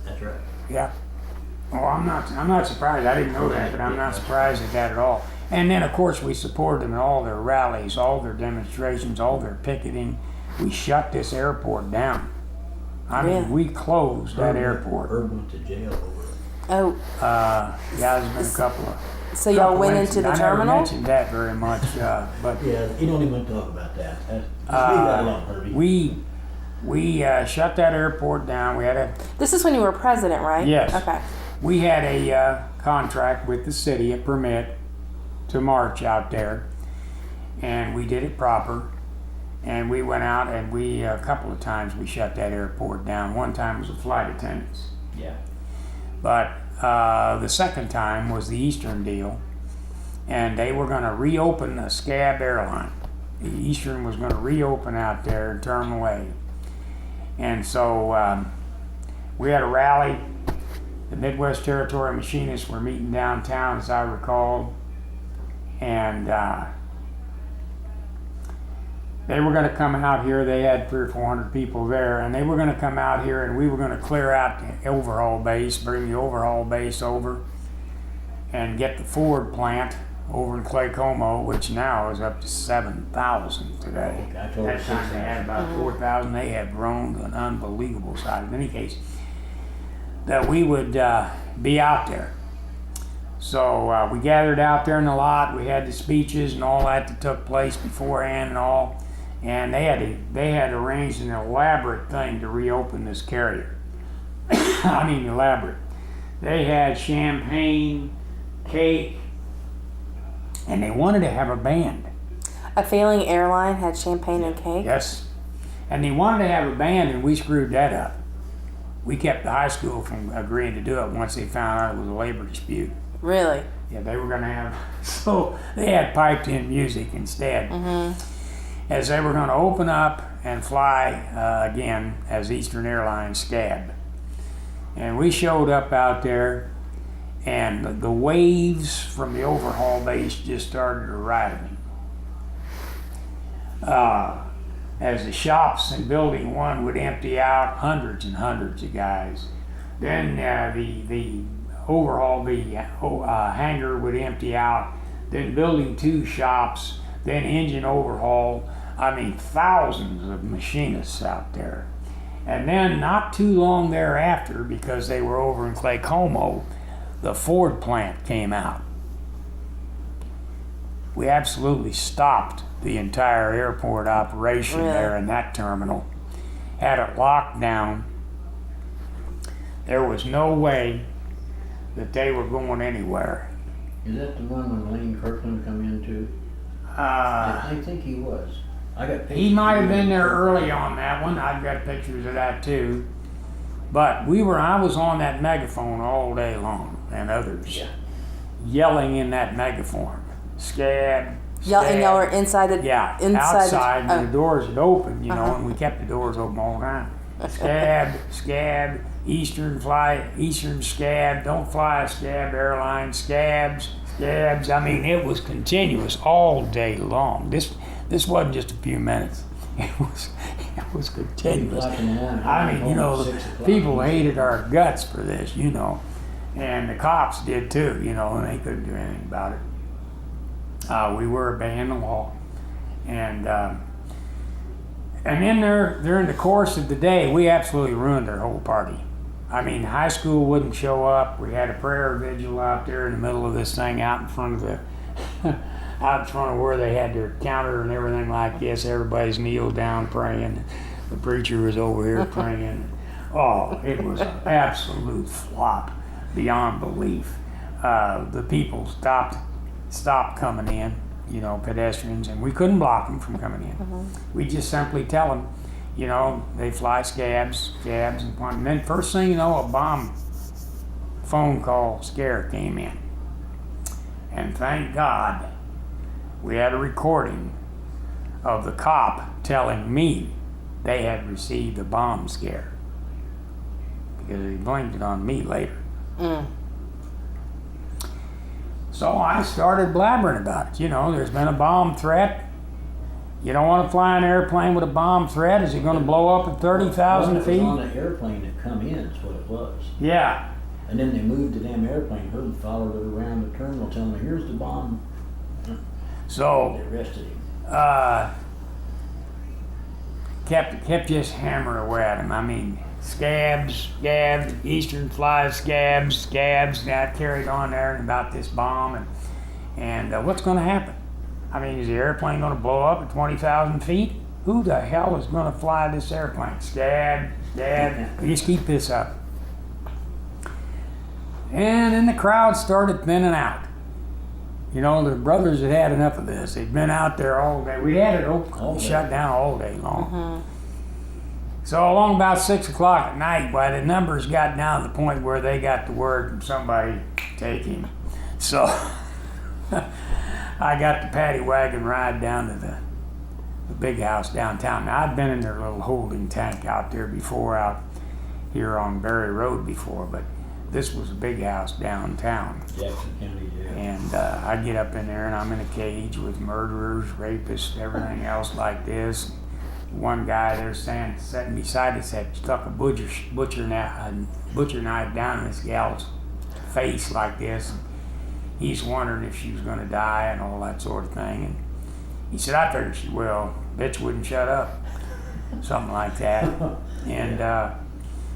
Speaker 4: That's right.
Speaker 2: Yeah. Oh, I'm not surprised. I didn't know that, but I'm not surprised at that at all. And then, of course, we supported them in all their rallies, all their demonstrations, all their picketing. We shut this airport down. I mean,
Speaker 1: Really?
Speaker 2: we closed that airport.
Speaker 4: Herb went to jail over it.
Speaker 1: Oh,
Speaker 2: Yeah, there's been a couple of.
Speaker 1: so y'all
Speaker 2: couple
Speaker 1: went
Speaker 2: incidents.
Speaker 1: into the
Speaker 2: I never
Speaker 1: terminal?
Speaker 2: mentioned that very much, but
Speaker 4: Yeah, you don't even talk about that. Just leave that alone, Herbie.
Speaker 2: we shut that airport down. We had
Speaker 1: This is when you were president, right?
Speaker 2: Yes.
Speaker 1: Okay.
Speaker 2: We had a contract with the city, a permit to march out there, and we did it proper. And we went out and a couple of times we shut that airport down. One time was the flight attendants.
Speaker 4: Yeah.
Speaker 2: But the second time was the Eastern deal, and they were going to reopen the Scab airline. The Eastern was going to reopen out there in Terminal A. And so we had a rally. The Midwest Territory Machinists were meeting downtown, as I recall, and they were going to come out here. They had 300 or 400 people there, and they were going to come out here, and we were going to clear out the overhaul base, bring the overhaul base over, and get the Ford plant over in Clay Como, which now is up to 7,000 today.
Speaker 4: I told
Speaker 2: That
Speaker 4: her
Speaker 2: time they had about 4,000. They have grown to an unbelievable size. In any case, that we would be out there. So we gathered out there in the lot. We had the speeches and all that took place beforehand and all. And they had arranged an elaborate thing to reopen this carrier. I mean elaborate. They had champagne, cake, and they wanted to have a band.
Speaker 1: A failing airline had champagne and cake?
Speaker 2: Yes. And they wanted to have a band, and we screwed that up. We kept the high school from agreeing to do it once they found out it was a labor dispute.
Speaker 1: Really?
Speaker 2: Yeah, they were going to have, so they had piped in music instead. As they were going to open up and fly again as Eastern Airlines Scab. And we showed up out there, and the waves from the overhaul base just started arriving. As the shops in Building 1 would empty out, hundreds and hundreds of guys. Then the overhaul, the hangar would empty out. Then Building 2 shops, then engine overhaul. I mean, thousands of machinists out there. And then not too long thereafter, because they were over in Clay Como, the Ford plant came out. We absolutely stopped the entire airport operation there in that terminal. Had it locked down. There was no way that they were going anywhere.
Speaker 4: Is that the one when Lane Kirkland come in too? I think he was. I got pictures.
Speaker 2: He might have been there early on that one. I've got pictures of that too. But I was on that megaphone all day long, and others yelling in that megaphone. Scab.
Speaker 1: And y'all were inside the
Speaker 2: outside the doors had opened, you know, and we kept the doors open all the time. Scab, Eastern Scab, don't fly a Scab airline, Scabs. I mean, it was continuous all day long. This wasn't just a few minutes. It was continuous. I mean, you know, people hated our guts for this, you know, and the cops did too, you know, and they couldn't do anything about it. We were obeying the law, and then during the course of the day, we absolutely ruined their whole party. I mean, high school wouldn't show up. We had a prayer vigil out there in the middle of this thing, out in front of where they had their counter and everything like this. Everybody's kneeled down praying. The preacher was over here praying. Oh, it was an absolute flop beyond belief. The people stopped coming in, you know, pedestrians, and we couldn't block them from coming in. We just simply tell them, you know, they fly scabs, and then first thing you know, a bomb phone call scare came in. And thank God we had a recording of the cop telling me they had received a bomb scare, because he blamed it on me later. So I started blabbering about it. You know, there's been a bomb threat. You don't want to fly an airplane with a bomb threat. Is it going to blow up at 30,000 feet?
Speaker 4: It was on the airplane that come in is what it was.
Speaker 2: Yeah.
Speaker 4: And then they moved the damn airplane hood and followed it around the terminal telling them, here's the bomb.
Speaker 2: So
Speaker 4: They arrested him.
Speaker 2: kept just hammering away at him. I mean, scabs, Eastern flies, scabs. That carried on there about this bomb and what's going to happen? I mean, is the airplane going to blow up at 20,000 feet? Who the hell is going to fly this airplane? Scab. We just keep this up. And then the crowd started thinning out. You know, the brothers had enough of this. They'd been out there all day. We had it shut down all day long. So along about 6 o'clock at night, why the numbers got down to the point where they got the word from somebody, take him. So I got the paddy wagon ride down to the big house downtown. Now, I'd been in their little holding tank out there before, out here on Berry Road before, but this was a big house downtown.
Speaker 4: Jackson County Jail.
Speaker 2: And I get up in there and I'm in a cage with murderers, rapists, everything else like this. One guy there sitting beside us had stuck a butcher knife down in this gal's face like this. He's wondering if she was going to die and all that sort of thing. And he said, I figured she will. Bitch wouldn't shut up. Something like that. And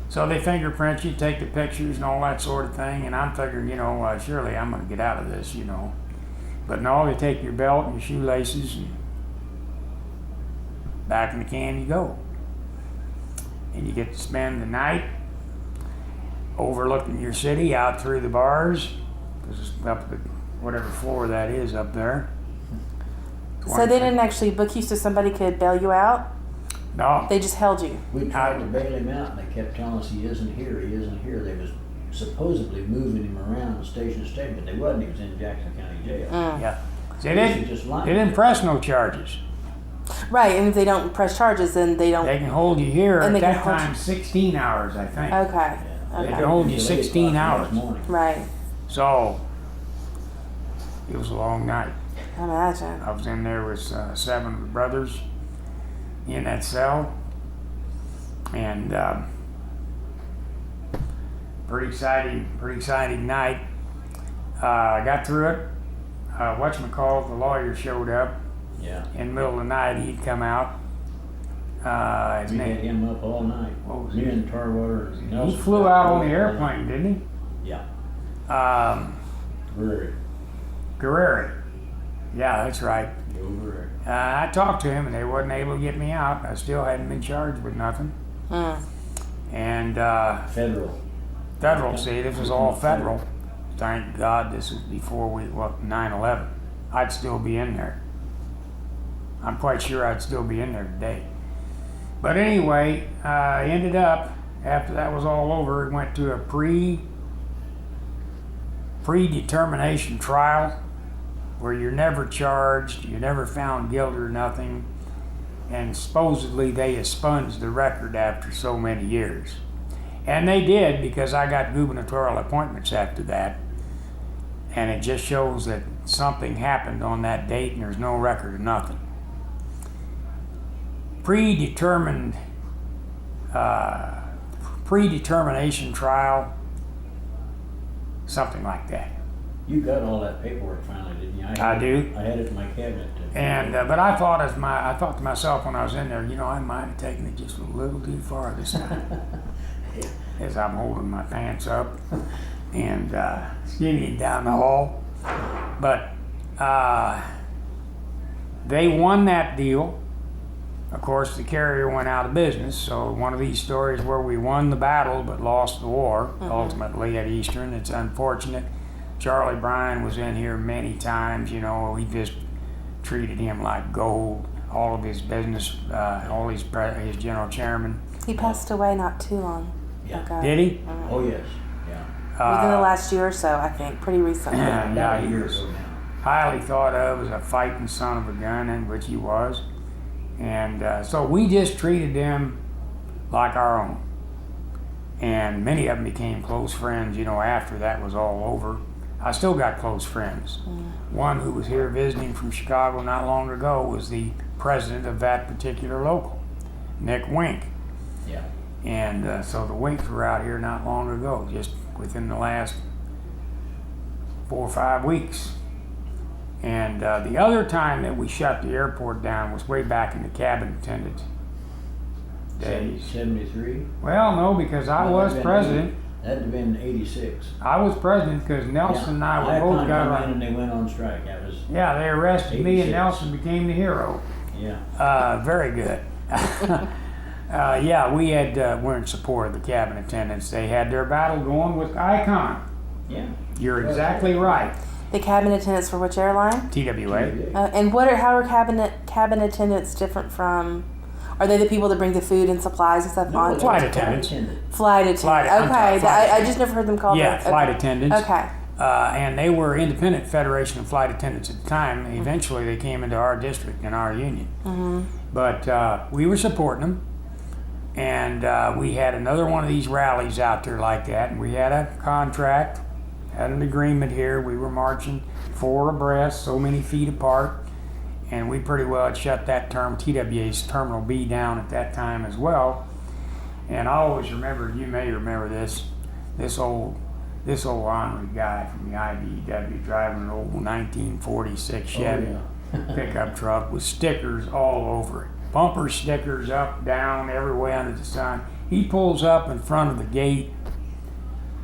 Speaker 2: so they fingerprint you, take the pictures and all that sort of thing. And I'm figuring, you know, surely I'm going to get out of this, you know. But no, they take your belt and your shoelaces and back in the can you go. And you get to spend the night overlooking your city out through the bars. This is up the whatever floor that is up there.
Speaker 1: So they didn't actually book you so somebody could bail you out?
Speaker 2: No.
Speaker 1: They just held you?
Speaker 4: We tried to bail him out, and they kept telling us he isn't here, he isn't here. They was supposedly moving him around station to station, but they wasn't. He was in Jackson County Jail.
Speaker 2: Yeah. They
Speaker 4: Just
Speaker 2: didn't.
Speaker 4: lying.
Speaker 2: They didn't press no charges.
Speaker 1: Right, and if they don't press charges, then they don't...
Speaker 2: They can hold you here
Speaker 1: And
Speaker 2: at
Speaker 1: they can
Speaker 2: that
Speaker 1: hold
Speaker 2: time 16 hours, I think.
Speaker 1: Okay,
Speaker 4: Yeah.
Speaker 2: They
Speaker 1: okay.
Speaker 2: can hold you
Speaker 4: Till
Speaker 2: 16
Speaker 4: 8 o'clock the
Speaker 2: hours.
Speaker 4: next morning.
Speaker 1: Right,
Speaker 2: So it was a long night.
Speaker 1: I imagine.
Speaker 2: I was in there with 7 brothers in that cell, and pretty exciting night. I got through it. Whatchamacallit, the lawyer showed up
Speaker 4: Yeah.
Speaker 2: in the middle of the night. He'd come out. His
Speaker 4: We had
Speaker 2: name,
Speaker 4: him up all night.
Speaker 2: What was
Speaker 4: Me
Speaker 2: his-
Speaker 4: and Tarwater and
Speaker 2: he
Speaker 4: Nelson.
Speaker 2: flew out on the airplane, didn't
Speaker 4: Yeah.
Speaker 2: he?
Speaker 4: Very.
Speaker 2: Guerrero. Yeah, that's right.
Speaker 4: Over.
Speaker 2: I talked to him, and they wasn't able to get me out. I still hadn't been charged with nothing.
Speaker 1: Mm.
Speaker 2: And
Speaker 4: Federal.
Speaker 2: federal, see, this was all federal. Thank God this was before 9/11. I'd still be in there. I'm quite sure I'd still be in there today. But anyway, I ended up, after that was all over, went to a predetermination trial where you're never charged, you're never found guilty or nothing, and supposedly they expunged the record after so many years. And they did, because I got gubernatorial appointments after that, and it just shows that something happened on that date and there's no record of nothing. Predetermination trial, something like that.
Speaker 4: You got all that paperwork finally, didn't you?
Speaker 2: I do.
Speaker 4: I had it in my cabinet.
Speaker 2: And but I thought to myself when I was in there, I might have taken it just a little too far this time. As I'm holding my pants up and skinnying down the hall. But they won that deal. Of course, the carrier went out of business. So one of these stories where we won the battle but lost the war, ultimately at Eastern. It's unfortunate. Charlie Bryan was in here many times. We just treated him like gold. All of his business, all his general chairman.
Speaker 1: He passed away not too long
Speaker 4: Yeah.
Speaker 1: ago.
Speaker 2: Did he?
Speaker 4: Oh, yes. Yeah.
Speaker 1: Within the last year or so, I think, pretty recently.
Speaker 2: Yeah,
Speaker 4: About a
Speaker 2: he
Speaker 4: year
Speaker 2: was
Speaker 4: ago now.
Speaker 2: highly thought of as a fighting son of a gun, and which he was. And so we just treated them like our own. And many of them became close friends, after that was all over. I still got close friends. One who was here visiting from Chicago not long ago was the president of that particular local, Nick Wink.
Speaker 4: Yeah.
Speaker 2: And so the Winks were out here not long ago, just within the last 4 or 5 weeks. And the other time that we shut the airport down was way back in the cabin attendant days.
Speaker 4: 73?
Speaker 2: Well, no, because I
Speaker 4: No,
Speaker 2: was
Speaker 4: that'd been
Speaker 2: president.
Speaker 4: That'd have been 86.
Speaker 2: I was president because Nelson and I were both got
Speaker 4: come in
Speaker 2: our...
Speaker 4: and they went on strike. That was,
Speaker 2: Yeah, they arrested me and
Speaker 4: 86.
Speaker 2: Nelson became the hero.
Speaker 4: yeah.
Speaker 2: Very good. Yeah, we were in support of the cabin attendants. They had their battle going with Icon.
Speaker 4: Yeah.
Speaker 2: You're exactly right.
Speaker 1: The cabin attendants for which airline?
Speaker 2: TWA.
Speaker 1: And how are cabin attendants different from? Are they the people that bring the food and supplies and stuff on?
Speaker 2: Flight attendants.
Speaker 1: Flight attendants.
Speaker 2: I'm sorry,
Speaker 1: Okay,
Speaker 2: flight
Speaker 1: I just never heard them called.
Speaker 2: Yeah,
Speaker 1: that.
Speaker 2: flight
Speaker 1: Okay.
Speaker 2: attendants.
Speaker 1: Okay.
Speaker 2: And they were independent Federation of Flight Attendants at the time. Eventually, they came into our district and our union. But we were supporting them. And we had another one of these rallies out there like that. And we had a contract, had an agreement here. We were marching 4 abreast, so many feet apart. And we pretty well had shut that TWA's Terminal B down at that time as well. And I always remember, you may remember this old ornery guy from the IBEW driving an old 1946 Chevy pickup truck with stickers all over it. Bumper stickers up, down, everywhere under the sun. He pulls up in front of the gate,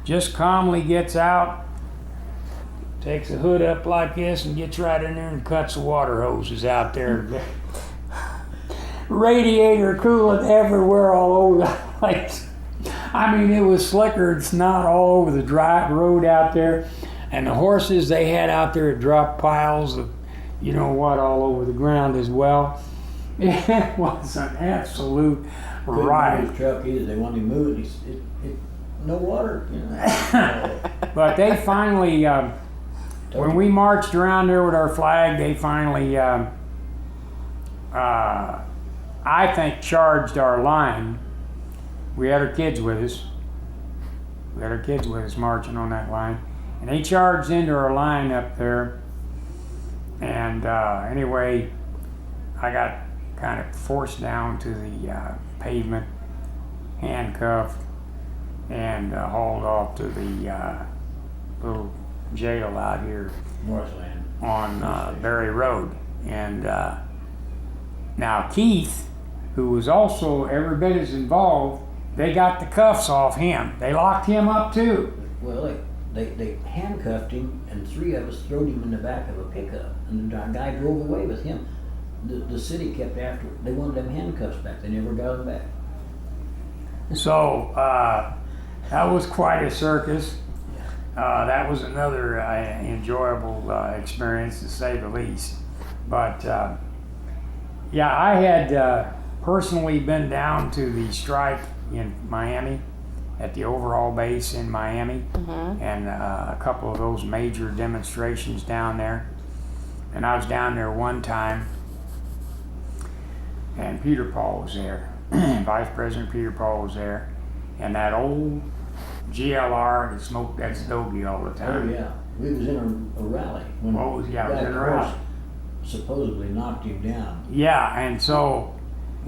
Speaker 2: just calmly gets out, takes the hood up like this and gets right in there and cuts the water hoses out there. Radiator coolant everywhere all over the place. I mean, it was slicker and snot all over the dry road out there. And the horses they had out there had dropped piles of, you know what, all over the ground as well. It was an absolute
Speaker 4: Couldn't
Speaker 2: riot.
Speaker 4: move his truck either. They wanted to move it. No water. You know.
Speaker 2: But they finally, when we marched around there with our flag, they finally, I think, charged our line. We had our kids with us. We had our kids with us marching on that line. And they charged into our line up there. And anyway, I got kind of forced down to the pavement, handcuffed, and hauled off to the little jail out here
Speaker 4: Northland.
Speaker 2: on Berry Road. And now Keith, who was also every bit as involved, they got the cuffs off him. They locked him up too.
Speaker 4: Well, they handcuffed him, and 3 of us throwed him in the back of a pickup, and the guy drove away with him. The city kept after. They wanted them handcuffs back. They never got them back.
Speaker 2: So that was quite a circus. That was another enjoyable experience, to say the least. But yeah, I had personally been down to the strike in Miami, at the overall base in Miami, and a couple of those major demonstrations down there. And I was down there one time, and Peter Paul was there. Vice President Peter Paul was there, and that old GLR that smoked that stogie all the time.
Speaker 4: Oh yeah, we was in a rally when
Speaker 2: What was- yeah, it was
Speaker 4: the
Speaker 2: in a
Speaker 4: guy
Speaker 2: rally.
Speaker 4: supposedly knocked him down.
Speaker 2: Yeah, and so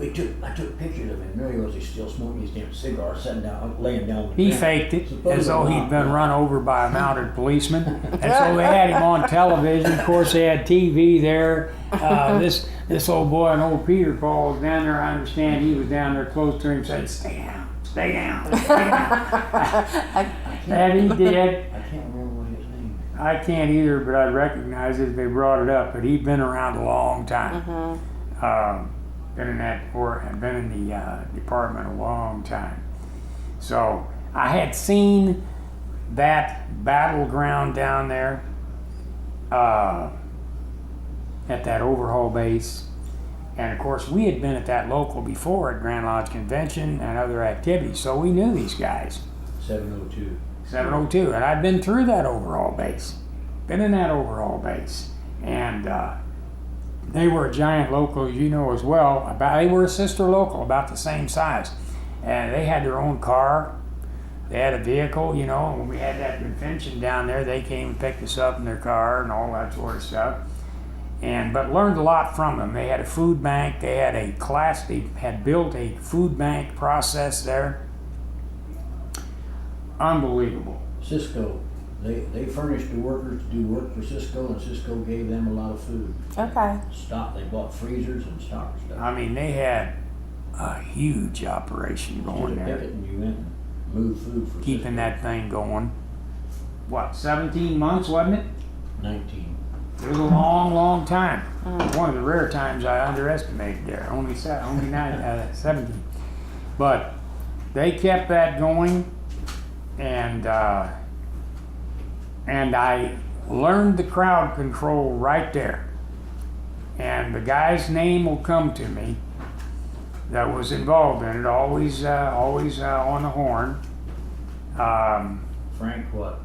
Speaker 4: I took pictures of him. There he was. He's still smoking his damn cigar, sitting down, laying down. On the
Speaker 2: he
Speaker 4: ground.
Speaker 2: faked it
Speaker 4: Supposedly
Speaker 2: as though he'd
Speaker 4: knocked
Speaker 2: been
Speaker 4: him.
Speaker 2: run over by a mounted policeman. And so they had him on television. Of course, they had TV there. This old boy and old Peter Paul was down there. I understand he was down there close to him, saying, "Stay down, stay down, stay down." And he did.
Speaker 4: I can't remember what his name.
Speaker 2: I can't either, but I recognize it if they brought it up. But he'd been around a long time. Been in the department a long time. So I had seen that battleground down there at that overhaul base. And of course, we had been at that local before at Grand Lodge Convention and other activities, so we knew these guys.
Speaker 4: 702.
Speaker 2: 702, and I'd been through that overhaul base, been in that overhaul base, and they were a giant local, as you know as well. They were a sister local, about the same size, and they had their own car. They had a vehicle, you know. When we had that convention down there, they came and picked us up in their car and all that sort of stuff. But learned a lot from them. They had a food bank. They had they had built a food bank process there. Unbelievable.
Speaker 4: Cisco. They furnished the workers to do work for Cisco, and Cisco gave them a lot of food.
Speaker 1: Okay.
Speaker 4: They bought freezers and stocked stuff.
Speaker 2: I mean, they had a huge operation going
Speaker 4: You
Speaker 2: there,
Speaker 4: pick it and you went and moved food for
Speaker 2: keeping
Speaker 4: Cisco.
Speaker 2: that thing going. What, 17 months, wasn't it?
Speaker 4: 19.
Speaker 2: It was a long, long time. One of the rare times I underestimated there. Only 17. But they kept that going, and I learned the crowd control right there. And the guy's name will come to me that was involved in it, always on the horn.
Speaker 4: Frank what?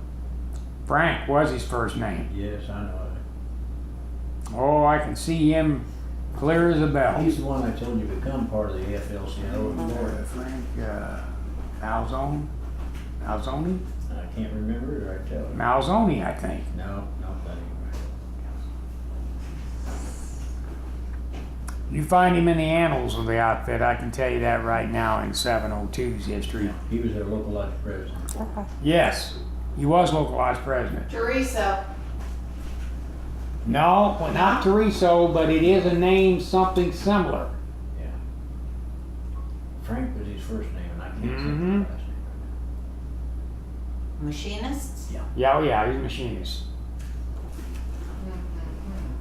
Speaker 2: Frank was his first name.
Speaker 4: Yes, I know it.
Speaker 2: Oh, I can see him clear as a bell.
Speaker 4: He's the one I told you become part of the AFL-CIO in Florida.
Speaker 2: Frank Malzone? Malzoni?
Speaker 4: I can't remember it, or I tell you.
Speaker 2: Malzoni, I think.
Speaker 4: No, that ain't right.
Speaker 2: You find him in the annals of the outfit, I can tell you that right now in 702's history.
Speaker 4: He was their localized president.
Speaker 1: Okay.
Speaker 2: Yes, he was localized president.
Speaker 3: Teresa.
Speaker 2: No, well, not Teresa, but it is a name something similar.
Speaker 4: Yeah. Frank was his first name, and I can't say
Speaker 2: Mhm.
Speaker 4: his last name.
Speaker 3: Machinists?
Speaker 2: Yeah, he's a machinist.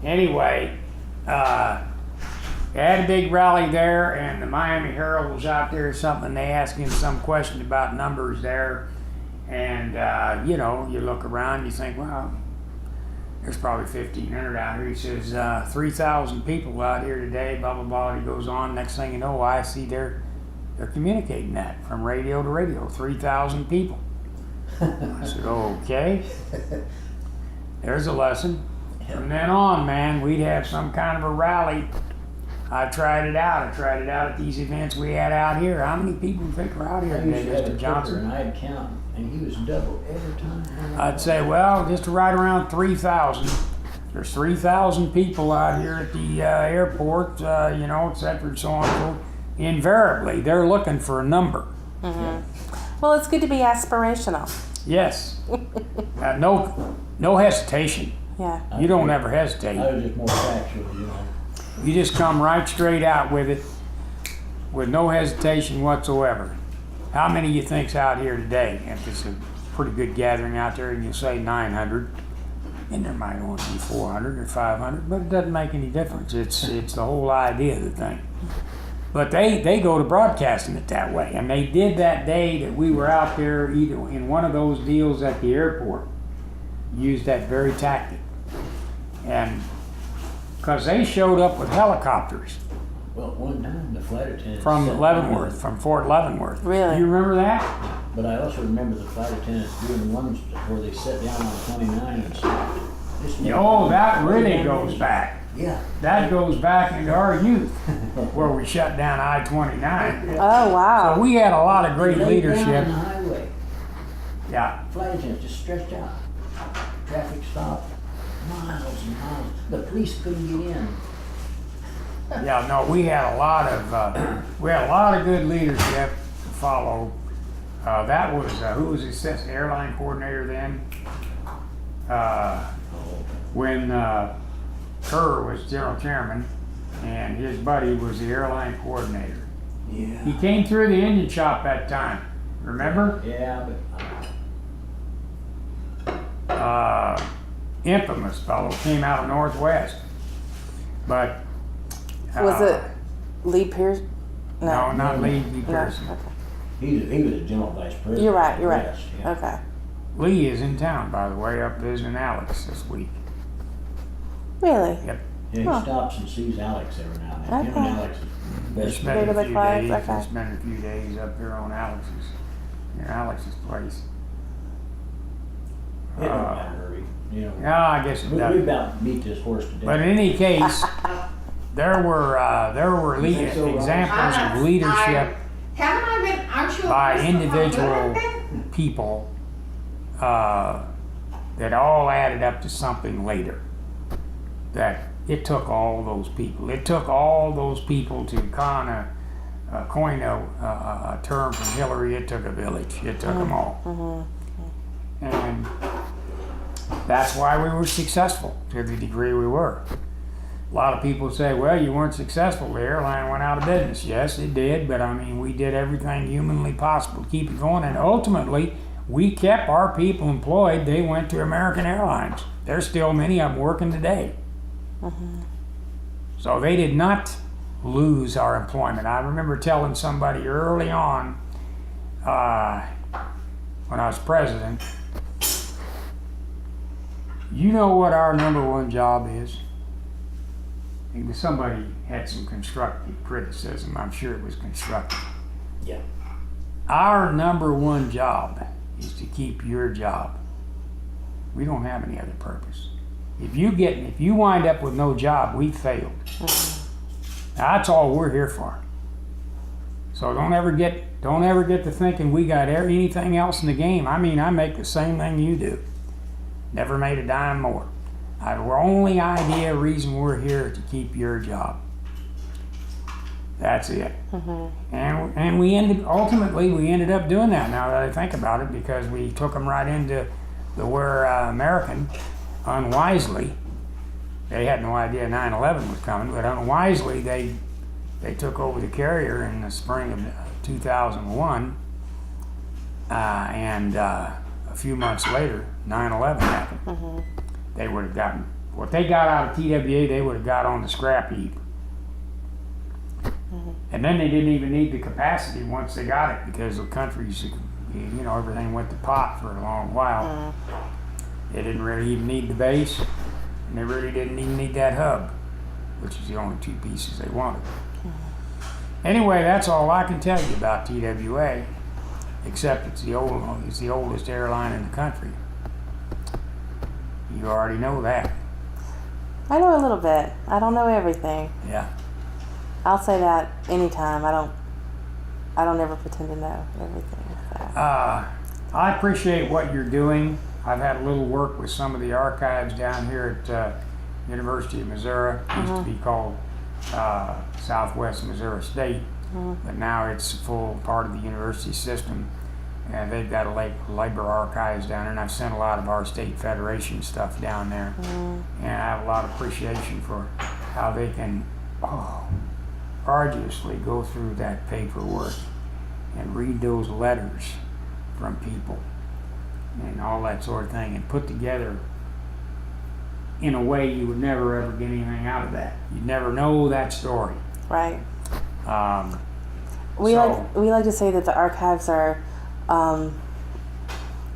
Speaker 2: Anyway, They had a big rally there, and the Miami Herald was out there or something. They asked him some question about numbers there, and you know, you look around, you think, well, there's probably 1,500 out here. He says 3,000 people out here today. Blah blah blah. And he goes on. Next thing you know, I see they're communicating that from radio to radio. 3,000 people. I said, okay. There's a lesson. From then on, man, we'd have some kind of a rally. I tried it out. I tried it out at these events we had out here. How many people do you think were out here
Speaker 4: I used
Speaker 2: today,
Speaker 4: to have a
Speaker 2: Mr.
Speaker 4: clipper
Speaker 2: Johnson?
Speaker 4: and I'd count, and he was double every time.
Speaker 2: I'd say, well, just right around 3,000. There's 3,000 people out here at the airport, you know, et cetera, and so on and so forth. Invariably, they're looking for a number.
Speaker 1: Well, it's good to be aspirational.
Speaker 2: Yes. No hesitation.
Speaker 1: Yeah.
Speaker 2: You don't ever hesitate.
Speaker 4: I was just more factual, you know.
Speaker 2: You just come right straight out with it, with no hesitation whatsoever. How many you think's out here today? If it's a pretty good gathering out there, and you say 900, and there might only be 400 or 500, but it doesn't make any difference. It's the whole idea of the thing. But they go to broadcasting it that way, and they did that day that we were out there, either in one of those deals at the airport, used that very tactic, and because they showed up with helicopters
Speaker 4: Well, one time the flight attendant
Speaker 2: from
Speaker 4: sat
Speaker 2: Leavenworth, from Fort Leavenworth.
Speaker 1: Really?
Speaker 2: You remember that?
Speaker 4: down, but I also remember the flight attendants doing the ones where they sat down on 29 and stopped.
Speaker 2: Oh, that really goes back.
Speaker 4: Yeah.
Speaker 2: That goes back into our youth, where we shut down I-29.
Speaker 1: Oh, wow.
Speaker 2: So we had a lot of great
Speaker 4: Laid down
Speaker 2: leadership.
Speaker 4: on the highway.
Speaker 2: Yeah.
Speaker 4: Flight attendants just stretched out. Traffic stopped. Miles and miles. The police couldn't get in.
Speaker 2: Yeah, no, we had a lot of good leadership to follow. That was who was the airline coordinator then? When Kerr was general chairman, and his buddy was the airline coordinator.
Speaker 4: Yeah.
Speaker 2: He came through the engine shop that time. Remember?
Speaker 4: Yeah, but
Speaker 2: Infamous fellow, came out of Northwest. But
Speaker 1: Was it Lee Pierce?
Speaker 2: no, not Lee
Speaker 1: No.
Speaker 2: Pearson.
Speaker 1: Okay.
Speaker 4: he was a general vice president.
Speaker 1: You're right. You're right.
Speaker 4: Yes, yeah.
Speaker 1: Okay.
Speaker 2: Lee is in town, by the way, up visiting Alex this week.
Speaker 1: Really?
Speaker 2: Yep.
Speaker 4: Yeah, he
Speaker 1: Huh.
Speaker 4: stops and sees Alex every now and then. Him
Speaker 1: Okay.
Speaker 4: and Alex is
Speaker 2: They
Speaker 4: best
Speaker 2: spent
Speaker 1: Big
Speaker 2: a
Speaker 1: of a
Speaker 2: few
Speaker 1: class,
Speaker 2: days.
Speaker 1: okay.
Speaker 2: They spent a few days up there on Alex's place.
Speaker 4: It don't matter, Herbie. You know,
Speaker 2: Yeah, I guess it
Speaker 4: we
Speaker 2: does.
Speaker 4: about beat this horse to death.
Speaker 2: But in any case, there were
Speaker 4: think so, Rob?
Speaker 2: examples of leadership
Speaker 3: Haven't I been, aren't you?
Speaker 2: by
Speaker 3: a principal
Speaker 2: individual
Speaker 3: then?
Speaker 2: people that all added up to something later. That it took all those people. It took all those people to kind of coin a term from Hillary. It took a village. It took them all. And that's why we were successful to the degree we were. A lot of people say, well, you weren't successful. The airline went out of business. Yes, it did, but I mean, we did everything humanly possible to keep it going, and ultimately, we kept our people employed. They went to American Airlines. There's still many of them working today. So they did not lose our employment. I remember telling somebody early on, when I was president, you know what our number one job is? Somebody had some constructive criticism. I'm sure it was constructive.
Speaker 4: Yeah.
Speaker 2: Our number one job is to keep your job. We don't have any other purpose. If you wind up with no job, we failed. That's all we're here for. So don't ever get to thinking we got anything else in the game. I mean, I make the same thing you do. Never made a dime more. Our only reason we're here is to keep your job. That's it. And we ended up doing that, now that I think about it, because we took them right into the where American, unwisely, they had no idea 9/11 was coming, but unwisely they took over the carrier in the spring of 2001, and a few months later, 9/11 happened. They would have gotten what they got out of TWA. They would have got on the scrap heap. And then they didn't even need the capacity once they got it, because the countries, everything went to pot for a long while. They didn't really even need the base, and they really didn't even need that hub, which is the only two pieces they wanted. Anyway, that's all I can tell you about TWA, except it's the oldest airline in the country. You already know that.
Speaker 1: I know a little bit. I don't know everything.
Speaker 2: Yeah.
Speaker 1: I'll say that anytime. I don't ever pretend to know everything. So.
Speaker 2: I appreciate what you're doing. I've had a little work with some of the archives down here at University of Missouri. It used to be called Southwest Missouri State, but now it's a full part of the university system. And they've got a labor archives down there, and I've sent a lot of our state federation stuff down there. And I have a lot of appreciation for how they can arduously go through that paperwork and read those letters from people and all that sort of thing, and put together in a way you would never ever get anything out of that. You'd never know that story.
Speaker 1: Right. We like to say that the archives are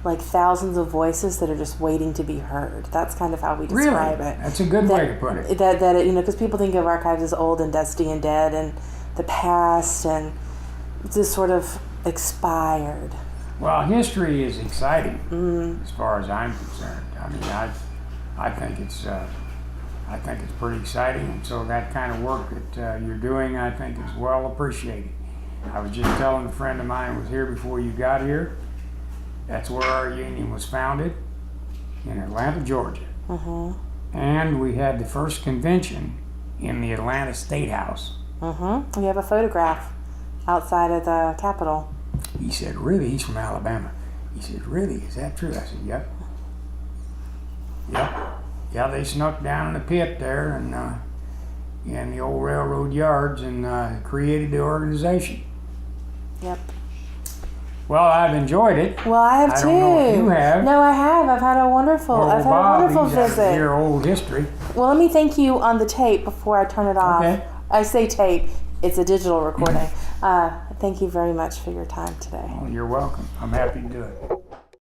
Speaker 1: like thousands of voices that are just waiting to be heard. That's kind of how we describe it.
Speaker 2: That's a good way to put it.
Speaker 1: That because people think of archives as old and dusty and dead and the past and just sort of expired.
Speaker 2: Well, history is exciting as far as I'm concerned. I mean, I think it's pretty exciting, and so that kind of work that you're doing, I think, is well appreciated. I was just telling a friend of mine who was here before you got here. That's where our union was founded, in Atlanta, Georgia. And we had the first convention in the Atlanta State House.
Speaker 1: We have a photograph outside of the Capitol.
Speaker 2: He said, "Really?" He's from Alabama. He said, "Really? Is that true?" I said, "Yep. Yeah, they snuck down in the pit there and in the old railroad yards and created the organization."
Speaker 1: Yep.
Speaker 2: Well, I've enjoyed it.
Speaker 1: Well, I have too.
Speaker 2: I don't know if you have.
Speaker 1: No, I have. I've had a wonderful visit.
Speaker 2: Your old history.
Speaker 1: Well, let me thank you on the tape before I turn it off.
Speaker 2: Okay.
Speaker 1: I say tape. It's a digital recording. Thank you very much for your time today.
Speaker 2: Well, you're welcome. I'm happy to do it.